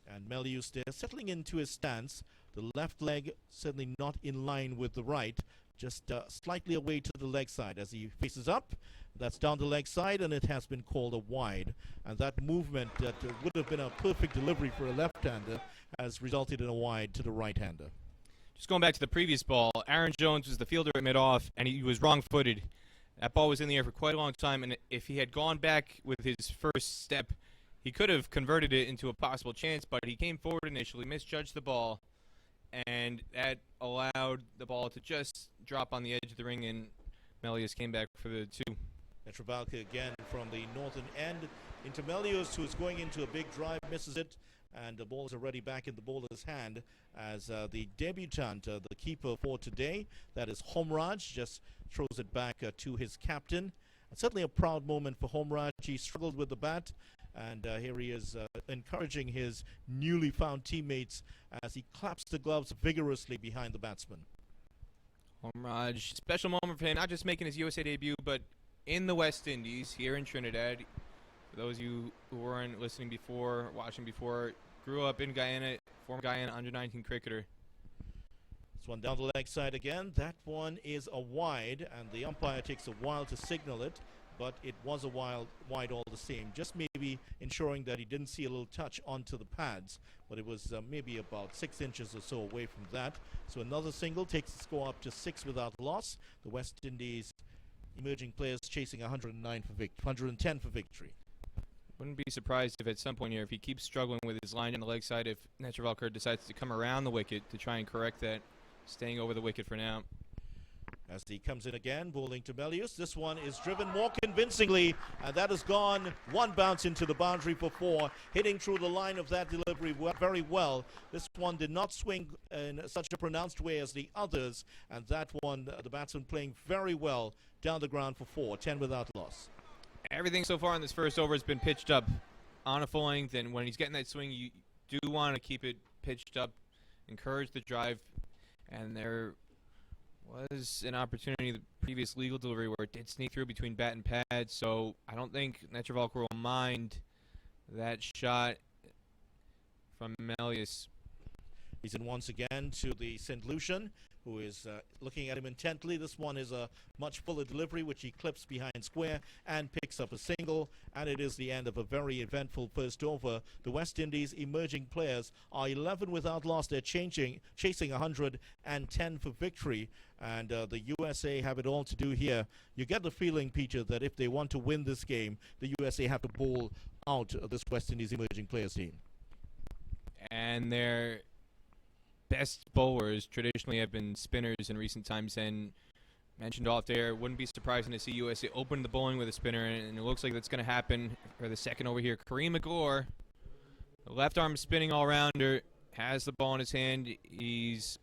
And Melius there settling into his stance. The left leg certainly not in line with the right, just slightly away to the leg side as he faces up. That's down the leg side, and it has been called a wide. And that movement that would have been a perfect delivery for a left-hander has resulted in a wide to the right-hander. Just going back to the previous ball, Aaron Jones was the fielder at mid-off, and he was wrong-footed. That ball was in the air for quite a long time, and if he had gone back with his first step, he could have converted it into a possible chance, but he came forward initially, misjudged the ball, and that allowed the ball to just drop on the edge of the ring, and Melius came back for the two. Netravalka again from the northern end into Melius, who's going into a big drive, misses it, and the ball is already back in the bowler's hand as the debutant, the keeper for today, that is Homraj, just throws it back to his captain. And certainly a proud moment for Homraj. He struggled with the bat, and here he is encouraging his newly found teammates as he claps the gloves vigorously behind the batsman. Homraj, special moment for him, not just making his USA debut, but in the West Indies, here in Trinidad. For those of you who weren't listening before, watching before, grew up in Guyana, former Guyana under-19 cricketer. This one down the leg side again. That one is a wide, and the umpire takes a while to signal it, but it was a wide all the same. Just maybe ensuring that he didn't see a little touch onto the pads, but it was maybe about 6 inches or so away from that. So another single takes the score up to 6 without loss. The West Indies emerging players chasing 110 for victory. Wouldn't be surprised if at some point here, if he keeps struggling with his line on the leg side, if Netravalka decides to come around the wicket to try and correct that, staying over the wicket for now. As he comes in again, bowling to Melius. This one is driven more convincingly, and that has gone one bounce into the boundary for 4, hitting through the line of that delivery very well. This one did not swing in such a pronounced way as the others, and that one, the batsman playing very well down the ground for 4, 10 without loss. Everything so far in this first over has been pitched up on a full length, and when he's getting that swing, you do want to keep it pitched up, encourage the drive, and there was an opportunity, the previous legal delivery, where it did sneak through between bat and pad, so I don't think Netravalkar will mind that shot from Melius. He's in once again to the St. Lucian, who is looking at him intently. This one is a much fuller delivery, which he clips behind square and picks up a single, and it is the end of a very eventful first over. The West Indies emerging players are 11 without loss. They're chasing 110 for victory, and the USA have it all to do here. You get the feeling, Peter, that if they want to win this game, the USA have to bowl out this West Indies emerging players team. And their best bowlers traditionally have been spinners in recent times, and mentioned off there, wouldn't be surprising to see USA open the bowling with a spinner, and it looks like that's going to happen for the second over here. Kareem Agor, the left arm spinning all-rounder, has the ball in his hand. He's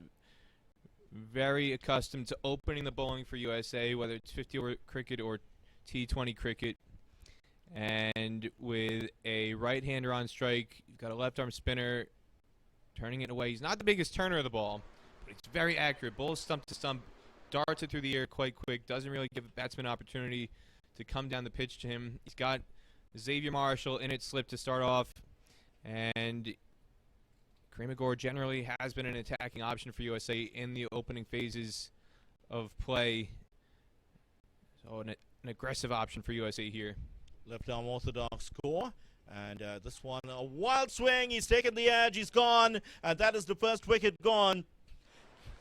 very accustomed to opening the bowling for USA, whether it's 50-over cricket or T20 cricket. And with a right-hander on strike, you've got a left-arm spinner turning it away. He's not the biggest turner of the ball, but he's very accurate. Bowls stump to stump, darts it through the air quite quick, doesn't really give the batsman an opportunity to come down the pitch to him. He's got Xavier Marshall in it slip to start off, and Kareem Agor generally has been an attacking option for USA in the opening phases of play. So an aggressive option for USA here. Left arm orthodox score. And this one, a wild swing. He's taken the edge. He's gone. And that is the first wicket gone.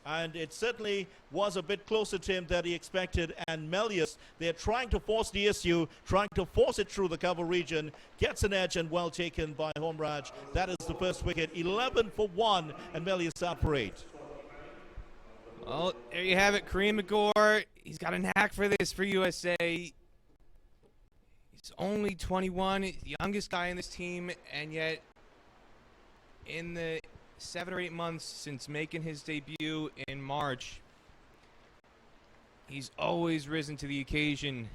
And it certainly was a bit closer to him than he expected. And Melius, they're trying to force the issue, trying to force it through the cover region. Gets an edge and well taken by Homraj. That is the first wicket. 11 for 1. And Melius out for 8. Well, there you have it. Kareem Agor. He's got a knack for this for USA. He's only 21, the youngest guy in this team, and yet in the 7 or 8 months since making his debut in March, he's always risen to the occasion.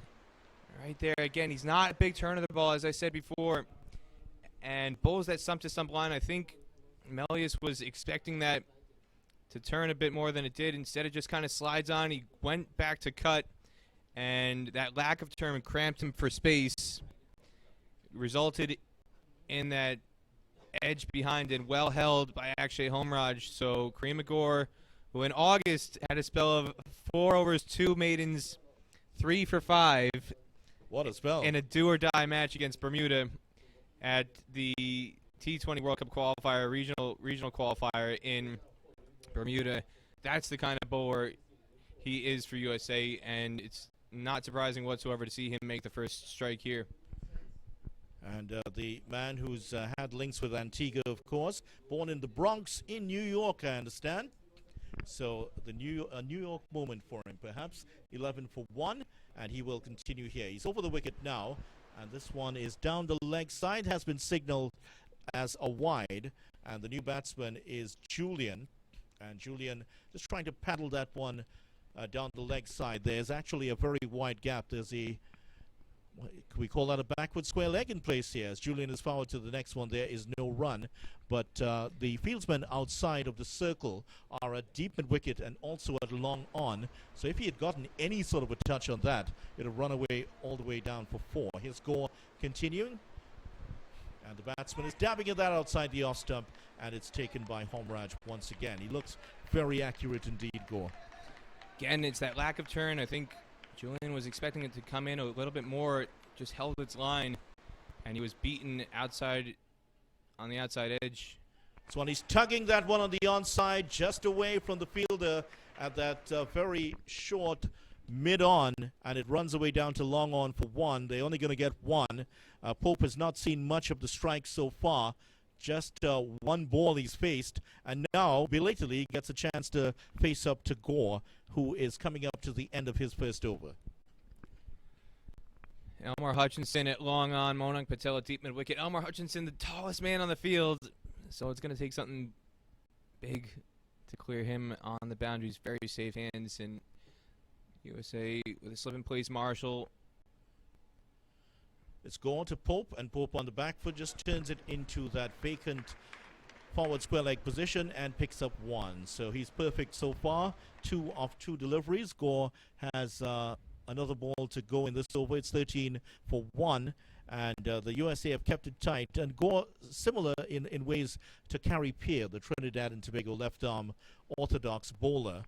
Right there, again, he's not a big turn of the ball, as I said before, and bowls that stump-to-stump line. I think Melius was expecting that to turn a bit more than it did. Instead, it just kind of slides on. He went back to cut, and that lack of turn cramped him for space, resulted in that edge behind and well held by Akshay Homraj. So Kareem Agor, who in August had a spell of 4 overs, 2 maidens, 3 for 5. What a spell. In a do-or-die match against Bermuda at the T20 World Cup qualifier, regional qualifier in Bermuda. That's the kind of bowler he is for USA, and it's not surprising whatsoever to see him make the first strike here. And the man who's had links with Antigua, of course, born in the Bronx in New York, I understand. So the New York moment for him, perhaps. 11 for 1, and he will continue here. He's over the wicket now, and this one is down the leg side, has been signaled as a wide, and the new batsman is Julian. And Julian just trying to paddle that one down the leg side. There's actually a very wide gap. There's a, can we call that a backward square leg in place here? As Julian is forward to the next one, there is no run. But the fieldsmen outside of the circle are at deep mid wicket and also at long on. So if he had gotten any sort of a touch on that, it would have run away all the way down for 4. His score continuing. And the batsman is dabbing at that outside the off stump, and it's taken by Homraj once again. He looks very accurate indeed, Gore. Again, it's that lack of turn. I think Julian was expecting it to come in a little bit more. It just held its line, and he was beaten outside on the outside edge. So when he's tugging that one on the onside, just away from the fielder at that very short mid-on, and it runs away down to long on for 1. They're only going to get 1. Pope has not seen much of the strike so far, just one ball he's faced, and now belatedly gets a chance to face up to Gore, who is coming up to the end of his first over. Elmore Hutchinson at long on, Monang Patel at deep mid-wicket. Elmore Hutchinson, the tallest man on the field, so it's going to take something big to clear him on the boundaries. Very safe hands, and USA with a slip in place. Marshall. It's Gore to Pope, and Pope on the back foot just turns it into that vacant forward square leg position and picks up one. So he's perfect so far. 2 of 2 deliveries. Gore has another ball to go in this over. It's 13 for 1, and the USA have kept it tight. And Gore, similar in ways to Carrie Peer, the Trinidad and Tobago left arm orthodox bowler.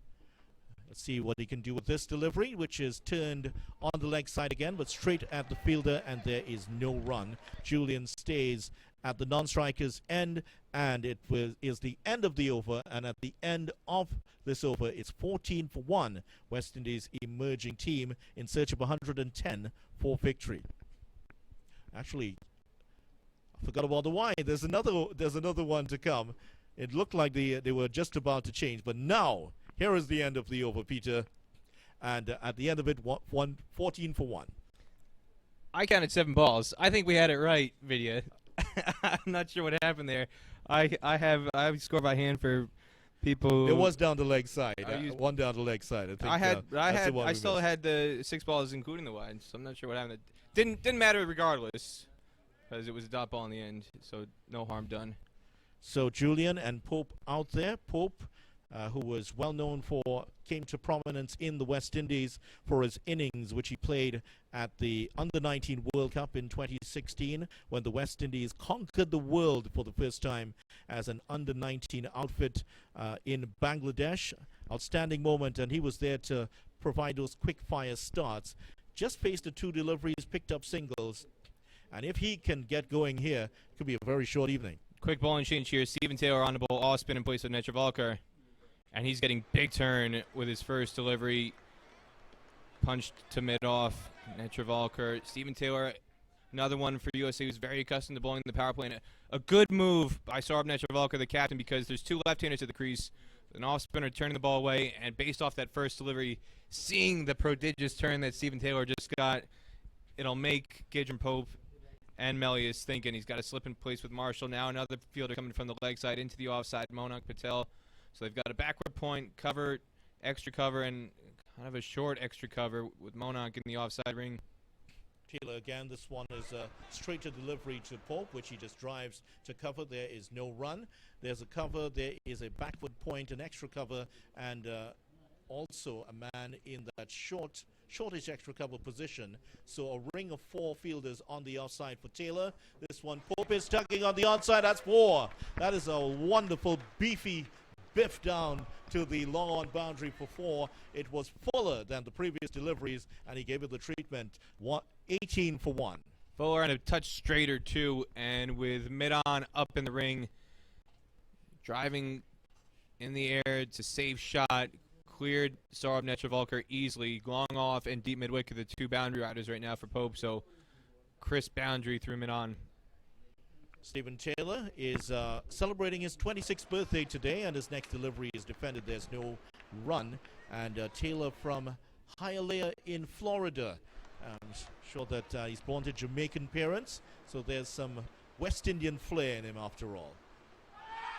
Let's see what he can do with this delivery, which is turned on the leg side again, but straight at the fielder, and there is no run. Julian stays at the non-striker's end, and it is the end of the over, and at the end of this over, it's 14 for 1. West Indies emerging team in search of 110 for victory. Actually, I forgot about the wine. There's another one to come. It looked like they were just about to change, but now here is the end of the over, Peter. And at the end of it, 14 for 1. I counted 7 balls. I think we had it right, Vidya. I'm not sure what happened there. I score by hand for people. It was down the leg side. One down the leg side. I still had the 6 balls, including the wide. So I'm not sure what happened. Didn't matter regardless, because it was a dot ball in the end. So no harm done. So Julian and Pope out there. Pope, who was well known came to prominence in the West Indies for his innings, which he played at the Under-19 World Cup in 2016, when the West Indies conquered the world for the first time as an Under-19 outfit in Bangladesh. Outstanding moment, and he was there to provide those quick-fire starts. Just faced the 2 deliveries, picked up singles, and if he can get going here, it could be a very short evening. Quick bowling change here. Stephen Taylor on the ball, off spin in place of Netravalkar. And he's getting big turn with his first delivery. Punched to mid-off. Netravalkar. Stephen Taylor, another one for USA who's very accustomed to bowling the power play. And a good move by Saurabh Netravalkar, the captain, because there's 2 left-handers at the crease. An off-spinner turning the ball away. And based off that first delivery, seeing the prodigious turn that Stephen Taylor just got, it'll make Gidron Pope and Melius thinking. He's got to slip in place with Marshall. Now another fielder coming from the leg side into the offside, Monang Patel. So they've got a backward point, cover, extra cover, and kind of a short extra cover with Monang in the offside ring. Taylor again, this one is a straight to delivery to Pope, which he just drives to cover. There is no run. There's a cover. There is a backward point, an extra cover, and also a man in that shortish extra cover position. So a ring of 4 fielders on the offside for Taylor. This one, Pope is tugging on the onside. That's 4. That is a wonderful, beefy biff down to the long on boundary for 4. It was fuller than the previous deliveries, and he gave it the treatment. 18 for 1. Fuller and a touch straighter too, and with mid-on up in the ring, driving in the air to save shot, cleared Saurabh Netravalkar easily. Long off and deep mid-wicket, the 2 boundary riders right now for Pope, so crisp boundary through mid-on. Stephen Taylor is celebrating his 26th birthday today, and his next delivery is defended. There's no run. And Taylor from Hialeah in Florida. I'm sure that he's born to Jamaican parents, so there's some West Indian flair in him after all.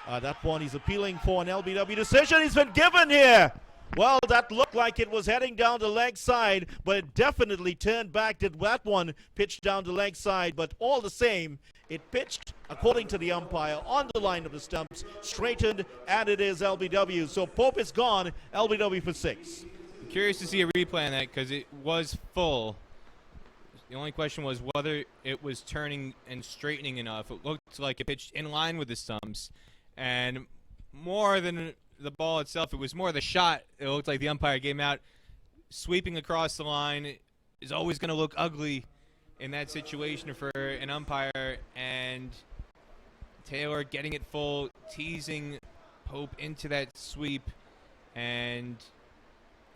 That one he's appealing for an LBW decision. He's been given here. Well, that looked like it was heading down the leg side, but it definitely turned back. Did that one pitch down the leg side? But all the same, it pitched, according to the umpire, on the line of the stumps, straightened, and it is LBW. So Pope is gone, LBW for 6. I'm curious to see a replay on that because it was full. The only question was whether it was turning and straightening enough. It looked like it pitched in line with the stumps. And more than the ball itself, it was more the shot. It looked like the umpire gave him out. Sweeping across the line is always going to look ugly in that situation for an umpire. And Taylor getting it full, teasing Pope into that sweep. And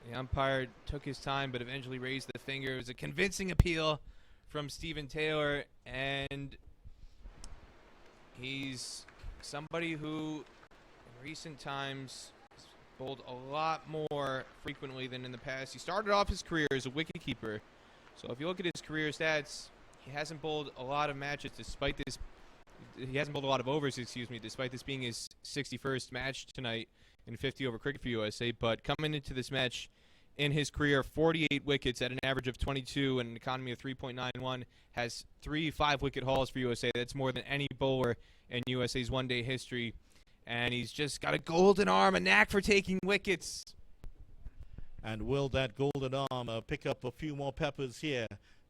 the umpire took his time but eventually raised the finger. It was a convincing appeal from Stephen Taylor. And He's somebody who, in recent times, has bowled a lot more frequently than in the past. He started off his career as a wicketkeeper. So if you look at his career stats, he hasn't bowled a lot of matches despite this. He hasn't bowled a lot of overs, excuse me, despite this being his 61st match tonight in 50 over Cricket for USA. But coming into this match in his career, 48 wickets at an average of 22 and an economy of 3.91, has 3 5-wicket hauls for USA. That's more than any bowler in USA's one-day history. And he's just got a golden arm, a knack for taking wickets. And will that golden arm pick up a few more peppers here?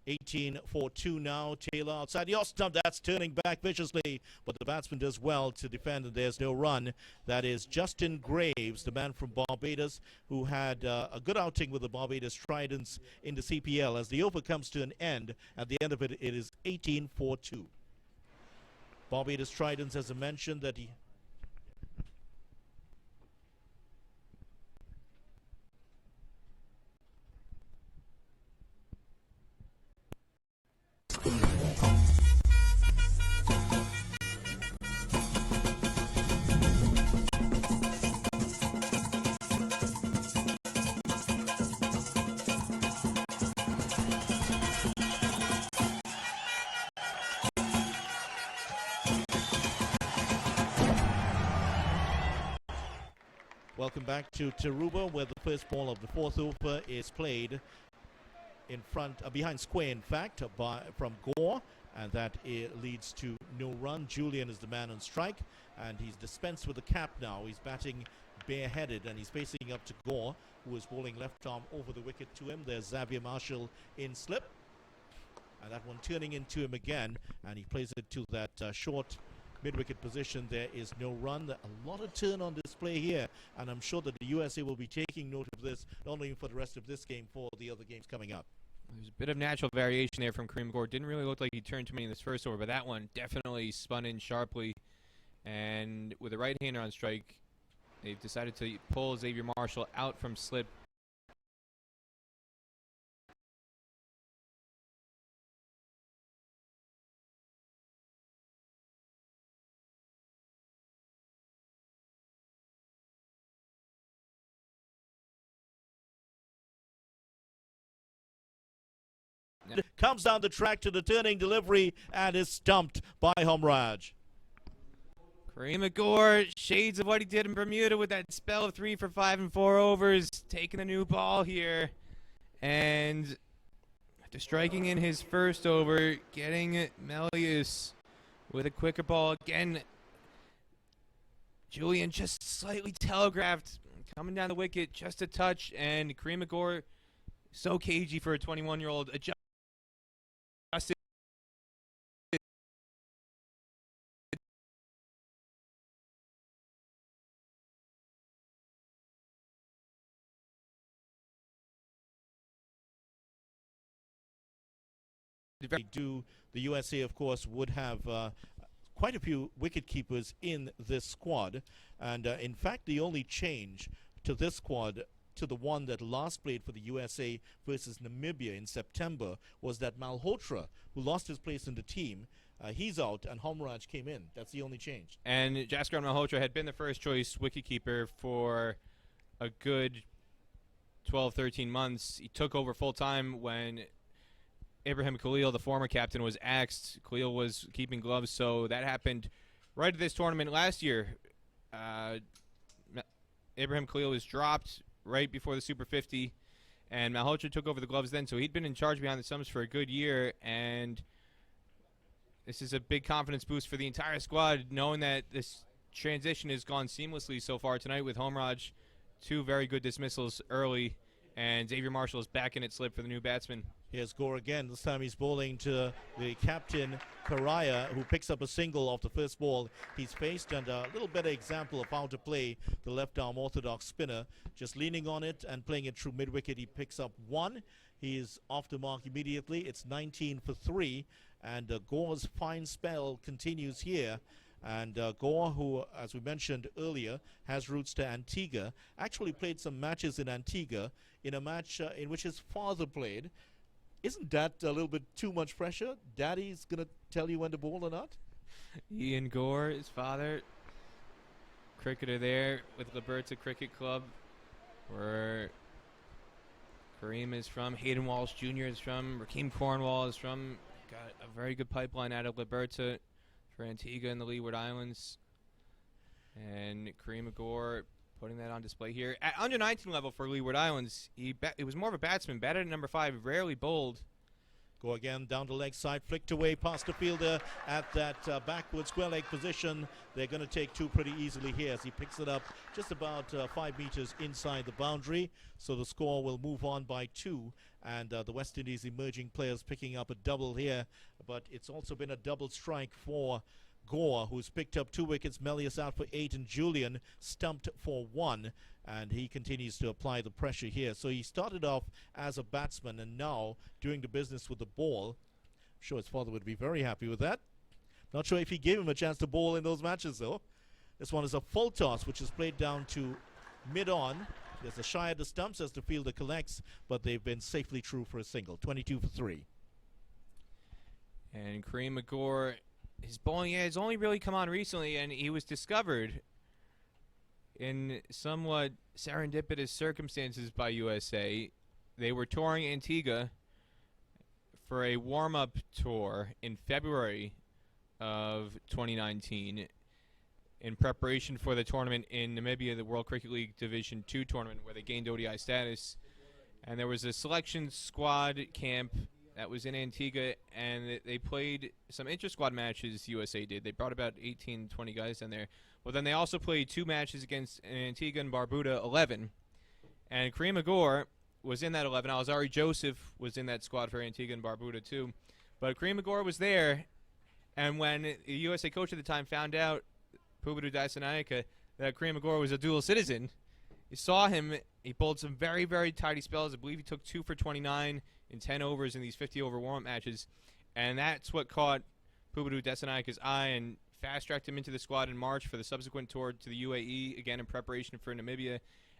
18 for 2 now. Taylor outside the off stump. That's turning back viciously, but the batsman does well to defend, and there's no run. That is Justin Graves, the man from Barbados, who had a good outing with the Barbados Tridents in the CPL. As the over comes to an end, at the end of it, it is 18 for 2. Barbados Tridents, as I mentioned, that he... Welcome back to Taruba, where the first ball of the fourth over is played in front, behind square, in fact, from Gore, and that leads to no run. Julian is the man on strike, and he's dispensed with the cap now. He's batting bareheaded, and he's facing up to Gore, who is bowling left arm over the wicket to him. There's Xavier Marshall in slip, and that one turning into him again, and he plays it to that short mid-wicket position. There is no run. A lot of turn on display here, and I'm sure that the USA will be taking note of this, not only for the rest of this game, for the other games coming up. There's a bit of natural variation there from Kareem Gore. Didn't really look like he turned too many in this first over, but that one definitely spun in sharply. And with a right-hander on strike, they've decided to pull Xavier Marshall out from slip. Comes down the track to the turning delivery and is stumped by Homraj. Kareem Gore, shades of what he did in Bermuda with that spell of 3 for 5 and 4 overs, taking a new ball here. And after striking in his first over, getting Melius with a quicker ball again. Julian just slightly telegraphed, coming down the wicket, just a touch, and Kareem Gore, so cagey for a 21-year-old, adjusted. The USA, of course, would have quite a few wicket keepers in this squad, and in fact the only change to this squad, to the one that last played for the USA versus Namibia in September, was that Malhotra, who lost his place in the team, he's out, and Homraj came in. That's the only change. And Jaskar Malhotra had been the first choice wicketkeeper for a good 12, 13 months. He took over full time when Ibrahim Khalil, the former captain, was axed. Khalil was keeping gloves, so that happened right at this tournament last year. Ibrahim Khalil was dropped right before the Super 50, and Malhotra took over the gloves then, so he'd been in charge behind the stumps for a good year, and this is a big confidence boost for the entire squad, knowing that this transition has gone seamlessly so far tonight with Homraj. 2 very good dismissals early, and Xavier Marshall is back in its slip for the new batsman. Here's Gore again. This time he's bowling to the captain, Karaya, who picks up a single off the first ball he's faced, and a little better example of how to play the left-arm orthodox spinner. Just leaning on it and playing it through mid-wicket, he picks up 1. He is off the mark immediately. It's 19 for 3, and Gore's fine spell continues here. And Gore, who, as we mentioned earlier, has roots to Antigua, actually played some matches in Antigua in a match in which his father played. Isn't that a little bit too much pressure? Daddy's going to tell you when to bowl or not? Ian Gore, his father, cricketer there with Liberta Cricket Club, where Kareem is from, Hayden Walsh Jr. is from, Rakeem Cornwall is from. Got a very good pipeline out of Liberta for Antigua and the Leeward Islands. And Kareem Gore putting that on display here. At under 19 level for Leeward Islands, he was more of a batsman, batted at number 5, rarely bowled. Go again down the leg side, flicked away past the fielder at that backward square leg position. They're going to take 2 pretty easily here as he picks it up just about 5 meters inside the boundary. So the score will move on by 2, and the West Indies emerging players picking up a double here. But it's also been a double strike for Gore, who's picked up 2 wickets. Melius out for 8 and Julian stumped for 1, and he continues to apply the pressure here. So he started off as a batsman and now doing the business with the ball. I'm sure his father would be very happy with that. Not sure if he gave him a chance to bowl in those matches though. This one is a full toss which is played down to mid-on. There's a shy at the stumps as the fielder collects, but they've been safely true for a single. 22 for 3. And Kareem Gore, his bowling has only really come on recently, and he was discovered in somewhat serendipitous circumstances by USA. They were touring Antigua for a warm-up tour in February of 2019 in preparation for the tournament in Namibia, the World Cricket League Division II tournament, where they gained ODI status. And there was a selection squad camp that was in Antigua, and they played some inter-squad matches. USA did. They brought about 18, 20 guys in there. Well, then they also played 2 matches against Antigua and Barbuda 11. And Kareem Gore was in that 11. Alzari Joseph was in that squad for Antigua and Barbuda too. But Kareem Gore was there, and when the USA coach at the time found out, Pubudu Daisanaika, that Kareem Gore was a dual citizen, he saw him. He bowled some very, very tidy spells. I believe he took 2 for 29 in 10 overs in these 50-over warm-up matches. And that's what caught Pubudu Daisanaika's eye and fast-tracked him into the squad in March for the subsequent tour to the UAE, again in preparation for Namibia.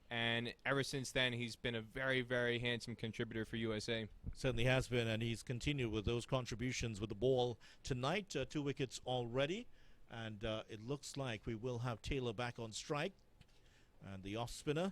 And ever since then, he's been a very, very handsome contributor for USA. Certainly has been, and he's continued with those contributions with the ball tonight. 2 wickets already, and it looks like we will have Taylor back on strike. And the off-spinner.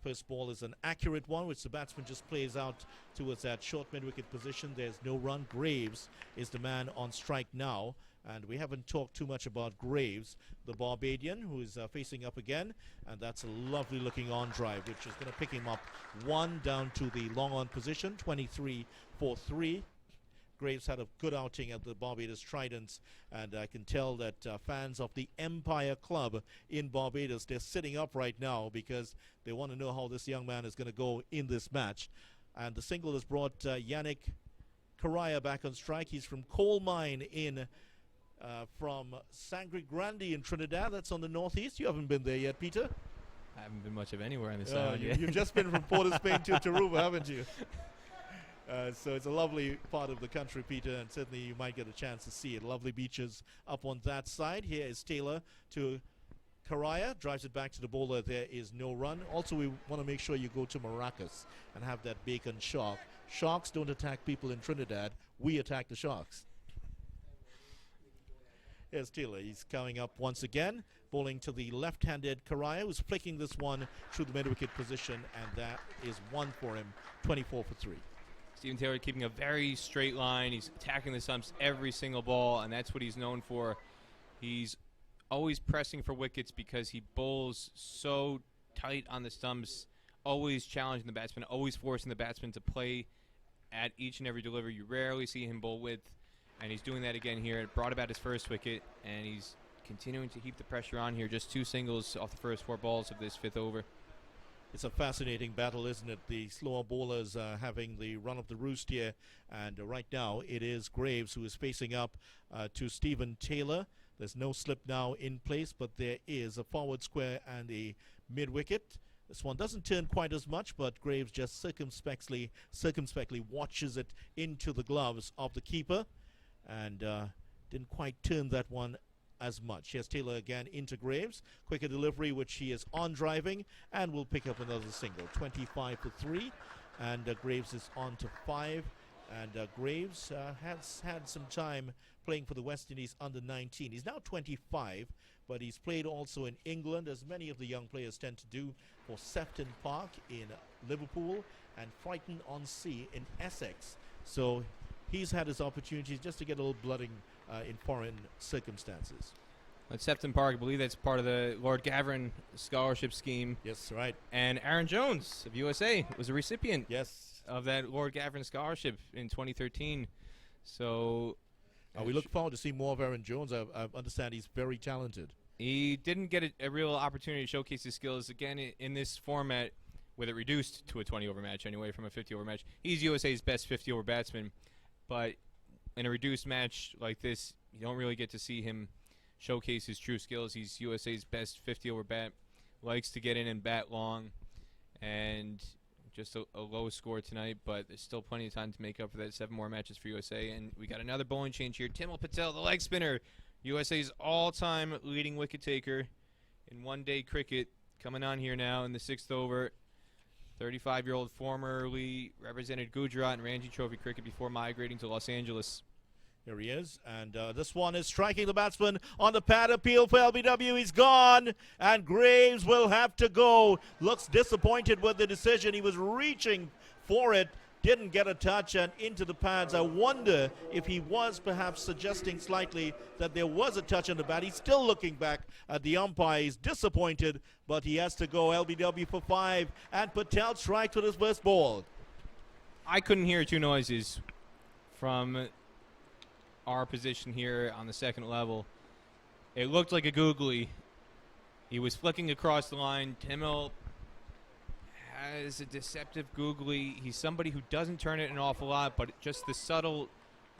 First ball is an accurate one, which the batsman just plays out towards that short mid-wicket position. There's no run. Graves is the man on strike now. And we haven't talked too much about Graves, the Barbadian, who is facing up again. And that's a lovely-looking on-drive, which is going to pick him up 1 down to the long-on position, 23 for 3. Graves had a good outing at the Barbados Tridents, and I can tell that fans of the Empire Club in Barbados, they're sitting up right now because they want to know how this young man is going to go in this match. And the single has brought Yannick Karaya back on strike. He's from Coal Mine from Sangre Grande in Trinidad. That's on the northeast. You haven't been there yet, Peter? I haven't been much of anywhere on this island yet. You've just been from Port of Spain to Tarouba, haven't you? So it's a lovely part of the country, Peter, and certainly you might get a chance to see it. Lovely beaches up on that side. Here is Taylor to Karaya, drives it back to the bowler. There is no run. Also, we want to make sure you go to Maracas and have that bacon shark. Sharks don't attack people in Trinidad. We attack the sharks. Here's Taylor. He's coming up once again, bowling to the left-handed Karaya, who's flicking this one through the mid-wicket position, and that is 1 for him, 24 for 3. Stephen Taylor keeping a very straight line. He's attacking the stumps every single ball, and that's what he's known for. He's always pressing for wickets because he bowls so tight on the stumps, always challenging the batsman, always forcing the batsman to play at each and every delivery. You rarely see him bowl width, and he's doing that again here. It brought about his first wicket, and he's continuing to heap the pressure on here. Just 2 singles off the first 4 balls of this 5th over. It's a fascinating battle, isn't it? The slower bowlers having the run of the roost here. And right now, it is Graves who is facing up to Stephen Taylor. There's no slip now in place, but there is a forward square and a mid-wicket. This one doesn't turn quite as much, but Graves just circumspectly watches it into the gloves of the keeper. And didn't quite turn that one as much. Here's Taylor again into Graves. Quicker delivery, which he is on driving, and will pick up another single. 25 for 3, and Graves is on to 5. And Graves has had some time playing for the West Indies under 19. He's now 25, but he's played also in England, as many of the young players tend to do, for Sefton Park in Liverpool and Brighton-on-Sea in Essex. So he's had his opportunities just to get a little blooding in foreign circumstances. At Sefton Park, I believe that's part of the Lord Gavin scholarship scheme. Yes, right. And Aaron Jones of USA was a recipient Yes. of that Lord Gavin scholarship in 2013. So We look forward to see more of Aaron Jones. I understand he's very talented. he didn't get a real opportunity to showcase his skills again in this format, with it reduced to a 20-over match anyway from a 50-over match. He's USA's best 50-over batsman, but in a reduced match like this, you don't really get to see him showcase his true skills. He's USA's best 50-over bat, likes to get in and bat long, and just a low score tonight, but there's still plenty of time to make up for that. 7 more matches for USA, and we got another bowling change here. Timil Patel, the leg spinner, USA's all-time leading wicket taker in one-day cricket, coming on here now in the 6th over. 35-year-old formerly represented Gujarat in Ranji Trophy cricket before migrating to Los Angeles. Here he is, and this one is striking the batsman on the pad. Appeal for LBW. He's gone, and Graves will have to go. Looks disappointed with the decision. He was reaching for it, didn't get a touch, and into the pads. I wonder if he was perhaps suggesting slightly that there was a touch on the bat. He's still looking back at the umpire. He's disappointed, but he has to go. LBW for 5, and Patel strikes with his first ball. I couldn't hear 2 noises from our position here on the 2nd level. It looked like a googly. He was flicking across the line. Timil has a deceptive googly. He's somebody who doesn't turn it an awful lot, but just the subtle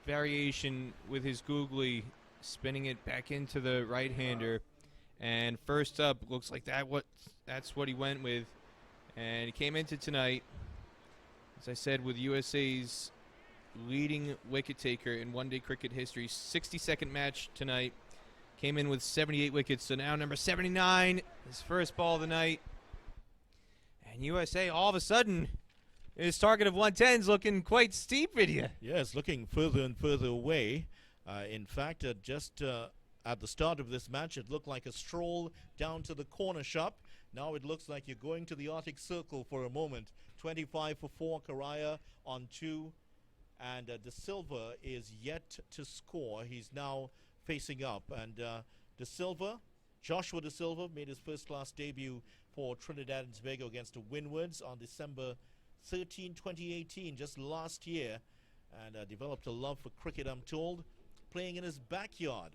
variation with his googly, spinning it back into the right-hander. And first up, looks like that's what he went with. And he came into tonight, as I said, with USA's leading wicket taker in one-day cricket history. 62nd match tonight. Came in with 78 wickets, so now number 79, his first ball of the night. And USA, all of a sudden, his target of 110 is looking quite steep with you. Yes, looking further and further away. In fact, just at the start of this match, it looked like a stroll down to the corner shop. Now it looks like you're going to the Arctic Circle for a moment. 25 for 4, Karaya on 2. And De Silva is yet to score. He's now facing up. And Joshua De Silva, made his first-class debut for Trinidad and Tobago against the Windwards on December 13, 2018, just last year. And developed a love for cricket, I'm told, playing in his backyard.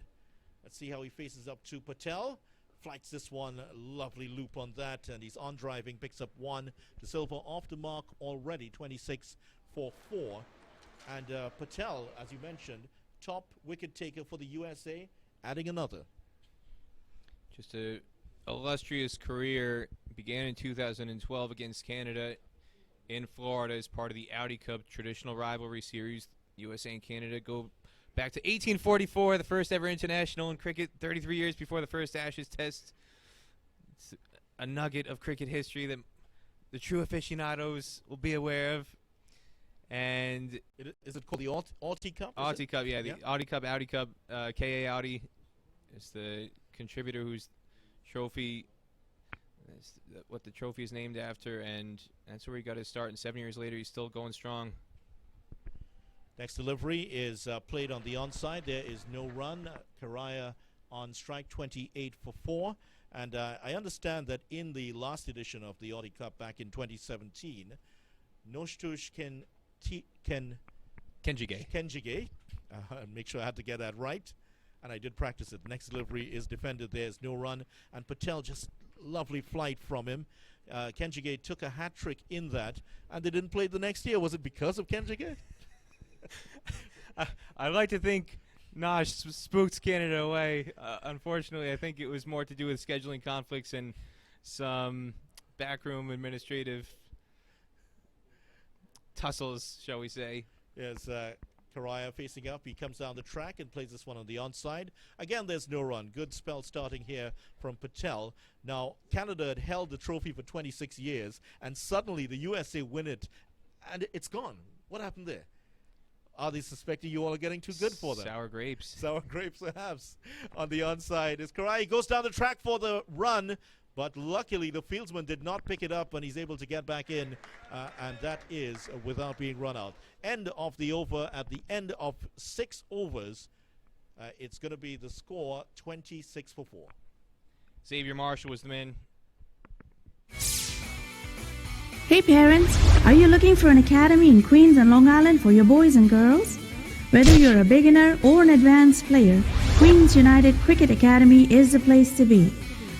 Let's see how he faces up to Patel. Flights this one, lovely loop on that, and he's on driving, picks up 1. De Silva off the mark already, 26 for 4. And Patel, as you mentioned, top wicket taker for the USA, adding another. Just a illustrious career. Began in 2012 against Canada in Florida as part of the Audi Cup traditional rivalry series. USA and Canada go back to 1844, the first ever international in cricket, 33 years before the first Ashes test. It's a nugget of cricket history that the true aficionados will be aware of. And Is it called the Audi Cup? Audi Cup, yeah, the Audi Cup, KA Audi is the contributor whose trophy, that's what the trophy is named after, and that's where he got his start. And 7 years later, he's still going strong. Next delivery is played on the onside. There is no run. Karaya on strike, 28 for 4. And I understand that in the last edition of the Audi Cup back in 2017, Noshtush Kenjige, make sure I had to get that right, and I did practice it. Next delivery is defended. There's no run, and Patel, just lovely flight from him. Kenjige took a hat trick in that, and they didn't play the next year. Was it because of Kenjige? I like to think Nosh spooked Canada away. Unfortunately, I think it was more to do with scheduling conflicts and some backroom administrative tussles, shall we say. Yes, Karaya facing up. He comes down the track and plays this one on the onside. Again, there's no run. Good spell starting here from Patel. Now, Canada had held the trophy for 26 years, and suddenly the USA win it, and it's gone. What happened there? are they suspecting you all are getting too good for them? Sour grapes. Sour grapes, perhaps. On the onside is Karai. He goes down the track for the run, but luckily the fieldsman did not pick it up, and he's able to get back in, and that is without being run out. End of the over. At the end of 6 overs, it's going to be the score 26-4. Xavier Marshall was the man. Hey parents, are you looking for an academy in Queens and Long Island for your boys and girls? Whether you're a beginner or an advanced player, Queens United Cricket Academy is the place to be.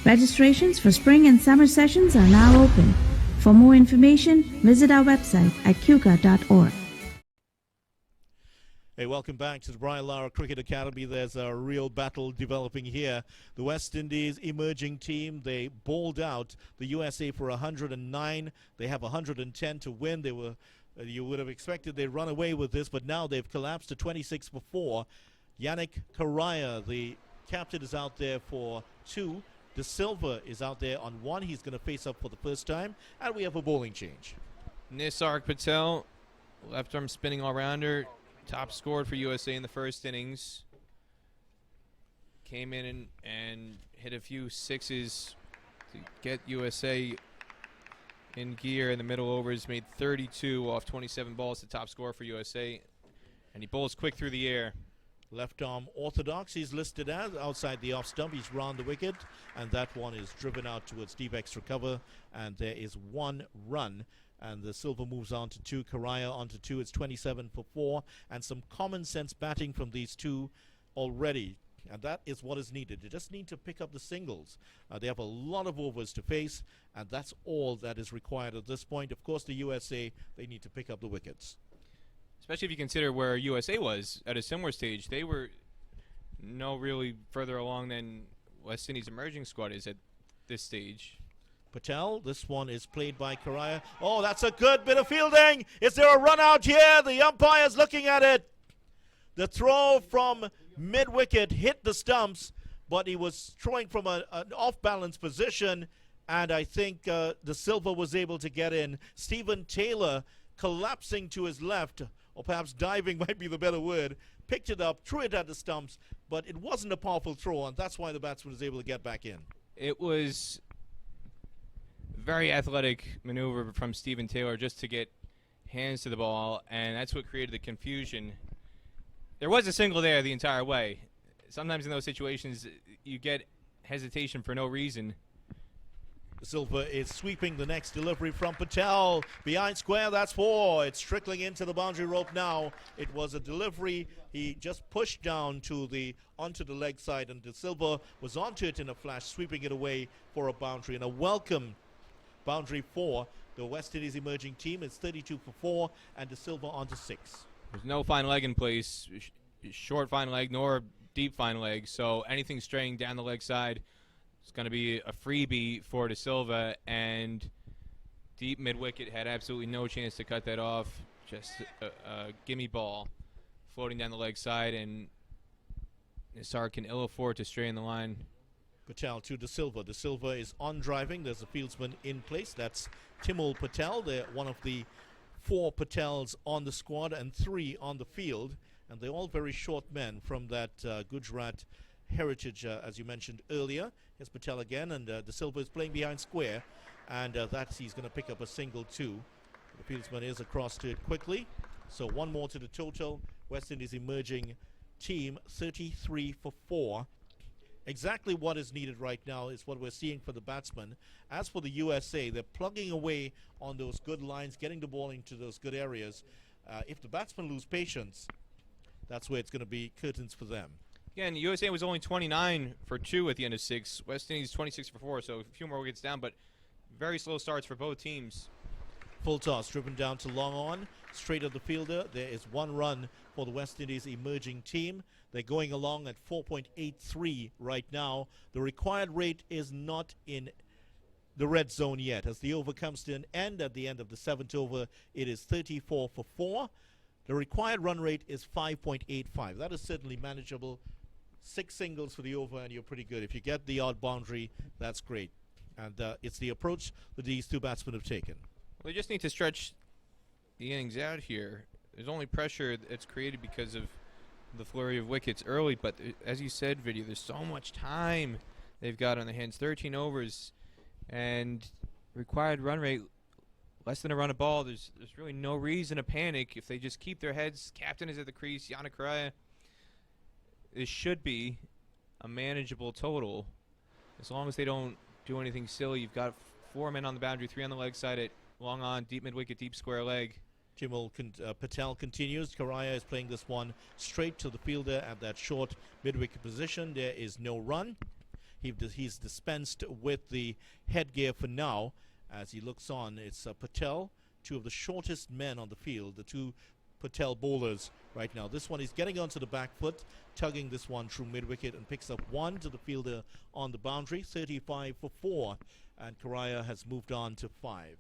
Registrations for spring and summer sessions are now open. For more information, visit our website at cuca.org. Hey, welcome back to the Brian Lara Cricket Academy. There's a real battle developing here. The West Indies emerging team, they bowled out the USA for 109. They have 110 to win. They were, you would have expected they'd run away with this, but now they've collapsed to 26-4. Yannick Karaya, the captain, is out there for 2. De Silva is out there on 1. He's going to face up for the first time. And we have a bowling change. Nisarg Patel, left arm spinning all-rounder. Top scored for USA in the first innings. Came in and hit a few sixes to get USA in gear in the middle overs. Made 32 off 27 balls, the top score for USA. And he bowls quick through the air. Left arm orthodox, he's listed as outside the off stump. He's round the wicket, and that one is driven out towards deep extra cover, and there is 1 run. And the Silva moves on to 2. Karaya on to 2. It's 27-4. And some common sense batting from these two already. And that is what is needed. They just need to pick up the singles. They have a lot of overs to face, and that's all that is required at this point. Of course, the USA, they need to pick up the wickets. Especially if you consider where USA was at a similar stage. They were no really further along than West Indies emerging squad is at this stage. Patel, this one is played by Karaya. Oh, that's a good bit of fielding. Is there a run out here? The umpire's looking at it. The throw from mid-wicket hit the stumps, but he was throwing from an off-balance position, and I think De Silva was able to get in. Stephen Taylor collapsing to his left, or perhaps diving might be the better word, picked it up, threw it at the stumps, but it wasn't a powerful throw, and that's why the batsman was able to get back in. It was very athletic maneuver from Stephen Taylor just to get hands to the ball, and that's what created the confusion. There was a single there the entire way. Sometimes in those situations, you get hesitation for no reason. Silva is sweeping the next delivery from Patel. Behind square, that's 4. It's trickling into the boundary rope now. It was a delivery. He just pushed down to onto the leg side, and De Silva was onto it in a flash, sweeping it away for a boundary. And a welcome boundary for the West Indies emerging team. It's 32-4, and De Silva onto 6. There's no fine leg in place, short fine leg nor deep fine leg, so anything straying down the leg side is going to be a freebie for De Silva, and deep mid-wicket had absolutely no chance to cut that off. Just a gimme ball floating down the leg side, and Nisar can ill afford to stray in the line. Patel to De Silva. De Silva is on driving. There's a fieldsman in place. That's Timul Patel. They're one of the 4 Patels on the squad and 3 on the field. And they're all very short men from that Gujarat heritage, as you mentioned earlier. Here's Patel again, and De Silva is playing behind square. And he's going to pick up a single too. The fieldsman is across to it quickly. So 1 more to the total. West Indies emerging team, 33-4. Exactly what is needed right now is what we're seeing for the batsmen. As for the USA, they're plugging away on those good lines, getting the ball into those good areas. If the batsmen lose patience, that's where it's going to be curtains for them. Again, USA was only 29 for 2 at the end of 6. West Indies 26 for 4, so a few more wickets down, but very slow starts for both teams. Full toss, driven down to long on, straight at the fielder. There is 1 run for the West Indies emerging team. They're going along at 4.83 right now. The required rate is not in the red zone yet. As the over comes to an end at the end of the 7th over, it is 34-4. The required run rate is 5.85. That is certainly manageable. 6 singles for the over, and you're pretty good. If you get the odd boundary, that's great. And it's the approach that these 2 batsmen have taken. Well, they just need to stretch the innings out here. there's only pressure that's created because of the flurry of wickets early. But as you said, Video, there's so much time they've got on their hands. 13 overs and required run rate less than a run a ball. There's really no reason to panic if they just keep their heads. Captain is at the crease. Yana Correa. This should be a manageable total as long as they don't do anything silly. You've got 4 men on the boundary, 3 on the leg side at long on, deep mid-wicket, deep square leg. Timul Patel continues. Correa is playing this one straight to the fielder at that short mid-wicket position. There is no run. He's dispensed with the headgear for now. As he looks on, it's Patel, 2 of the shortest men on the field, the 2 Patel bowlers right now. This one is getting onto the back foot, tugging this one through mid-wicket and picks up 1 to the fielder on the boundary, 35 for 4, and Correa has moved on to 5.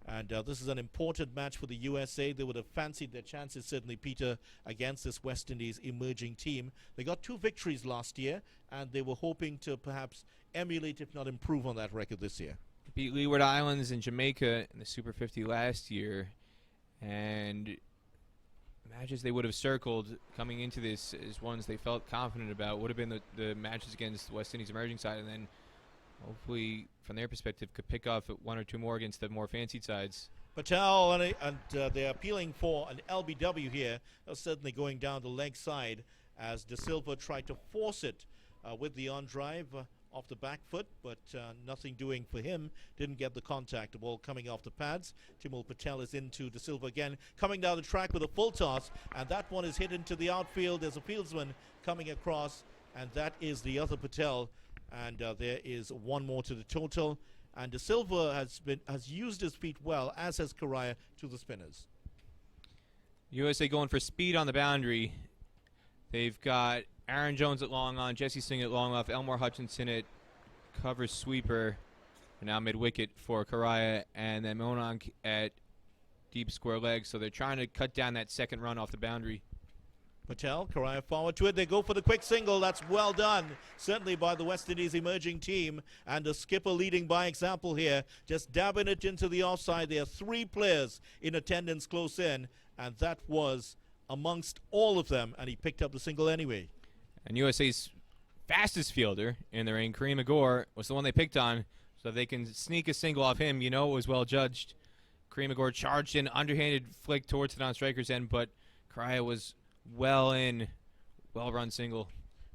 And this is an important match for the USA. They would have fancied their chances, certainly, Peter, against this West Indies emerging team. They got 2 victories last year, and they were hoping to perhaps emulate, if not improve, on that record this year. Beat Leeward Islands and Jamaica in the Super 50 last year, and matches they would have circled coming into this as ones they felt confident about would have been the matches against the West Indies emerging side, and then hopefully from their perspective could pick off at 1 or 2 more against the more fancied sides. Patel, and they're appealing for an LBW here. They're certainly going down the leg side as De Silva tried to force it with the on drive off the back foot, but nothing doing for him. Didn't get the contact. The ball coming off the pads. Timul Patel is into De Silva again, coming down the track with a full toss, and that one is hit into the outfield. There's a fieldsman coming across, and that is the other Patel. And there is 1 more to the total. And De Silva has used his feet well, as has Correa, to the spinners. USA going for speed on the boundary. They've got Aaron Jones at long on, Jesse Singh at long off, Elmore Hutchinson at cover sweeper, and now mid-wicket for Correa, and then Mononk at deep square leg. So they're trying to cut down that second run off the boundary. Patel, Correa forward to it. They go for the quick single. That's well done, certainly by the West Indies emerging team. And the skipper leading by example here, just dabbing it into the offside. There are 3 players in attendance close in, and that was amongst all of them, and he picked up the single anyway. And USA's fastest fielder in the ring, Kareem Agor, was the one they picked on, so they can sneak a single off him. You know it was well judged. Kareem Agor charged in, underhanded flick towards the non-striker's end, but Correa was well in, well-run single.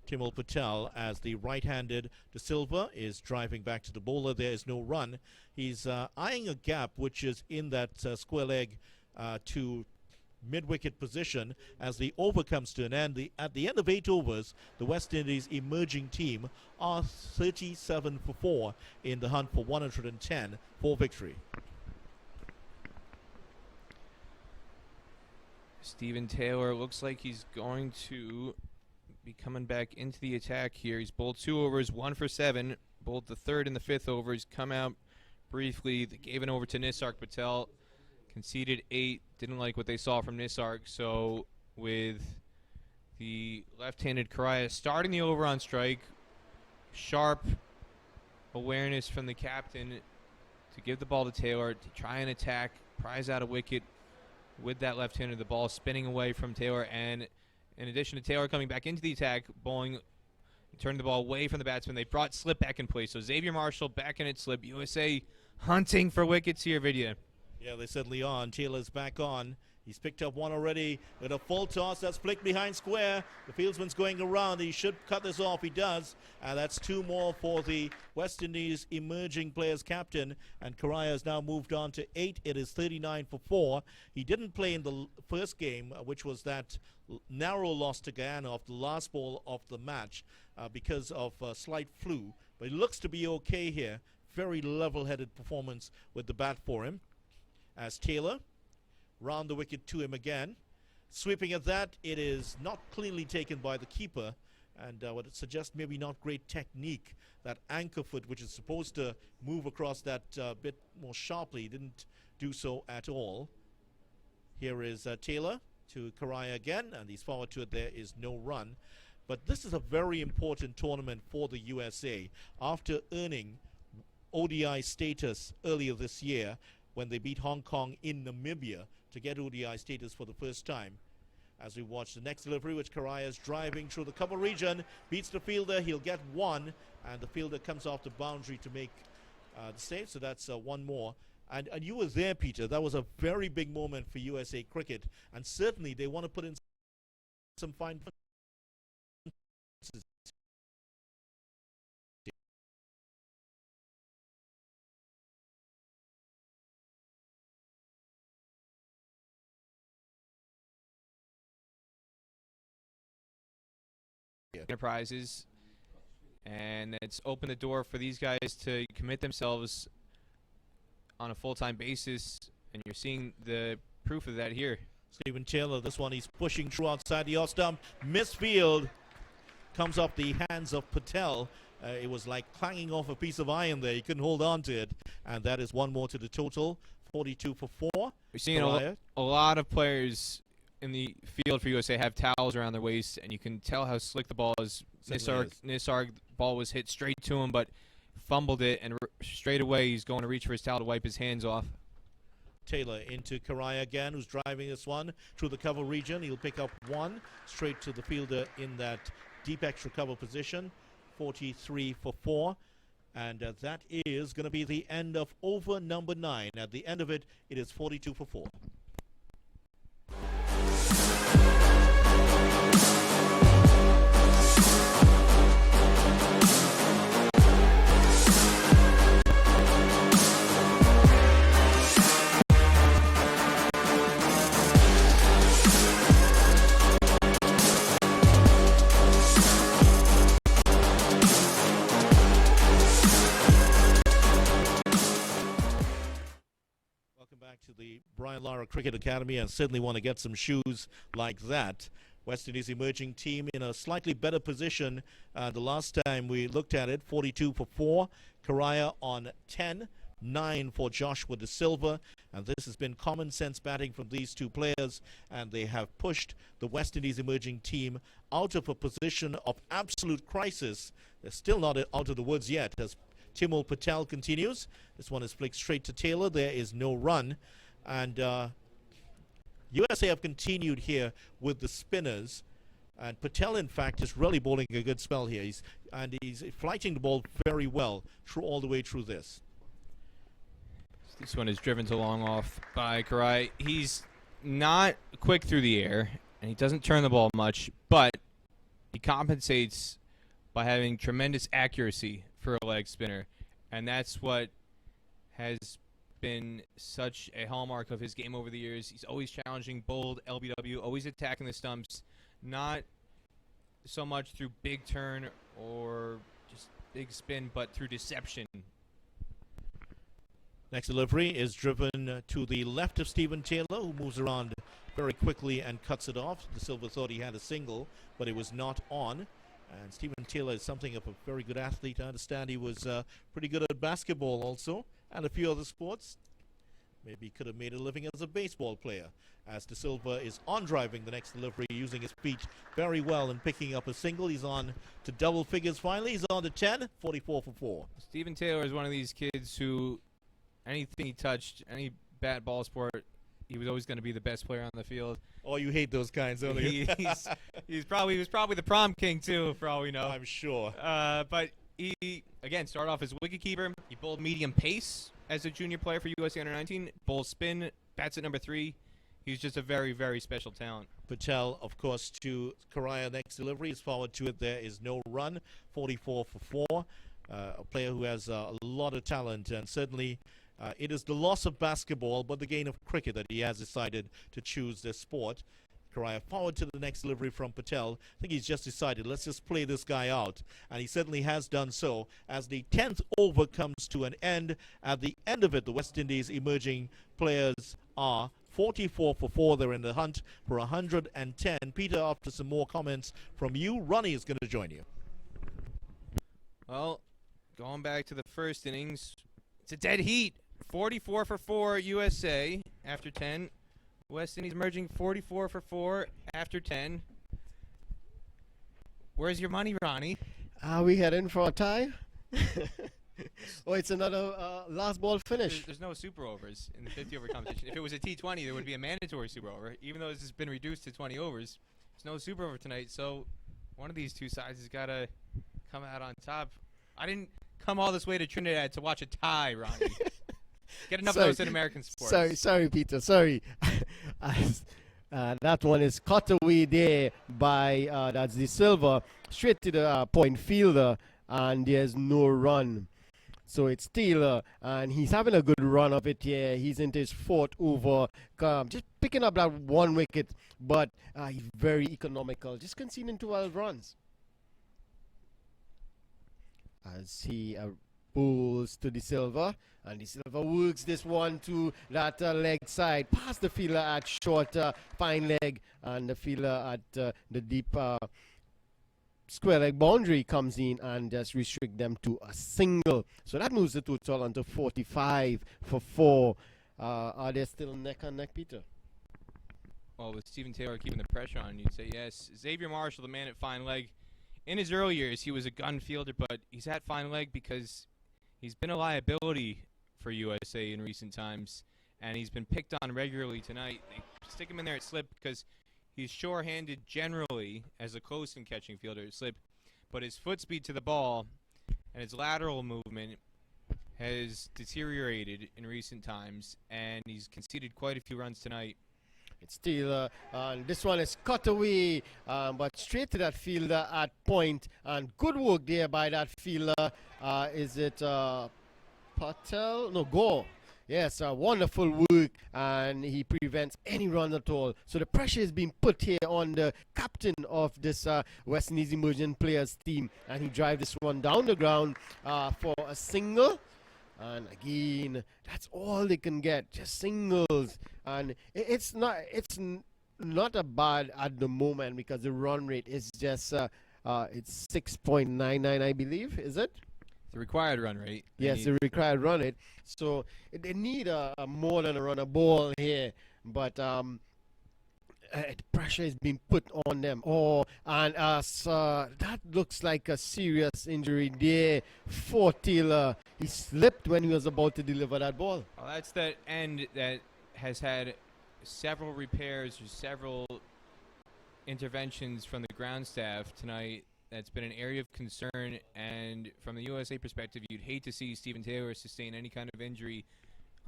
Timul Patel, as the right-handed De Silva is driving back to the bowler. There is no run. He's eyeing a gap which is in that square leg to mid-wicket position as the over comes to an end. At the end of 8 overs, the West Indies emerging team are 37 for 4 in the hunt for 110 for victory. Stephen Taylor looks like he's going to be coming back into the attack here. He's bowled 2 overs, 1 for 7. Bowled the 3rd and the 5th over. He's come out briefly. They gave it over to Nisarg Patel. Conceded 8. Didn't like what they saw from Nisarg. So with the left-handed Correa starting the over on strike, sharp awareness from the captain to give the ball to Taylor to try and attack, prize out a wicket. With that left-hander, the ball spinning away from Taylor, and in addition to Taylor coming back into the attack, bowling, turning the ball away from the batsman, they brought slip back in place. So Xavier Marshall back in at slip. USA hunting for wickets here, Vidya. Yeah, they certainly are. Taylor's back on. He's picked up 1 already with a full toss. That's flicked behind square. The fieldsman's going around. He should cut this off. He does. And that's 2 more for the West Indies emerging players captain. And Correa has now moved on to 8. It is 39 for 4. He didn't play in the first game, which was that narrow loss to Guyana off the last ball of the match because of slight flu. But he looks to be okay here. Very level-headed performance with the bat for him. As Taylor round the wicket to him again. Sweeping at that, it is not cleanly taken by the keeper, and what it suggests maybe not great technique. That anchor foot, which is supposed to move across that bit more sharply, didn't do so at all. Here is Taylor to Correa again, and he's forward to it. There is no run. But this is a very important tournament for the USA. After earning ODI status earlier this year, when they beat Hong Kong in Namibia to get ODI status for the first time. As we watch the next delivery, which Karaya is driving through the cover region, beats the fielder, he'll get one, and the fielder comes off the boundary to make the save, so that's one more. And you were there, Peter. That was a very big moment for USA Cricket, and certainly they want to put in some fine enterprises, and it's opened the door for these guys to commit themselves on a full-time basis, and you're seeing the proof of that here. Stephen Taylor, this one he's pushing through outside the off stump, misfield, comes off the hands of Patel. It was like clanging off a piece of iron there. He couldn't hold on to it, and that is one more to the total. 42 for 4. We're seeing a lot of players in the field for USA have towels around their waist, and you can tell how slick the ball is. Nisarg ball was hit straight to him, but fumbled it, and straight away he's going to reach for his towel to wipe his hands off. Taylor into Karaya again, who's driving this one through the cover region. He'll pick up one straight to the fielder in that deep extra cover position. 43 for 4. And that is going to be the end of over number 9. At the end of it, it is 42 for 4. To the Brian Lara Cricket Academy, and certainly want to get some shoes like that. West Indies emerging team in a slightly better position. The last time we looked at it, 42 for 4. Karaya on 10, 9 for Joshua De Silva, and this has been common sense batting from these two players, and they have pushed the West Indies emerging team out of a position of absolute crisis. They're still not out of the woods yet, as Timul Patel continues. This one is flicked straight to Taylor. There is no run. And USA have continued here with the spinners. And Patel, in fact, is really bowling a good spell here. He's flighting the ball very well all the way through this. This one is driven to long off by Karai. He's not quick through the air, and he doesn't turn the ball much, but he compensates by having tremendous accuracy for a leg spinner, and that's what has been such a hallmark of his game over the years. He's always challenging, bold, LBW, always attacking the stumps, not so much through big turn or just big spin, but through deception. Next delivery is driven to the left of Stephen Taylor, who moves around very quickly and cuts it off. De Silva thought he had a single, but it was not on. And Stephen Taylor is something of a very good athlete. I understand he was pretty good at basketball also, and a few other sports. Maybe he could have made a living as a baseball player. As De Silva is on driving the next delivery, using his feet very well and picking up a single. He's on to double figures finally. He's on to 10, 44 for 4. Stephen Taylor is one of these kids who anything he touched, any bat ball sport, he was always going to be the best player on the field. Oh, you hate those kinds, don't you? He was probably the prom king too, for all we know. I'm sure. But he again started off as wicketkeeper. He bowled medium pace as a junior player for USA Under-19. Bowled spin, bats at number 3. He's just a very, very special talent. Patel, of course, to Karaya next delivery. He's forward to it. There is no run. 44 for 4. A player who has a lot of talent, and certainly it is the loss of basketball, but the gain of cricket that he has decided to choose this sport. Karaya forward to the next delivery from Patel. I think he's just decided, let's just play this guy out. And he certainly has done so. As the 10th over comes to an end, at the end of it, the West Indies emerging players are 44 for 4. They're in the hunt for 110. Peter, after some more comments from you, Ronnie is going to join you. Well, going back to the first innings, it's a dead heat. 44 for 4 USA after 10. West Indies merging 44 for 4 after 10. Where's your money, Ronnie? Are we heading for a tie? Oh, it's another last ball finish. There's no super overs in the 50-over competition. If it was a T20, there would be a mandatory super over. Even though this has been reduced to 20 overs, there's no super over tonight. So one of these two sides has got to come out on top. I didn't come all this way to Trinidad to watch a tie, Ronnie. Get enough of those in American sports. Sorry, Peter. Sorry. That one is cut away there by that's De Silva, straight to the point fielder, and there's no run. So it's Taylor, and he's having a good run of it here. He's into his fourth over, just picking up that one wicket, but he's very economical, just conceding 12 runs. As he bowls to De Silva, and De Silva works this one to that leg side, past the fielder at short fine leg, and the fielder at the deep square leg boundary comes in and just restrict them to a single. So that moves the total onto 45 for 4. Are they still neck and neck, Peter? Well, with Stephen Taylor keeping the pressure on, you'd say yes. Xavier Marshall, the man at fine leg, in his early years, he was a gun fielder, but he's at fine leg because he's been a liability for USA in recent times, and he's been picked on regularly tonight. They stick him in there at slip because he's sure-handed generally as a close and catching fielder at slip, but his foot speed to the ball and his lateral movement has deteriorated in recent times, and he's conceded quite a few runs tonight. It's Taylor, and this one is cut away, but straight to that fielder at point, and good work there by that fielder. Is it Patel? No, Gore. Yes, wonderful work, and he prevents any run at all. So the pressure is being put here on the captain of this West Indies emerging players team, and he drives this one down the ground for a single. And again, that's all they can get, just singles. And it's not a bad at the moment because the run rate is just it's 6.99, I believe, is it? The required run rate. Yes, the required run rate. So they need a more than a runner ball here, but pressure is being put on them. And that looks like a serious injury there for Taylor. He slipped when he was about to deliver that ball. Well, that's that end that has had several repairs or several interventions from the ground staff tonight. That's been an area of concern, and from the USA perspective, you'd hate to see Stephen Taylor sustain any kind of injury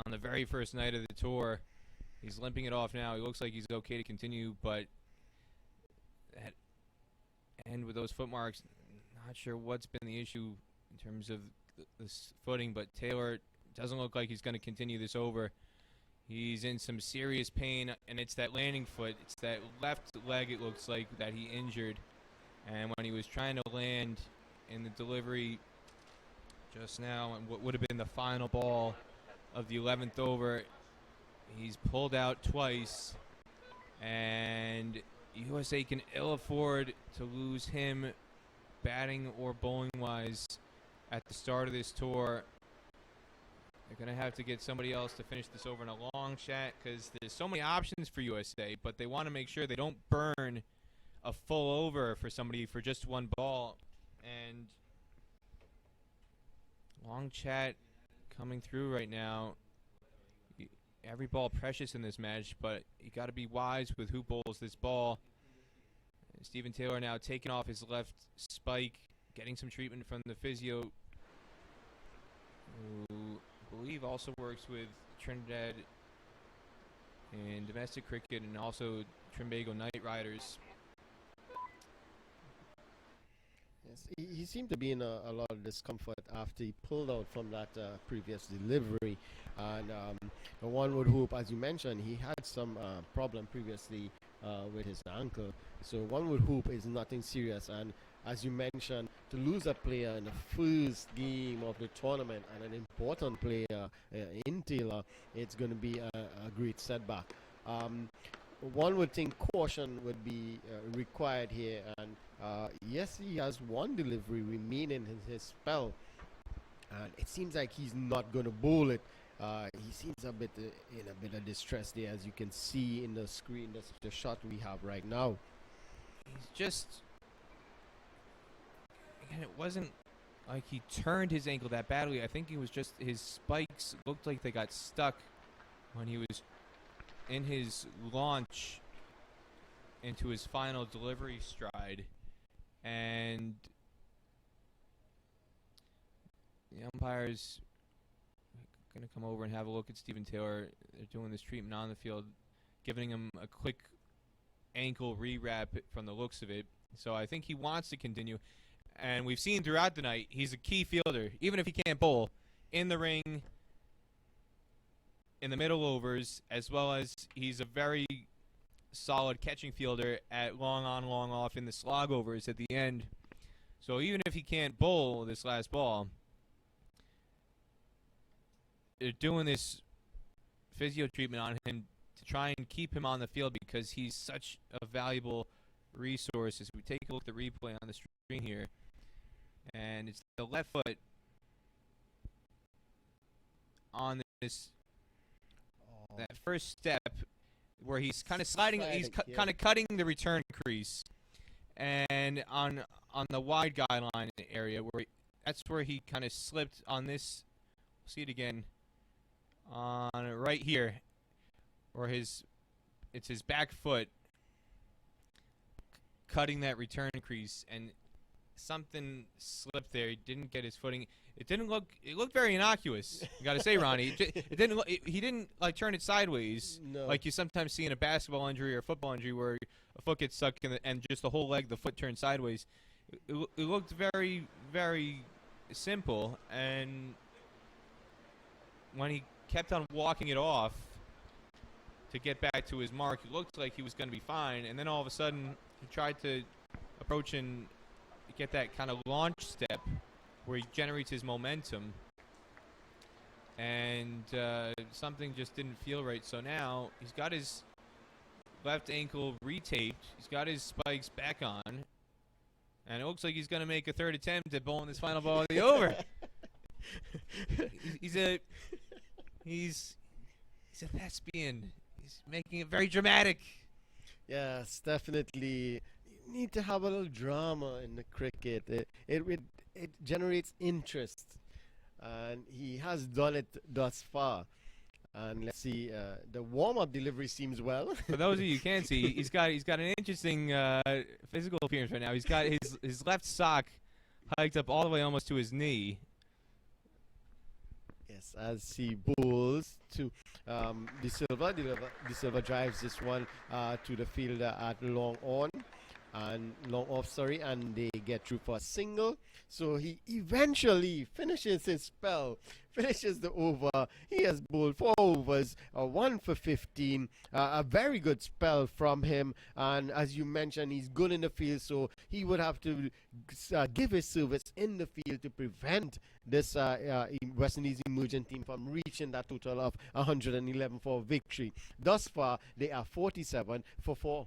on the very first night of the tour. He's limping it off now. He looks like he's okay to continue, but that end with those foot marks, not sure what's been the issue in terms of this footing, but Taylor doesn't look like he's going to continue this over. He's in some serious pain, and it's that landing foot. It's that left leg, it looks like, that he injured. And when he was trying to land in the delivery just now, and what would have been the final ball of the 11th over, he's pulled out twice, and USA can ill afford to lose him batting or bowling-wise at the start of this tour. They're going to have to get somebody else to finish this over in a long shot because there's so many options for USA, but they want to make sure they don't burn a full over for somebody for just one ball. And long chat coming through right now. Every ball precious in this match, but you got to be wise with who bowls this ball. And Stephen Taylor now taking off his left spike, getting some treatment from the physio, who I believe also works with Trinidad in domestic cricket and also Trinbago Knight Riders. Yes, he seemed to be in a lot of discomfort after he pulled out from that previous delivery. And one would hope, as you mentioned, he had some problem previously with his ankle. So one would hope it's nothing serious. And as you mentioned, to lose a player in the first game of the tournament and an important player in Taylor, it's going to be a great setback. One would think caution would be required here, and yes, he has one delivery remaining in his spell, and it seems like he's not going to bowl it. He seems a bit in a bit of distress there, as you can see in the screen, the shot we have right now. He's just, again, it wasn't like he turned his ankle that badly. I think it was just his spikes looked like they got stuck when he was in his launch into his final delivery stride. And the umpire's going to come over and have a look at Stephen Taylor. They're doing this treatment on the field, giving him a quick ankle re-wrap from the looks of it. So I think he wants to continue. And we've seen throughout the night, he's a key fielder, even if he can't bowl, in the ring, in the middle overs, as well as he's a very solid catching fielder at long on, long off in the slog overs at the end. So even if he can't bowl this last ball, they're doing this physio treatment on him to try and keep him on the field because he's such a valuable resource. As we take a look at the replay on the screen here, and it's the left foot on this that first step where he's kind of sliding, he's kind of cutting the return crease, and on the wide guideline area where that's where he kind of slipped on this. See it again on right here, where it's his back foot cutting that return crease, and something slipped there. He didn't get his footing. It looked very innocuous. You got to say, Ronnie, he didn't like turn it sideways, like you sometimes see in a basketball injury or a football injury where a foot gets stuck in and just the whole leg, the foot turns sideways. It looked very, very simple, and when he kept on walking it off to get back to his mark, it looked like he was going to be fine, and then all of a sudden he tried to approach and get that kind of launch step where he generates his momentum, and something just didn't feel right. So now he's got his left ankle retaped, he's got his spikes back on, and it looks like he's going to make a third attempt at bowling this final ball of the over. He's a thespian. He's making it very dramatic. Yes, definitely. You need to have a little drama in the cricket. It generates interest, and he has done it thus far. And let's see, the warm-up delivery seems well. For those of you who can't see, he's got an interesting physical appearance right now. He's got his left sock hiked up all the way almost to his knee. Yes, as he bowls to De Silva. De Silva drives this one to the fielder at long off, and they get through for a single. So he eventually finishes his spell, finishes the over. He has bowled 4 overs, 1 for 15. A very good spell from him, and as you mentioned, he's good in the field, so he would have to give his service in the field to prevent this West Indies emerging team from reaching that total of 111 for victory. Thus far, they are 47 for 4.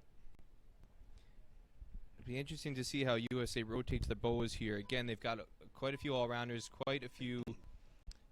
It'll be interesting to see how USA rotates the bowlers here. Again, they've got quite a few all-rounders, quite a few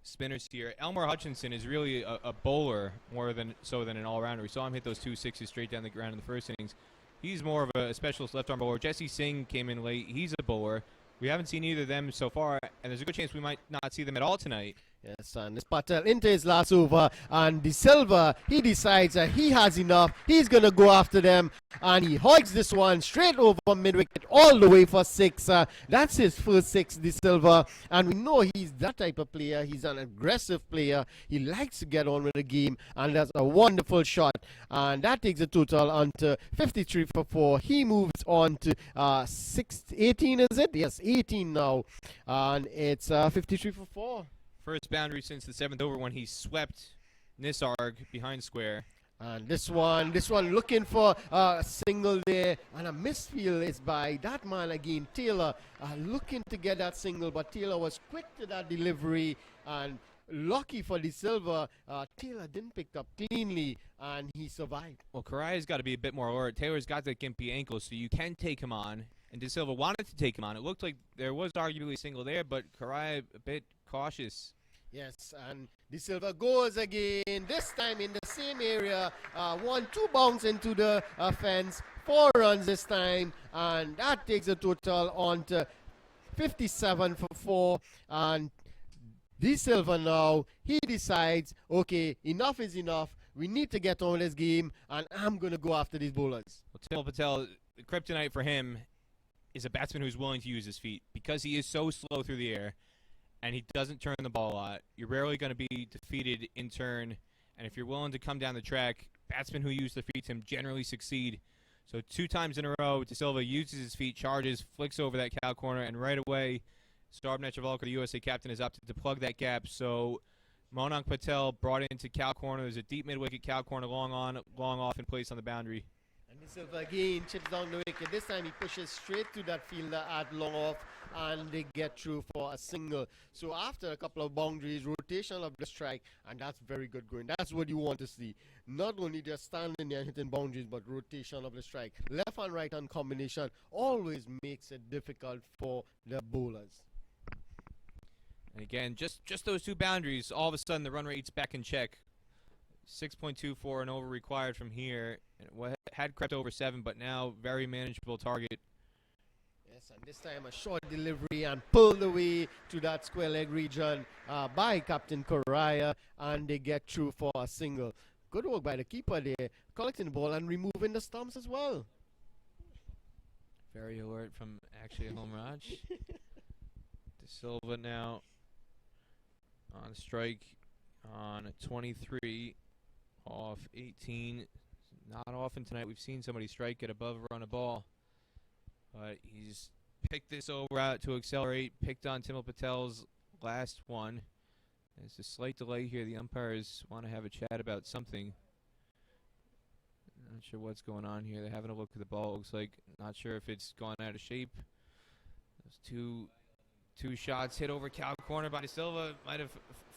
spinners here. Elmore Hutchinson is really a bowler more than an all-rounder. We saw him hit those 2 sixes straight down the ground in the first innings. He's more of a specialist left-arm bowler. Jesse Singh came in late. He's a bowler. We haven't seen either of them so far, and there's a good chance we might not see them at all tonight. Yes, and this Patel into his last over, and De Silva, he decides that he has enough. He's going to go after them, and he hoiks this one straight over mid-wicket all the way for 6. That's his first 6, De Silva, and we know he's that type of player. He's an aggressive player. He likes to get on with the game, and that's a wonderful shot, and that takes the total on to 53 for 4. He moves on to 18, is it? Yes, 18 now, and it's 53 for 4. First boundary since the 7th over when he swept Nisarg behind square. And this one looking for a single there, and a misfield is by that man again, Taylor, looking to get that single, but Taylor was quick to that delivery, and lucky for De Silva, Taylor didn't pick up cleanly, and he survived. Well, Karaya's got to be a bit more alert. Taylor's got that gimpy ankle, so you can take him on, and De Silva wanted to take him on. It looked like there was arguably a single there, but Karaya a bit cautious. Yes, and De Silva goes again, this time in the same area, 1-2 bounce into the fence, 4 runs this time, and that takes a total on to 57 for 4. And De Silva now, he decides, okay, enough is enough. We need to get on with this game, and I'm going to go after these bowlers. Well, Timil Patel, the kryptonite for him is a batsman who's willing to use his feet. Because he is so slow through the air, and he doesn't turn the ball a lot, you're rarely going to be defeated in turn. And if you're willing to come down the track, batsmen who use their feet to him generally succeed. So 2 times in a row, De Silva uses his feet, charges, flicks over that cow corner, and right away, Saurabh Netravalkar, the USA captain, is opted to plug that gap. So Monank Patel brought into cow corner. There's a deep mid-wicket cow corner, long on, long off, in place on the boundary. And De Silva again chips down the wicket. This time he pushes straight to that fielder at long off, and they get through for a single. So after a couple of boundaries, rotation of the strike, and that's very good going. That's what you want to see. Not only just standing there hitting boundaries, but rotation of the strike. Left and right hand combination always makes it difficult for the bowlers. And again, just those 2 boundaries, all of a sudden the run rate's back in check. 6.24 and over required from here. It had crept over 7, but now very manageable target. Yes, and this time a short delivery and pulled away to that square leg region by Captain Correa, and they get through for a single. Good work by the keeper there, collecting the ball and removing the stumps as well. Very alert from actually Homeraj. De Silva now on strike on 23 off 18. Not often tonight we've seen somebody strike at above or on a ball, but he's picked this over out to accelerate, picked on Timil Patel's last one. There's a slight delay here. The umpires want to have a chat about something. Not sure what's going on here. They're having a look at the ball. Looks like, not sure if it's gone out of shape. Those two shots hit over cow corner by De Silva might have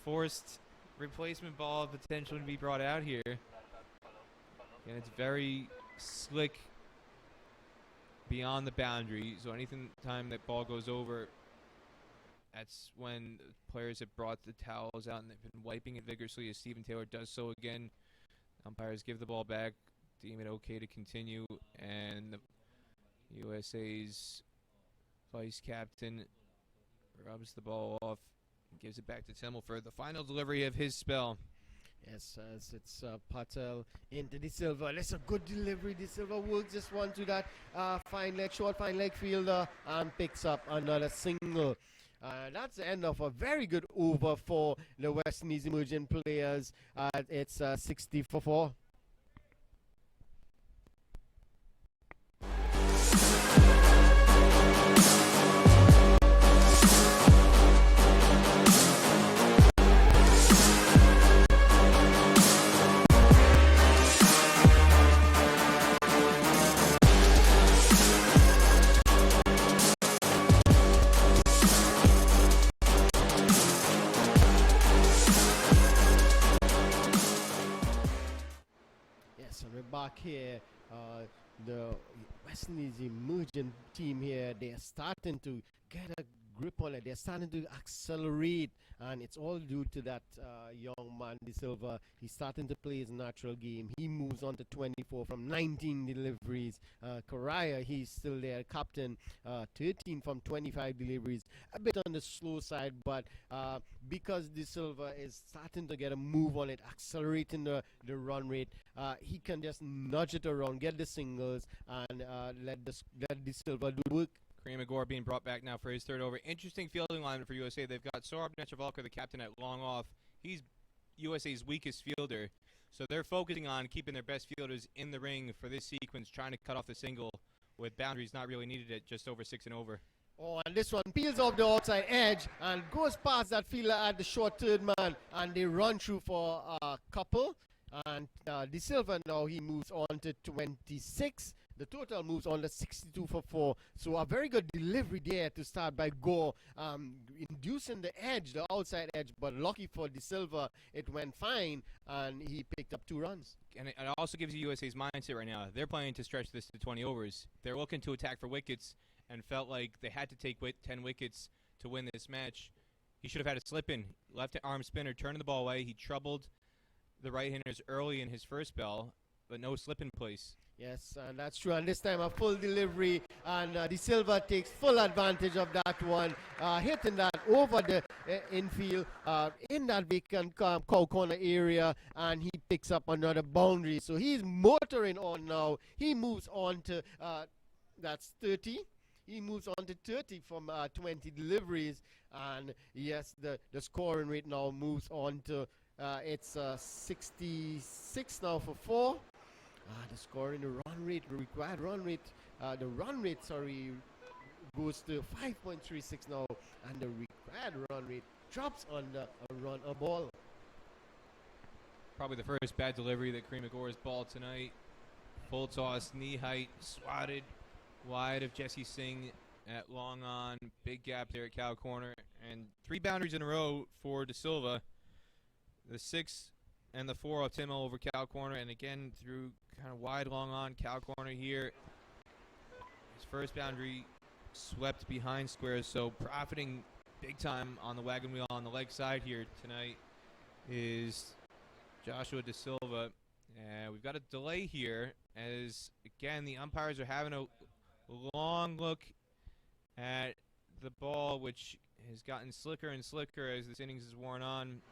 forced replacement ball potentially to be brought out here. And it's very slick beyond the boundary. So anything time that ball goes over, that's when players have brought the towels out and they've been wiping it vigorously, as Stephen Taylor does so again. Umpires give the ball back, deem it okay to continue, and the USA's vice captain rubs the ball off and gives it back to Timil for the final delivery of his spell. Yes, as it's Patel into De Silva. That's a good delivery. De Silva works this one to that short fine leg fielder and picks up another single. That's the end of a very good over for the West Indies emerging players. It's 60 for 4. Back here, the West Indies emerging team here, they are starting to get a grip on it. They're starting to accelerate, and it's all due to that young man, De Silva. He's starting to play his natural game. He moves on to 24 from 19 deliveries. Correa, he's still there, captain, 13 from 25 deliveries. A bit on the slow side, but because De Silva is starting to get a move on it, accelerating the run rate, he can just nudge it around, get the singles, and let De Silva do the work. Kareem Agor being brought back now for his third over. Interesting fielding line for USA. They've got Saurabh Netravalkar, the captain, at long off. He's USA's weakest fielder. So they're focusing on keeping their best fielders in the ring for this sequence, trying to cut off the single with boundaries not really needed at just over 6 and over. Oh, and this one peels off the outside edge and goes past that fielder at the short third man, and they run through for a couple. And De Silva now, he moves on to 26. The total moves on to 62 for 4. So a very good delivery there to start by Gore, inducing the edge, the outside edge. But lucky for De Silva, it went fine, and he picked up 2 runs. And it also gives you USA's mindset right now. They're planning to stretch this to 20 overs. They're looking to attack for wickets and felt like they had to take 10 wickets to win this match. He should have had a slip-in. Left arm spinner, turning the ball away. He troubled the right-handers early in his first spell. but no slip in place. Yes, and that's true. And this time a full delivery, and De Silva takes full advantage of that one, hitting that over the infield in that vacant cow corner area, and he picks up another boundary. So he's motoring on now. He moves on to that's 30. He moves on to 30 from 20 deliveries, and yes, the scoring rate now moves on to it's 66 now for 4. The scoring, the run rate, the required run rate, goes to 5.36 now, and the required run rate drops on a ball. Probably the first bad delivery that Kareem McGore's ball tonight. Full toss, knee height, swatted wide of Jesse Singh at long on. Big gap there at cow corner, and 3 boundaries in a row for De Silva. The 6 and the 4 of Timo over cow corner, and again through kind of wide long on cow corner here. His first boundary swept behind squares, so profiting big time on the wagon wheel on the leg side here tonight is Joshua De Silva. And we've got a delay here as, again, the umpires are having a long look at the ball, which has gotten slicker and slicker as this innings is worn on.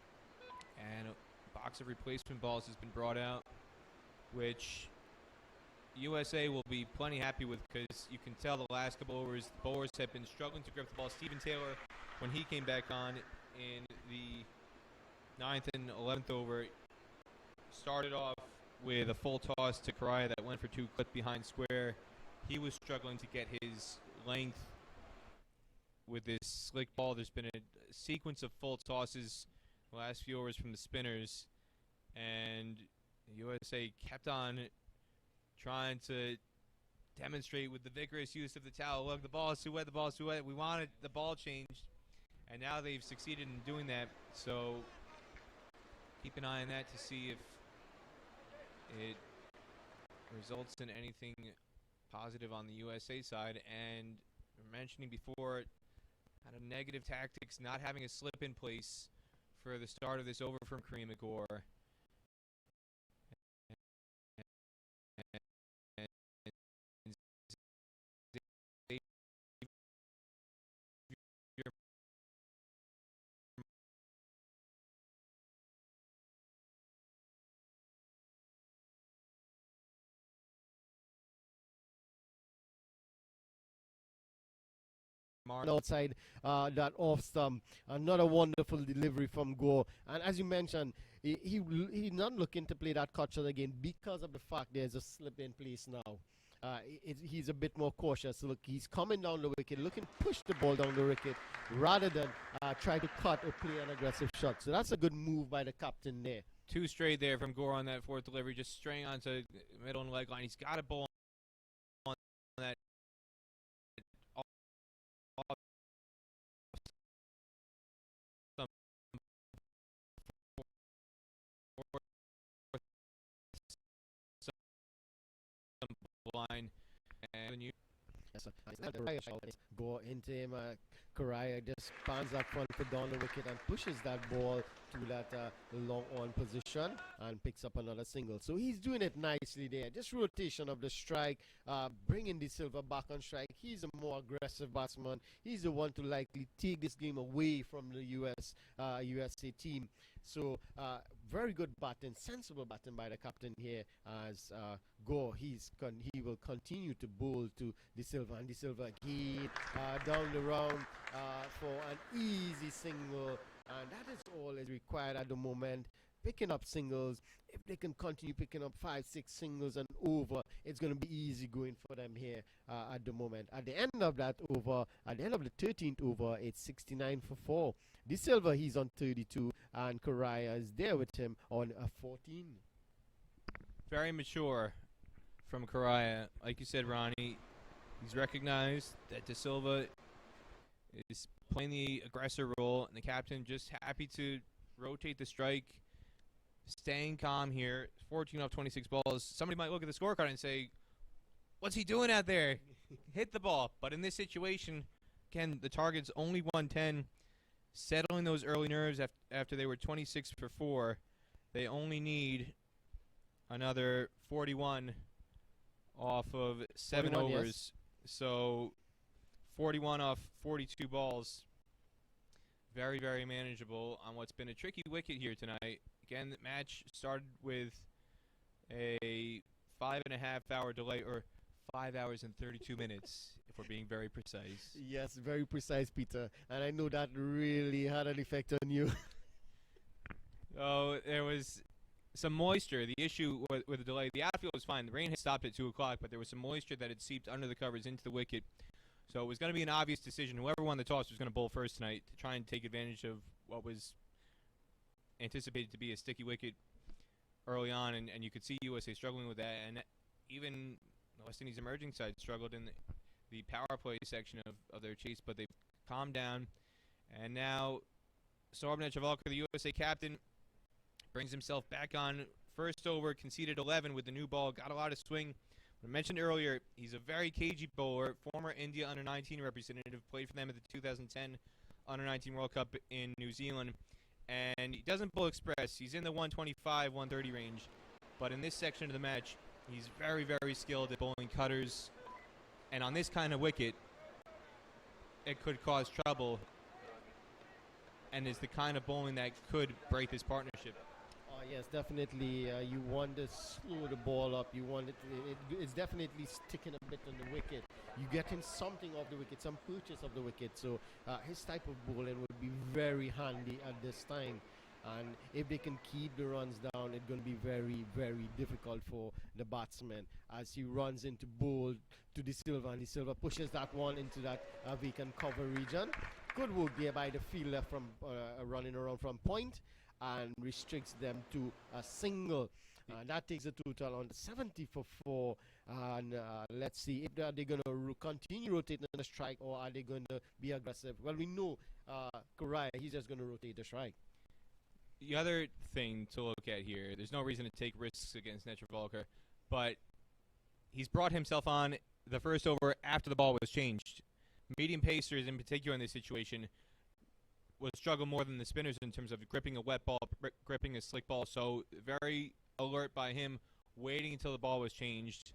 And a box of replacement balls has been brought out, which USA will be plenty happy with, because you can tell the last couple overs, the bowlers have been struggling to grip the ball. Stephen Taylor, when he came back on in the 9th and 11th over, started off with a full toss to Correa that went for 2, clipped behind square. He was struggling to get his length with this slick ball. There's been a sequence of full tosses the last few overs from the spinners, and USA kept on trying to demonstrate with the vigorous use of the towel. Look, the ball is too wet, the ball is too wet. We wanted the ball changed, and now they've succeeded in doing that. So keep an eye on that to see if it results in anything positive on the USA side. And mentioning before, kind of negative tactics, not having a slip in place for the start of this over from Kareem McGore. Outside that off stump, another wonderful delivery from Gore. And as you mentioned, he's not looking to play that cut shot again because of the fact there's a slip in place now. He's a bit more cautious. Look, he's coming down the wicket, looking to push the ball down the wicket rather than try to cut or play an aggressive shot. So that's a good move by the captain there. 2 straight there from Gore on that 4th delivery, just straying onto middle and leg line. He's got a ball on that line, and you go into him. Correa just spans up front, put down the wicket, and pushes that ball to that long on position and picks up another single. So he's doing it nicely there. Just rotation of the strike, bringing De Silva back on strike. He's a more aggressive batsman. He's the one to likely take this game away from the USA team. So very good batting, sensible batting by the captain here as Gore. He will continue to bowl to De Silva, and De Silva again down the round for an easy single, and that is all is required at the moment. Picking up singles, if they can continue picking up 5-6 singles and over, it's going to be easy going for them here at the moment. At the end of that over, at the end of the 13th over, it's 69 for 4. De Silva, he's on 32, and Correa is there with him on a 14. very mature from Correa. Like you said, Ronnie, he's recognized that De Silva is playing the aggressor role, and the captain just happy to rotate the strike, staying calm here. 14 off 26 balls. Somebody might look at the scorecard and say, what's he doing out there? Hit the ball. But in this situation, again, the target's only 110. Settling those early nerves after they were 26 for 4. They only need another 41 off of 7 41, overs. yes. So 41 off 42 balls. Very, very manageable on what's been a tricky wicket here tonight. Again, the match started with a 5.5-hour delay, or 5 hours and 32 minutes, if we're being very precise. Yes, very precise, Peter. And I know that really had an effect on you. Oh, there was some moisture. The issue with the delay, the outfield was fine. The rain had stopped at 2 o'clock, but there was some moisture that had seeped under the covers into the wicket. So it was going to be an obvious decision. Whoever won the toss was going to bowl first tonight to try and take advantage of what was anticipated to be a sticky wicket early on, and you could see USA struggling with that. And even the West Indies emerging side struggled in the power play section of their chase, but they've calmed down. And now Saurabh Netravalkar, the USA captain, brings himself back on first over, conceded 11 with the new ball, got a lot of swing. I mentioned earlier, he's a very cagey bowler, former India under-19 representative, played for them at the 2010 under-19 World Cup in New Zealand. And he doesn't bowl express. He's in the 125, 130 range. But in this section of the match, he's very, very skilled at bowling cutters. And on this kind of wicket, it could cause trouble, and is the kind of bowling that could break this partnership. Yes, definitely. You want to slow the ball up. You want it's definitely sticking a bit on the wicket. You getting something off the wicket, some purchase of the wicket. So his type of bowling would be very handy at this time. And if they can keep the runs down, it's going to be very, very difficult for the batsman as he runs into bowl to De Silva, and De Silva pushes that one into that vacant cover region. Good work there by the fielder from running around from point, and restricts them to a single. That takes a total on 70 for 4. And let's see if they're going to continue rotating the strike, or are they going to be aggressive. Well, we know Korea, he's just going to rotate the strike. The other thing to look at here, there's no reason to take risks against Netravalkar, but he's brought himself on the first over after the ball was changed. Medium pacers in particular in this situation will struggle more than the spinners in terms of gripping a wet ball, gripping a slick ball. So very alert by him, waiting until the ball was changed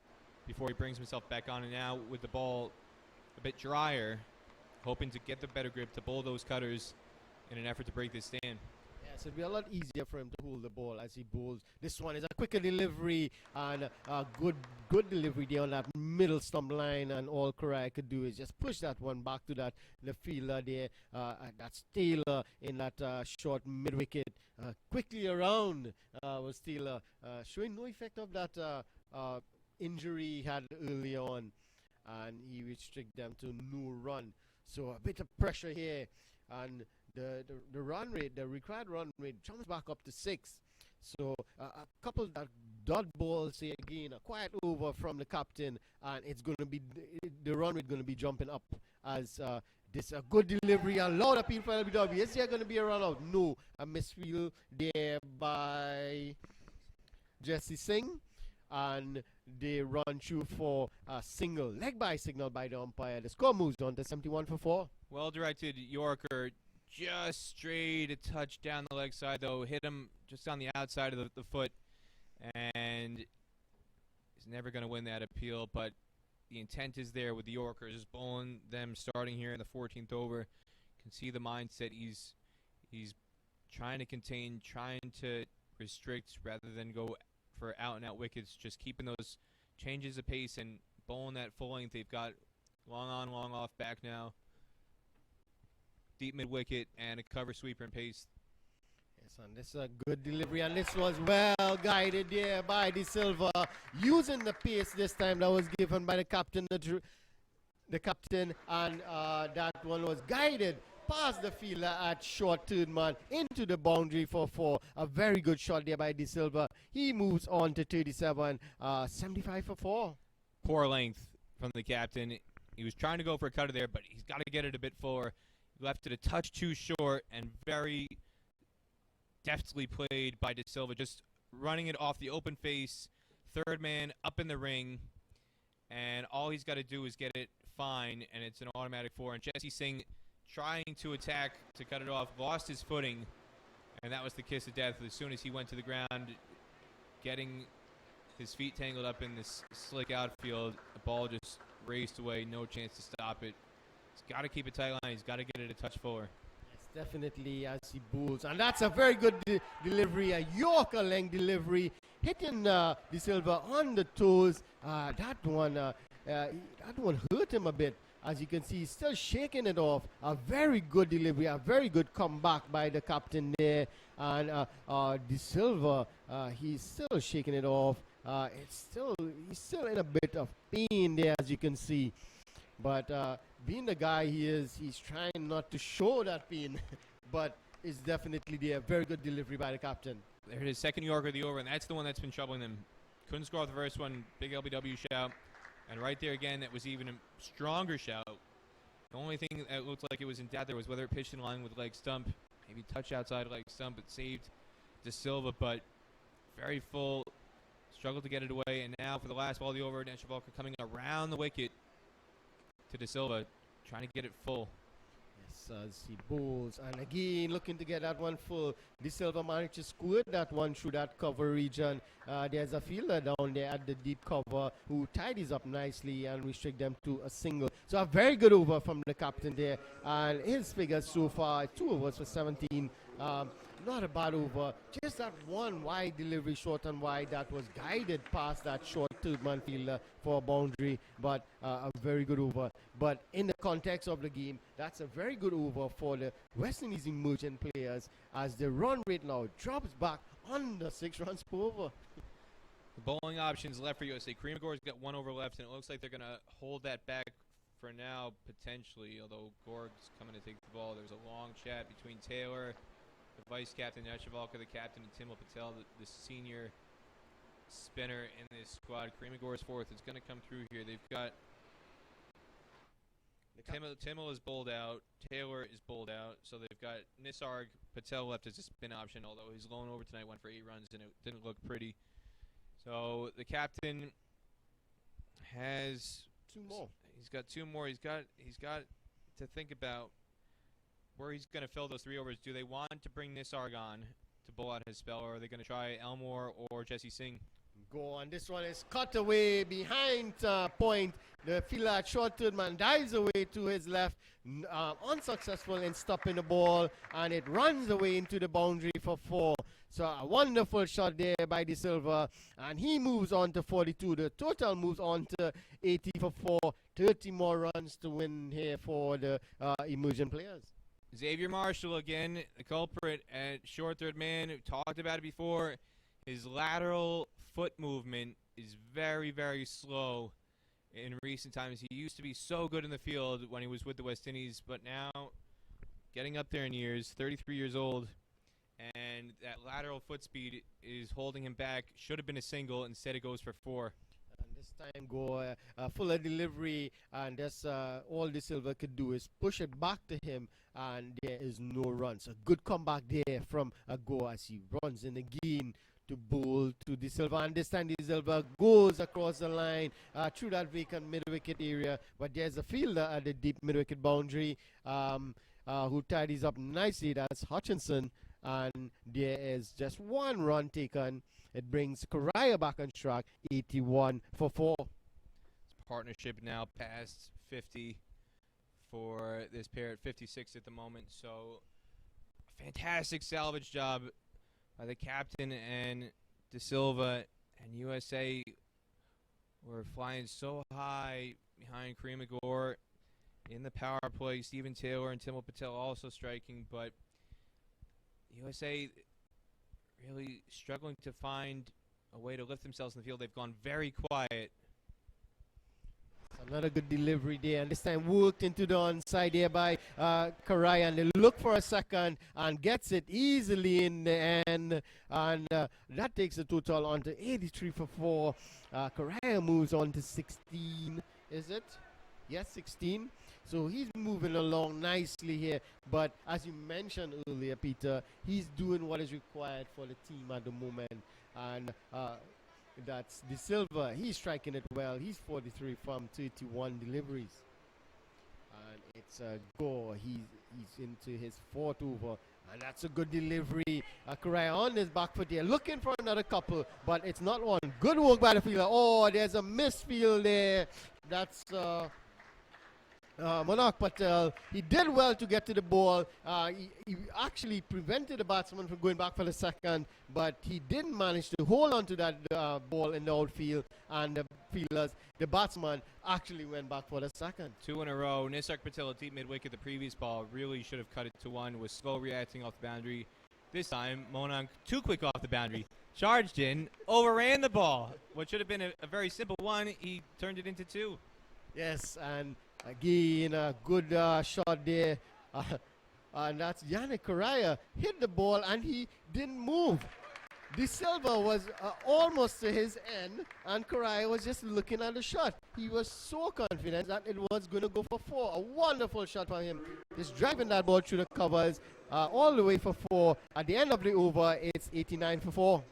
before he brings himself back on. And now with the ball a bit drier, hoping to get the better grip to bowl those cutters in an effort to break this stand. Yes, it'll be a lot easier for him to hold the ball as he bowls. This one is a quicker delivery, and a good delivery there on that middle stump line, and all Korea could do is just push that one back to the fielder there. That's Taylor in that short mid-wicket. Quickly around was Taylor, showing no effect of that injury he had early on, and he restricted them to no run. So a bit of pressure here, and the run rate, the required run rate, jumps back up to 6. So a couple of dot balls here again, a quiet over from the captain, and it's going to be the run rate going to be jumping up as this a good delivery. A lot of people will be LBW. Is there going to be a run out? No, a misfield there by Jesse Singh, and they run through for a single, leg by signal by the umpire. The score moves on to 71 for 4. Well directed Yorker, just straight a touch down the leg side, though. Hit him just on the outside of the foot, and he's never going to win that appeal, but the intent is there with the Yorkers, just bowling them starting here in the 14th over. You can see the mindset. He's trying to contain, trying to restrict rather than go for out-and-out wickets, just keeping those changes of pace and bowling that full length. They've got long on, long off back now. Deep mid-wicket and a cover sweeper and pace. Yes, and this is a good delivery, and this was well guided there by De Silva, using the pace this time that was given by the captain. The captain, and that one was guided past the fielder at short third man into the boundary for 4. A very good shot there by De Silva. He moves on to 37, 75 for 4. Poor length from the captain. He was trying to go for a cutter there, but he's got to get it a bit fuller. Left it a touch too short, and very deftly played by De Silva, just running it off the open face, third man up in the ring, and all he's got to do is get it fine, and it's an automatic 4. And Jesse Singh trying to attack to cut it off, lost his footing, and that was the kiss of death as soon as he went to the ground, getting his feet tangled up in this slick outfield. The ball just raced away, no chance to stop it. He's got to keep it tight line. He's got to get it a touch fuller. Yes, definitely as he bowls. And that's a very good delivery, a Yorker length delivery, hitting De Silva on the toes. That one hurt him a bit. As you can see, he's still shaking it off. A very good delivery, a very good comeback by the captain there. And De Silva, he's still shaking it off. He's still in a bit of pain there, as you can see. But being the guy he is, he's trying not to show that pain. But it's definitely there. Very good delivery by the captain. There it is, second Yorker of the over, and that's the one that's been troubling them. Couldn't score off the first one. Big LBW shout. And right there again, that was even a stronger shout. The only thing that looked like it was in doubt there was whether it pitched in line with leg stump. Maybe touch outside leg stump. It saved De Silva, but very full. Struggled to get it away. And now for the last ball of the over, Neshavalka coming around the wicket to De Silva, trying to get it full. Yes, as he bowls. And again, looking to get that one full. De Silva managed to squirt that one through that cover region. There's a fielder down there at the deep cover who tidies up nicely and restrict them to a single. So a very good over from the captain there. And his figures so far, 2 overs for 17. Not a bad over. Just that one wide delivery, short and wide, that was guided past that short third-man fielder for a boundary. But a very good over. But in the context of the game, that's a very good over for the West Indies emerging players as the run rate now drops back under 6 runs per over. The bowling options left for USA. Kremagor's got 1 over left, and it looks like they're going to hold that back for now, potentially, although Gorg's coming to take the ball. There's a long chat between Taylor, the vice captain, Neshavalka, the captain, and Timil Patel, the senior spinner in this squad. Kremagor's fourth is going to come through here. They've got Timil is bowled out. Taylor is bowled out. So they've got Nisarg Patel left as a spin option, although his lone over tonight went for 8 runs and it didn't look pretty. So the captain has 2 more. He's got 2 more. He's got to think about where he's going to fill those 3 overs. Do they want to bring Nisarg on to bowl out his spell, or are they going to try Elmore or Jesse Singh? Go on. This one is cut away behind point. The fielder at short third man dives away to his left, unsuccessful in stopping the ball, and it runs away into the boundary for 4. So a wonderful shot there by De Silva, and he moves on to 42. The total moves on to 80 for 4. 30 more runs to win here for the emerging players. Xavier Marshall again, the culprit at short third man. We talked about it before. His lateral foot movement is very, very slow in recent times. He used to be so good in the field when he was with the West Indies, but now getting up there in years, 33 years old, and that lateral foot speed is holding him back. Should have been a single. Instead, it goes for 4. And this time go fuller delivery, and that's all De Silva could do is push it back to him, and there is no run. So good comeback there from a go as he runs in again to bowl to De Silva. And this time De Silva goes across the line through that vacant mid-wicket area, but there's a fielder at the deep mid-wicket boundary who tidies up nicely. That's Hutchinson, and there is just 1 run taken. It brings Correa back on track, 81 for 4. Partnership now past 50 for this pair at 56 at the moment. So fantastic salvage job by the captain and De Silva, and USA were flying so high behind Kremagor in the power play. Stephen Taylor and Timil Patel also striking, but USA really struggling to find a way to lift themselves in the field. They've gone very quiet. Another good delivery there, and this time worked into the onside there by Correa, and they look for a second and gets it easily in the end, and that takes the total on to 83 for 4. Correa moves on to 16, is it? Yes, 16. So he's moving along nicely here, but as you mentioned earlier, Peter, he's doing what is required for the team at the moment, and that's De Silva. He's striking it well. He's 43 from 31 deliveries. And it's a go. He's into his 4th over. And that's a good delivery. Correa on his back foot there, looking for another couple, but it's not one. Good work by the fielder. Oh, there's a misfield there. That's Monarch Patel. He did well to get to the ball. He actually prevented the batsman from going back for the second, but he didn't manage to hold on to that ball in the outfield, and the batsman actually went back for the second. 2 in a row. Nisarg Patel, deep mid-wicket, the previous ball, really should have cut it to 1, was slow reacting off the boundary. This time, Monarch too quick off the boundary. Charged in, overran the ball. What should have been a very simple one, he turned it into 2. Yes, and again, a good shot there. And that's Yannick Correa. Hit the ball and he didn't move. De Silva was almost to his end, and Correa was just looking at the shot. He was so confident that it was going to go for 4. A wonderful shot from him. Just driving that ball through the covers all the way for 4. At the end of the over, it's 89 for 4.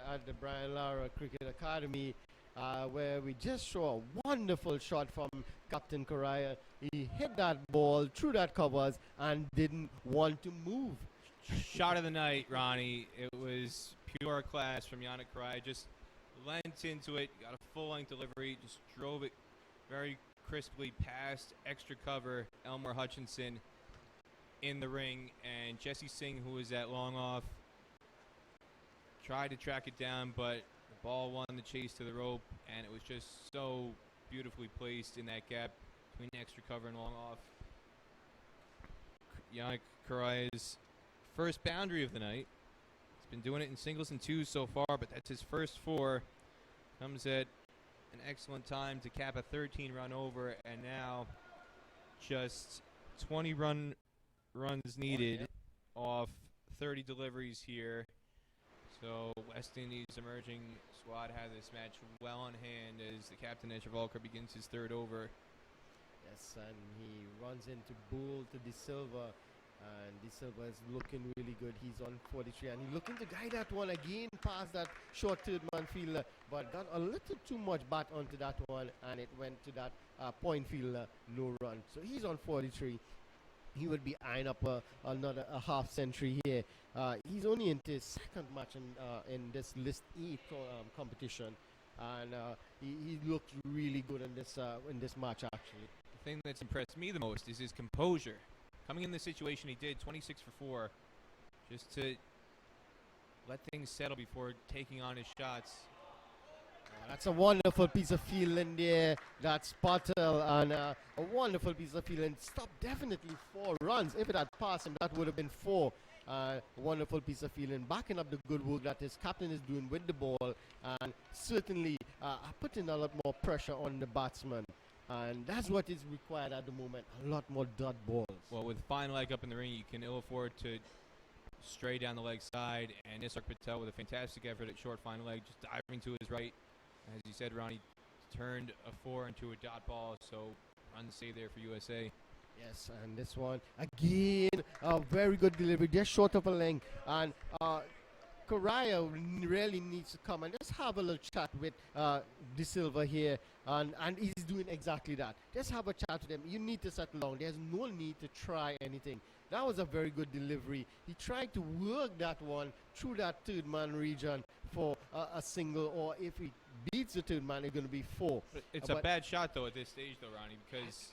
At the Brian Lara Cricket Academy, where we just saw a wonderful shot from Captain Correa. He hit that ball through that covers and didn't want to move. Shot of the night, Ronnie. It was pure class from Yannick Correa. Just leant into it, got a full-length delivery, just drove it very crisply past extra cover Elmore Hutchinson in the ring, and Jesse Singh, who was at long off, tried to track it down, but the ball won the chase to the rope, and it was just so beautifully placed in that gap between extra cover and long off. Yannick Correa's first boundary of the night. He's been doing it in singles and twos so far, but that's his first 4. Comes at an excellent time to cap a 13-run over, and now just 20 runs needed off 30 deliveries here. So West Indies emerging squad had this match well on hand as the captain Echevalker begins his 3rd over. Yes, and he runs into Bull to De Silva, and De Silva is looking really good. He's on 43, and he's looking to guide that one again past that short third-man fielder, but got a little too much bat onto that one, and it went to that point fielder, no run. So he's on 43. He would be eyeing up another half century here. He's only into his 2nd match in this List E competition, and he looked really good in this match, actually. The thing that's impressed me the most is his composure. Coming in the situation he did, 26 for 4, just to let things settle before taking on his shots. That's a wonderful piece of fielding there. That's Patel, and a wonderful piece of fielding. Stop definitely 4 runs. If it had passed him, that would have been 4. Wonderful piece of fielding. Backing up the good work that his captain is doing with the ball, and certainly putting a lot more pressure on the batsman. And that's what is required at the moment. A lot more dot balls. Well, with fine leg up in the ring, you can ill afford to stray down the leg side. And Nisarg Patel with a fantastic effort at short fine leg, just diving to his right. As you said, Ronnie, turned a 4 into a dot ball, so run save there for USA. Yes, and this one, again, a very good delivery, just short of a length. And Correa really needs to come and just have a little chat with De Silva here. And he's doing exactly that. Just have a chat with him. You need to settle down. There's no need to try anything. That was a very good delivery. He tried to work that one through that 3rd-man region for a single, or if he beats the 3rd-man, it's going to be 4. It's a bad shot, though, at this stage, though, Ronnie, because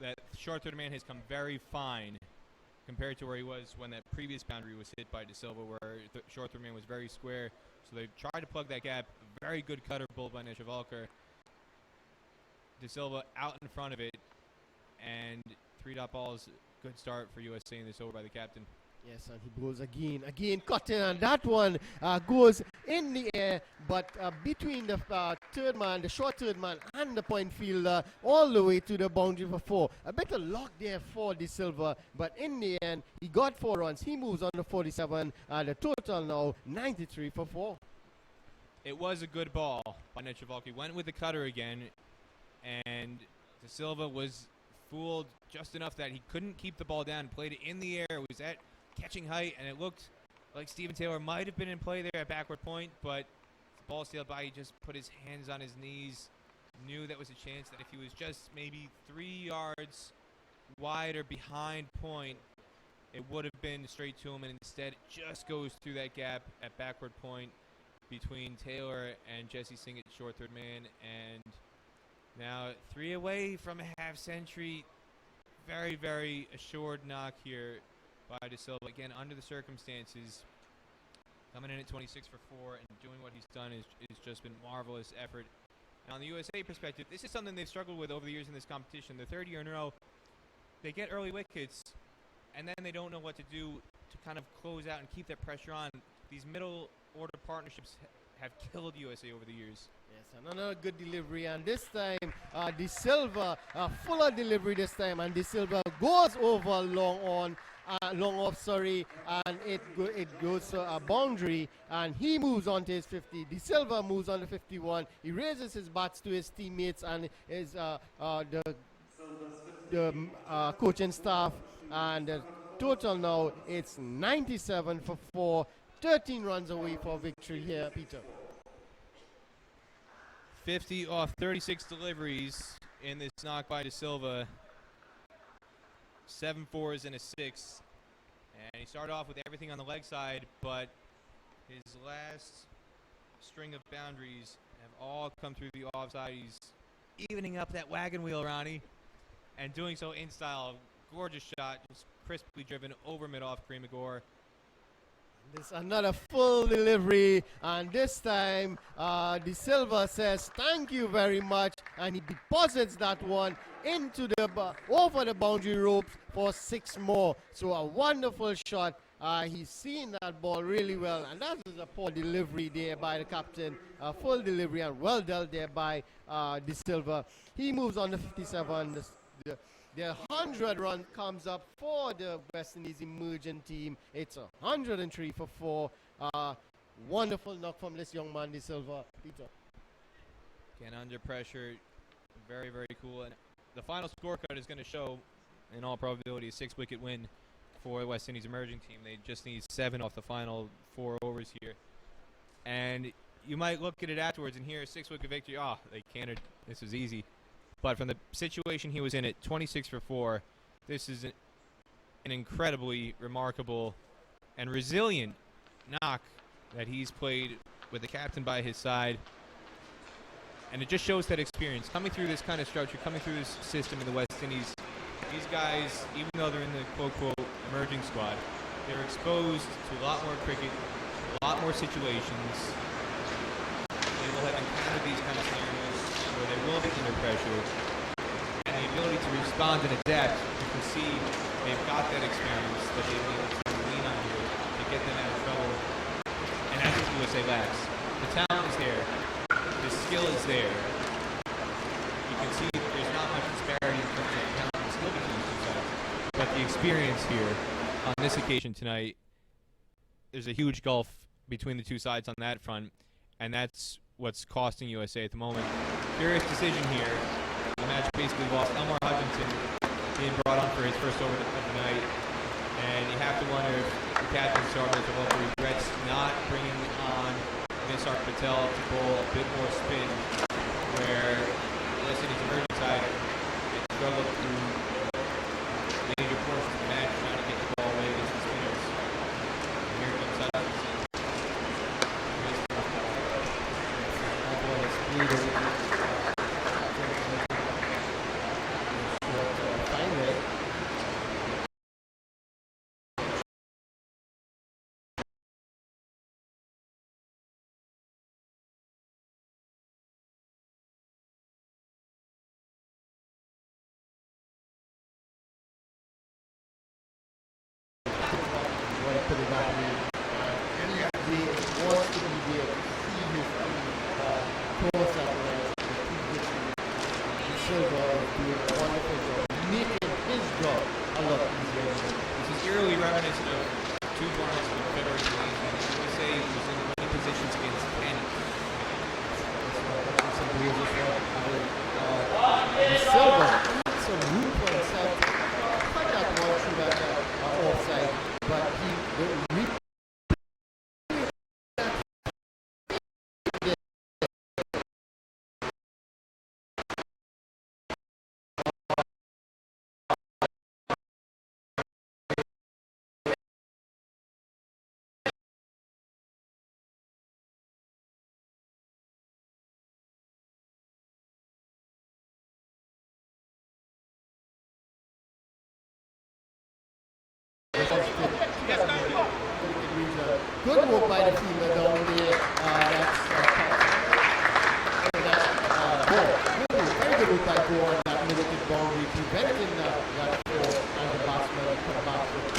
that short 3rd-man has come very fine compared to where he was when that previous boundary was hit by De Silva, where the short 3rd-man was very square. So they tried to plug that gap. Very good cutter pull by Echevalker. De Silva out in front of it, and 3 dot balls. Good start for USA in this over by the captain. Yes, and he goes again, cutting, and that one goes in the air, but between the third man, the short third man, and the point fielder, all the way to the boundary for 4. A bit of luck there for De Silva, but in the end, he got 4 runs. He moves on to 47, the total now 93 for 4. It was a good ball by Netravalki. Went with the cutter again, and De Silva was fooled just enough that he couldn't keep the ball down. Played it in the air. It was at catching height, and it looked like Steven Taylor might have been in play there at backward point, but the ball sailed by. He just put his hands on his knees, knew that was a chance that if he was just maybe 3 yards wide or behind point, it would have been straight to him, and instead it just goes through that gap at backward point between Taylor and Jesse Singh at short third man. And now 3 away from a half century. Very, very assured knock here by De Silva. Again, under the circumstances, coming in at 26 for 4 and doing what he's done is just been marvelous effort. And on the USA perspective, this is something they've struggled with over the years in this competition. The third year in a row, they get early wickets, and then they don't know what to do to kind of close out and keep that pressure on. These middle order partnerships have killed USA over the years. Yes, and another good delivery, and this time De Silva, fuller delivery this time, and De Silva goes over long off, and it goes to a boundary, and he moves on to his 50. De Silva moves on to 51. He raises his bats to his teammates and his the coaching staff, and the total now it's 97 for 4. 13 runs away for victory here, Peter. 50 off 36 deliveries in this knock by De Silva. 7 4s and a 6. And he started off with everything on the leg side, but his last string of boundaries have all come through the offside. He's evening up that wagon wheel, Ronnie, and doing so in style. Gorgeous shot, just crisply driven over mid-off Kareem. This another full delivery, and this time De Silva says thank you very much, and he deposits that one into the over the boundary ropes for 6 more. So a wonderful shot. He's seen that ball really well, and that was a poor delivery there by the captain. A full delivery and well dealt there by De Silva. He moves on to 57. The 100 run comes up for the West Indies emerging team. It's 103 for 4. Wonderful knock from this young man, De Silva. Peter. Again, under pressure. Very, very cool. And the final scorecard is going to show, in all probability, a 6-wicket win for the West Indies emerging team. They just need 7 off the final 4 overs here. And you might look at it afterwards and hear a 6-wicket victory. Oh, they cantered. This was easy. But from the situation he was in at 26 for 4, this is an incredibly remarkable and resilient knock that he's played with the captain by his side. And it just shows that experience. Coming through this kind of structure, coming through this system in the West Indies, these guys, even though they're in the quote-unquote emerging squad, they're exposed to a lot more cricket, a lot more situations. They will have encountered these kind of scenarios where they will be under pressure, and the ability to respond and adapt. You can see they've got that experience that they've been able to lean on here to get them out of trouble, and that's what USA lacks. The talent is there, the skill is there. You can see that there's not much disparity in terms of talent and skill between the two sides, but the experience here on this occasion tonight, there's a huge gulf between the two sides on that front, and that's what's costing USA at the moment. Curious decision here. The match basically lost. Elmore Hutchinson being brought on for his first over of the night, and you have to wonder if the captain Sarver regrets not bringing on Nisar Patel to bowl a bit more spin, where West Indies emerging side struggled through major portions of the match trying to get the ball away against the spinners. And here comes Hutchinson. Put it that way. He wants to be there. good move by the fielder down there. Ball. Very good move by Bo on that limited boundary, preventing that ball and the batsman come back for it.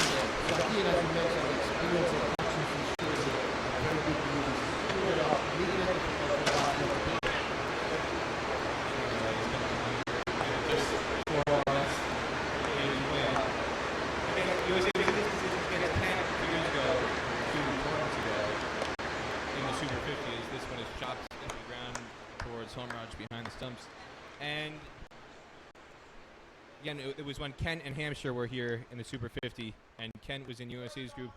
So again, as you mentioned, the experience of Hutchinson shows a very good move. Making it difficult for the batsman to play. USA was in this position against Canada 2 years ago, 2 tournaments ago, in the Super 50. As this one is chopped into the ground towards home runs behind the stumps. And again, it was when Kent and Hampshire were here in the Super 50, and Kent was in USA's group.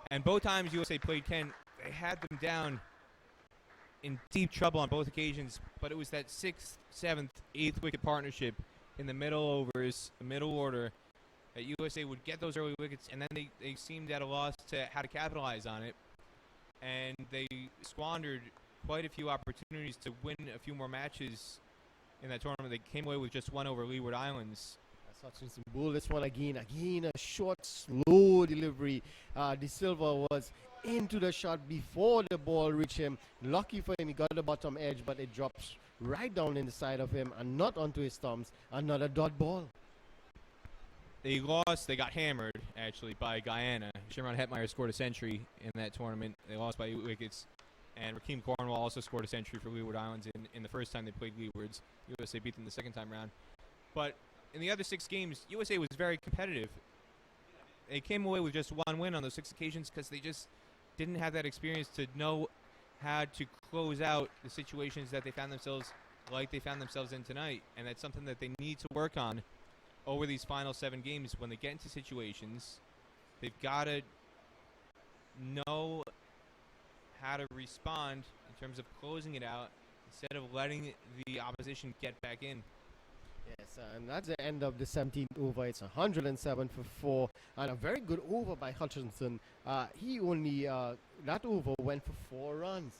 And both times USA played Kent, they had them down in deep trouble on both occasions, but it was that 6th, 7th, 8th wicket partnership in the middle overs, the middle order, that USA would get those early wickets, and then they seemed at a loss to how to capitalize on it. And they squandered quite a few opportunities to win a few more matches in that tournament. They came away with just one over Leeward Islands. That's Hutchinson Bull. This one again a short, slow delivery. De Silva was into the shot before the ball reached him. Lucky for him, he got the bottom edge, but it drops right down in the side of him and not onto his thumbs. Another dot ball. They lost. They got hammered, actually, by Guyana. Shimron Hetmeyer scored a century in that tournament. They lost by 8 wickets. And Rakeem Cornwall also scored a century for Leeward Islands in the first time they played Leewards. USA beat them the second time round. But in the other 6 games, USA was very competitive. They came away with just one win on those 6 occasions because they just didn't have that experience to know how to close out the situations that they found themselves like they found themselves in tonight. And that's something that they need to work on over these final 7 games. When they get into situations, they've got to know how to respond in terms of closing it out instead of letting the opposition get back in. Yes, and that's the end of the 17th over. It's 107 for 4, and a very good over by Hutchinson. He only, that over went for 4 runs.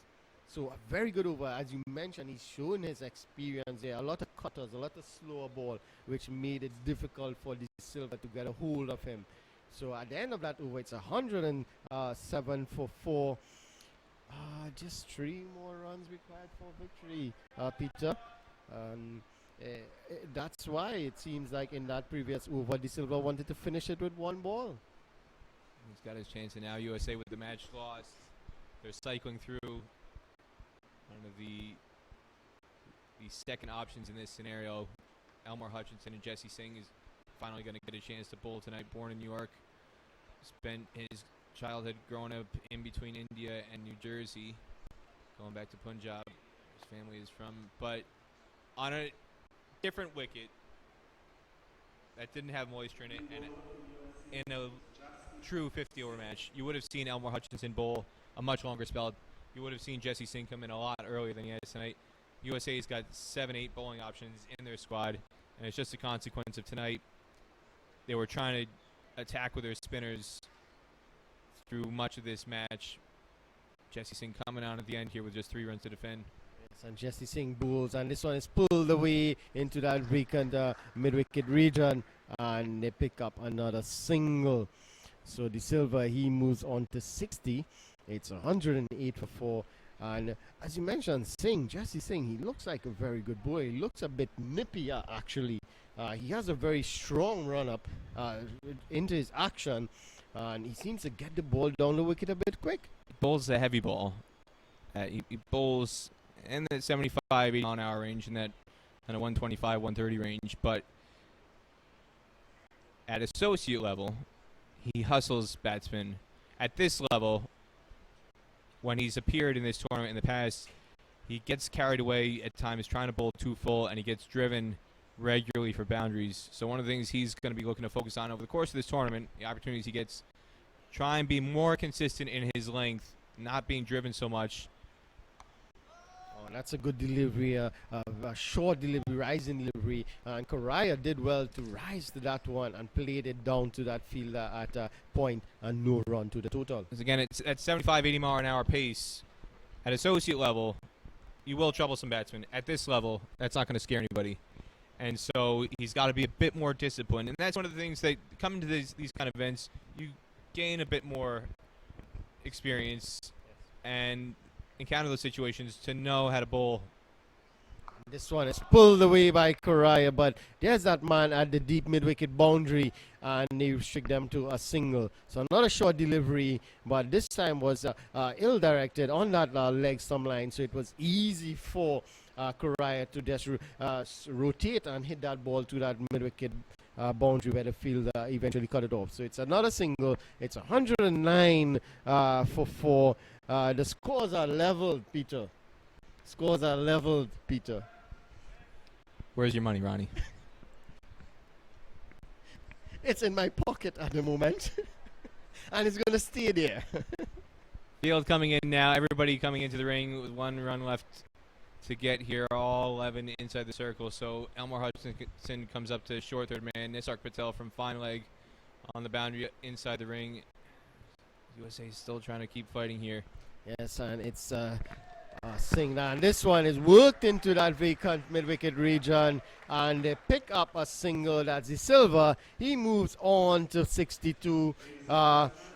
So a very good over. As you mentioned, he's shown his experience there. A lot of cutters, a lot of slower ball, which made it difficult for De Silva to get a hold of him. So at the end of that over, it's 107 for 4. Just 3 more runs required for victory, Peter. That's why it seems like in that previous over, De Silva wanted to finish it with 1 ball. He's got his chance, and now USA with the match lost. They're cycling through one of the second options in this scenario. Elmore Hutchinson and Jesse Singh is finally going to get a chance to bowl tonight. Born in New York, spent his childhood growing up in between India and New Jersey, going back to Punjab, his family is from, but on a different wicket that didn't have moisture in it, and in a true 50-over match, you would have seen Elmore Hutchinson bowl a much longer spell. You would have seen Jesse Singh come in a lot earlier than he has tonight. USA's got 7-8 bowling options in their squad, and it's just a consequence of tonight. They were trying to attack with their spinners through much of this match. Jesse Singh coming out at the end here with just 3 runs to defend. Yes, and Jesse Singh bowls, and this one is pulled away into that vacant mid-wicket region, and they pick up another single. So De Silva, he moves on to 60. It's 108 for 4. And as you mentioned, Jesse Singh, he looks like a very good boy. He looks a bit nippy, actually. He has a very strong run-up into his action, and he seems to get the ball down the wicket a bit quick. He bowls a heavy ball. He bowls in the 75, 80 mile an hour range, in that kind of 125, 130 range. But at associate level, he hustles batsmen. At this level, when he's appeared in this tournament in the past, he gets carried away at times trying to bowl too full, and he gets driven regularly for boundaries. So one of the things he's going to be looking to focus on over the course of this tournament, the opportunities he gets, try and be more consistent in his length, not being driven so much. Oh, that's a good delivery, a short delivery, rising delivery. And Correa did well to rise to that one and played it down to that fielder at a point, and no run to the total. Because again, it's at 75, 80 mile an hour pace. At associate level, you will trouble some batsmen. At this level, that's not going to scare anybody. And so he's got to be a bit more disciplined. And that's one of the things that coming to these kind of events, you gain a bit more experience and encounter those situations to know how to bowl. This one is pulled away by Correa, but there's that man at the deep mid-wicket boundary, and they restrict them to a single. So not a short delivery, but this time was ill-directed on that leg stump line, so it was easy for Correa to just rotate and hit that ball to that mid-wicket boundary where the fielder eventually cut it off. So it's another single. It's 109 for 4. The scores are leveled, Peter. Scores are leveled, Peter. Where's your money, Ronnie? It's in my pocket at the moment. And it's going to stay there. Field coming in now. Everybody coming into the ring with 1 run left to get here. All 11 inside the circle. So Elmore Hutchinson comes up to short third man. Nisark Patel from fine leg on the boundary inside the ring. USA is still trying to keep fighting here. Yes, and it's Singh. And this one is worked into that vacant mid-wicket region, and they pick up a single. That's De Silva. He moves on to 62.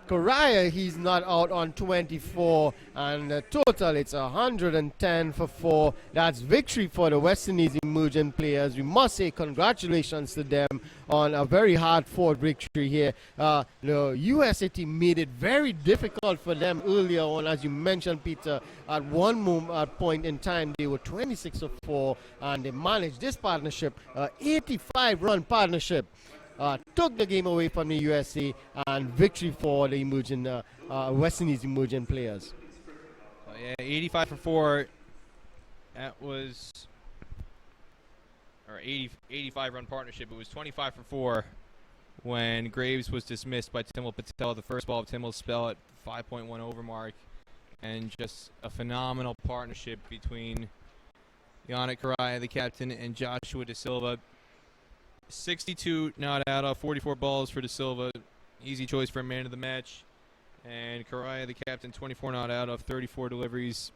Correa, he's not out on 24, and the total it's 110 for 4. That's victory for the West Indies emerging players. We must say congratulations to them on a very hard-fought victory here. The USA team made it very difficult for them earlier on, as you mentioned, Peter. At one point in time, they were 26 for 4, and they managed this partnership, 85-run partnership. Took the game away from the USA, and victory for the emerging West Indies emerging players. Yeah, 85 for 4. That was, or 85 run partnership. It was 25 for 4 when Graves was dismissed by Timil Patel. The first ball of Timil's spell at 5.1 over mark, and just a phenomenal partnership between Yannick Correa, the captain, and Joshua De Silva. 62 not out of 44 balls for De Silva. Easy choice for a man of the match. And Correa, the captain, 24 not out of 34 deliveries.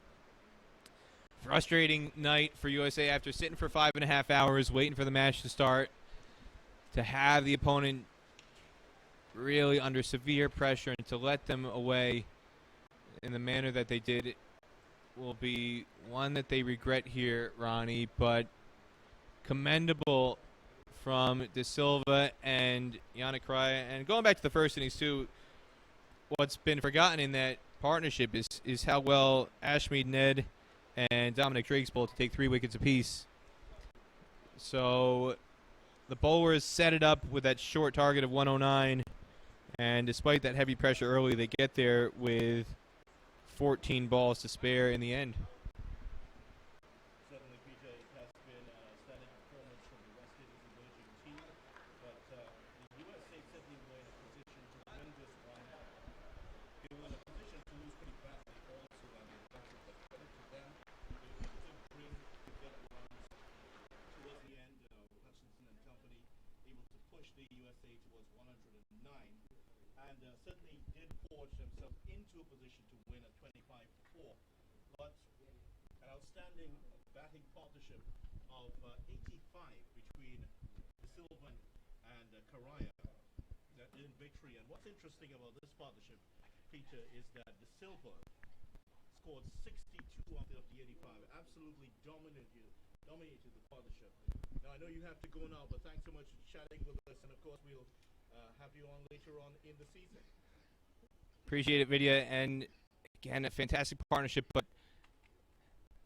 Frustrating night for USA after sitting for 5.5 hours waiting for the match to start. To have the opponent really under severe pressure and to let them away in the manner that they did will be one that they regret here, Ronnie, but commendable from De Silva and Yannick Correa. And going back to the first innings, too, what's been forgotten in that partnership is how well Ashmead Ned and Dominic Drake's bowled to take 3 wickets apiece. So the bowlers set it up with that short target of 109, and despite that heavy pressure early, they get there with 14 balls to spare in the end. Certainly did forge themselves into a position to win at 25-4, but an outstanding batting partnership of 85 between De Silva and Correa in victory. And what's interesting about this partnership, Peter, is that De Silva scored 62 out of the 85, absolutely dominated the partnership. Now I know you have to go now, but thanks so much for chatting with us, and of course we'll have you on later on in the season. Appreciate it, Vidya. And again, a fantastic partnership. But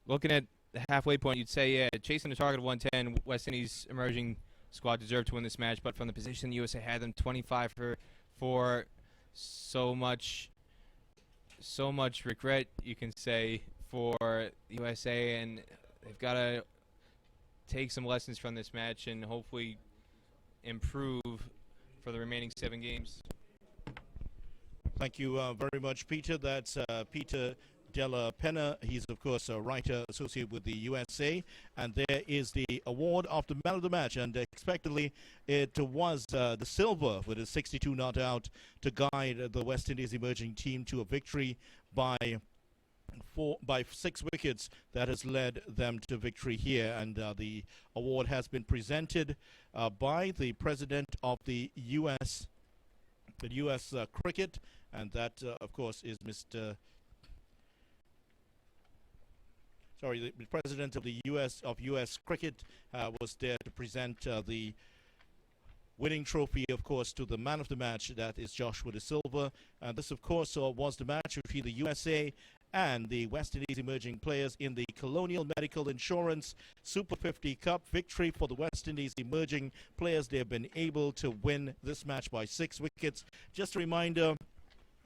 looking at the halfway point, you'd say, yeah, chasing the target of 110, West Indies emerging squad deserved to win this match. But from the position the USA had them, 25 for 4, so much regret, you can say, for the USA. And they've got to take some lessons from this match and hopefully improve for the remaining 7 games. Thank you very much, Peter. That's Peter Della Pena. He's, of course, a writer associated with the USA. And there is the award of the man of the match. And expectedly, it was De Silva with his 62 not out to guide the West Indies emerging team to a victory by 6 wickets that has led them to victory here. And the award has been presented by the president of the U.S. Cricket, and that, of course, is Mr. Sorry, the president of the U.S. Cricket was there to present the winning trophy, of course, to the man of the match, that is Joshua De Silva. And this, of course, was the match between the USA and the West Indies emerging players in the Colonial Medical Insurance Super 50 Cup. Victory for the West Indies emerging players. They have been able to win this match by 6 wickets. Just a reminder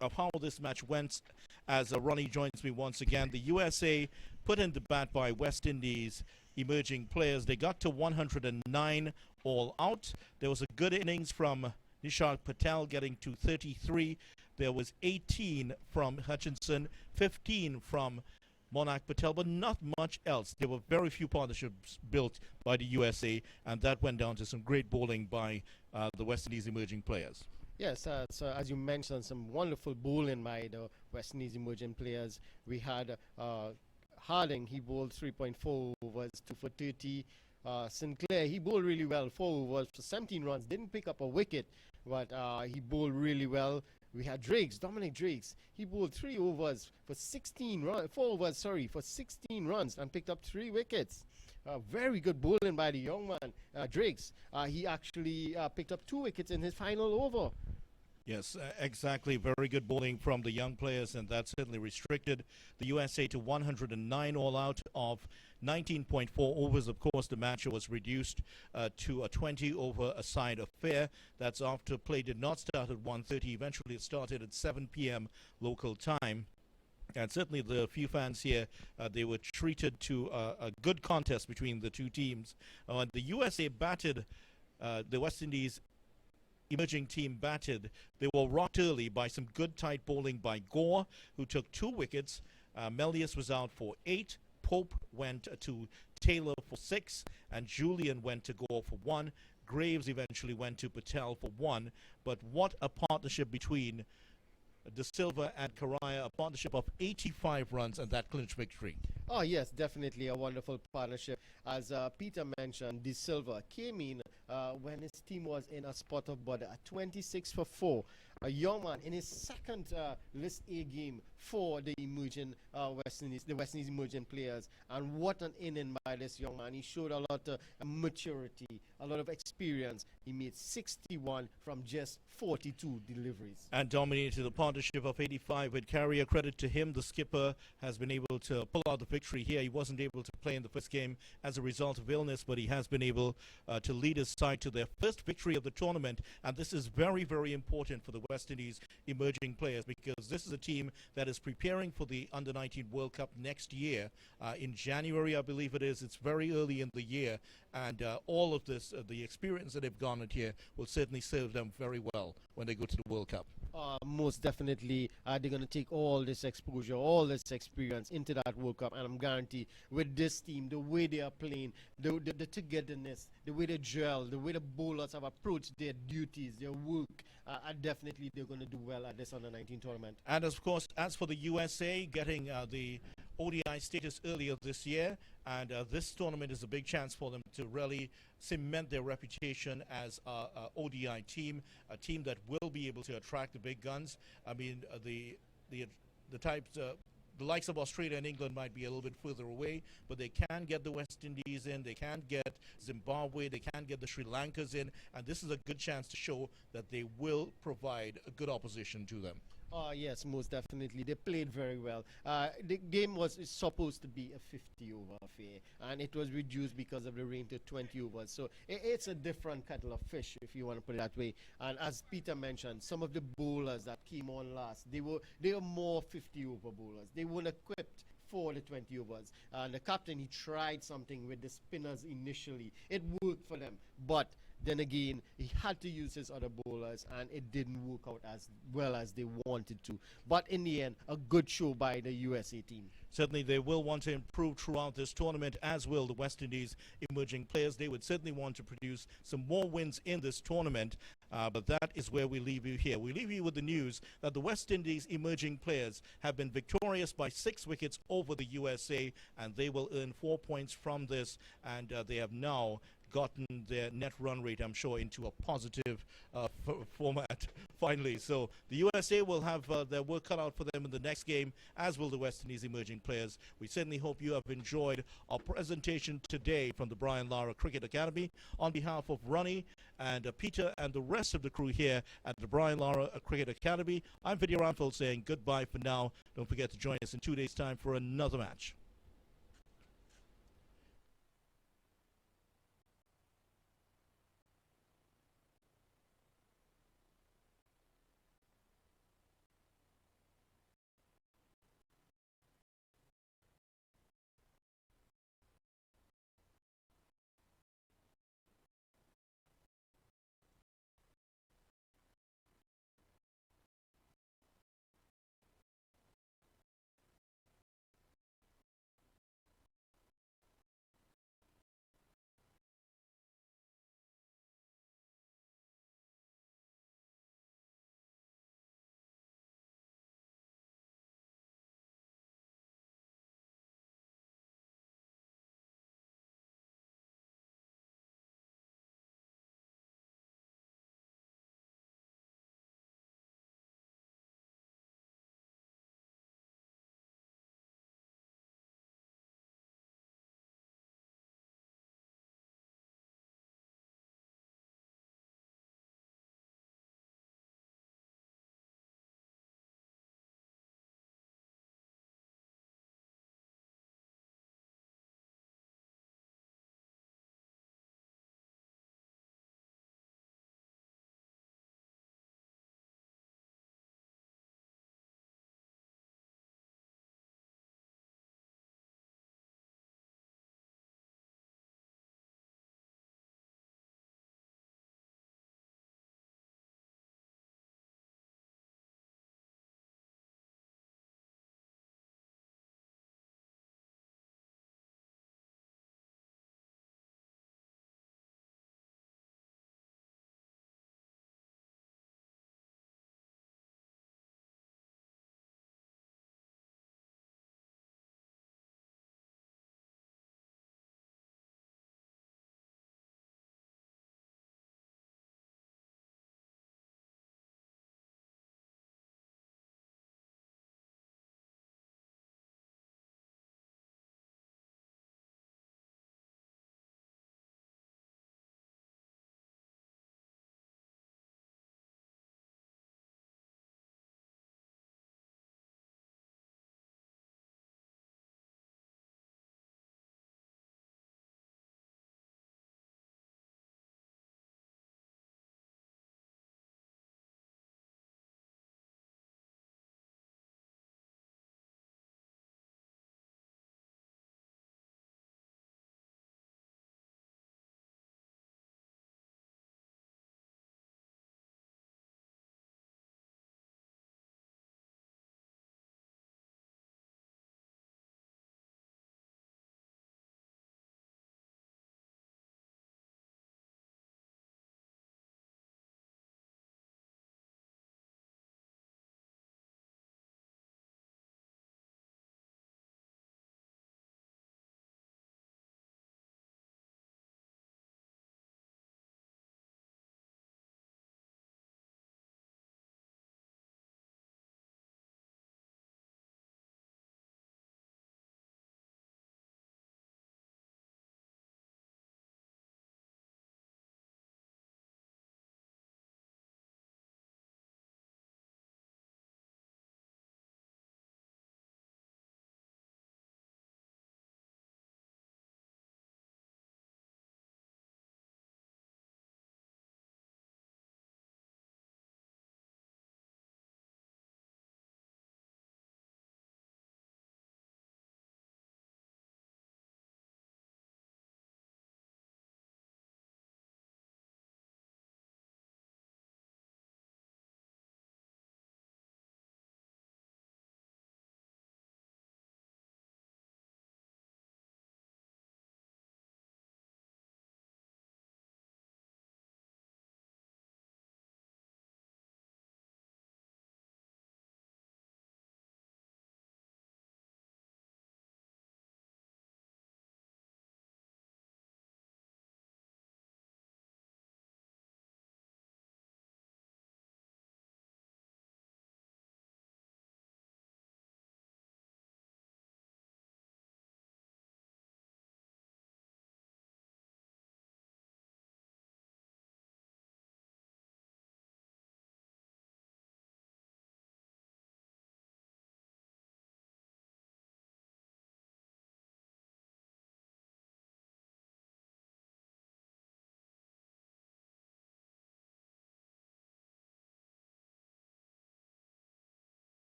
of how this match went as Ronnie joins me once again. The USA put in the bat by West Indies emerging players. They got to 109 all out. There was a good innings from Nishant Patel getting to 33. There was 18 from Hutchinson, 15 from Monak Patel, but not much else. There were very few partnerships built by the USA, and that went down to some great bowling by the West Indies emerging players. Yes, so as you mentioned, some wonderful bowling by the West Indies emerging players. We had Harding, he bowled 3.4 overs, 2 for 30. Sinclair, he bowled really well, 4 overs for 17 runs, didn't pick up a wicket, but he bowled really well. We had Dominic Drakes, he bowled 3 overs for 16 runs, 4 overs, sorry, for 16 runs and picked up 3 wickets. Very good bowling by the young man, Drakes. He actually picked up 2 wickets in his final over. Yes, exactly. Very good bowling from the young players, and that certainly restricted the USA to 109 all out of 19.4 overs. Of course, the match was reduced to a 20 over a side affair. That's after play did not start at 1:30. Eventually, it started at 7 p.m. local time. And certainly the few fans here, they were treated to a good contest between the two teams. The USA batted, the West Indies emerging team batted. They were rocked early by some good tight bowling by Gore, who took 2 wickets. Melius was out for 8. Pope went to Taylor for 6, and Julian went to Gore for 1. Graves eventually went to Patel for 1. But what a partnership between De Silva and Karaya, a partnership of 85 runs, and that clinched victory. Oh yes, definitely a wonderful partnership. As Peter mentioned, De Silva came in when his team was in a spot of bother at 26 for 4. A young man in his second List A game for the emerging West Indies emerging players. And what an inning by this young man. He showed a lot of maturity, a lot of experience. He made 61 from just 42 deliveries. And dominated the partnership of 85 with Carrier. Credit to him. The skipper has been able to pull out the victory here. He wasn't able to play in the first game as a result of illness, but he has been able to lead his side to their first victory of the tournament. And this is very, very important for the West Indies emerging players, because this is a team that is preparing for the Under-19 World Cup next year in January, I believe it is. It's very early in the year, and all of this, the experience that they've garnered here, will certainly serve them very well when they go to the World Cup. Most definitely, they're going to take all this exposure, all this experience into that World Cup, and I'm guaranteed with this team, the way they are playing, the togetherness, the way they gel, the way the bowlers have approached their duties, their work, definitely they're going to do well at this Under-19 tournament. And of course, as for the USA getting the ODI status earlier this year, and this tournament is a big chance for them to really cement their reputation as a ODI team, a team that will be able to attract the big guns. I mean, the types, the likes of Australia and England might be a little bit further away, but they can get the West Indies in, they can get Zimbabwe, they can get the Sri Lankas in, and this is a good chance to show that they will provide a good opposition to them. Yes, most definitely. They played very well. The game was supposed to be a 50-over affair, and it was reduced because of the rain to 20 overs. So it's a different kettle of fish, if you want to put it that way. And as Peter mentioned, some of the bowlers that came on last, they were more 50-over bowlers. They weren't equipped for the 20 overs. And the captain, he tried something with the spinners initially. It worked for them, but then again, he had to use his other bowlers, and it didn't work out as well as they wanted to. But in the end, a good show by the USA team. Certainly, they will want to improve throughout this tournament, as will the West Indies emerging players. They would certainly want to produce some more wins in this tournament, but that is where we leave you here. We leave you with the news that the West Indies emerging players have been victorious by 6 wickets over the USA, and they will earn 4 points from this, and they have now gotten their net run rate, I'm sure, into a positive format finally. So the USA will have their work cut out for them in the next game, as will the West Indies emerging players. We certainly hope you have enjoyed our presentation today from the Brian Lara Cricket Academy. On behalf of Ronnie and Peter and the rest of the crew here at the Brian Lara Cricket Academy, I'm Vidya Ramphel saying goodbye for now. Don't forget to join us in 2 days' time for another match.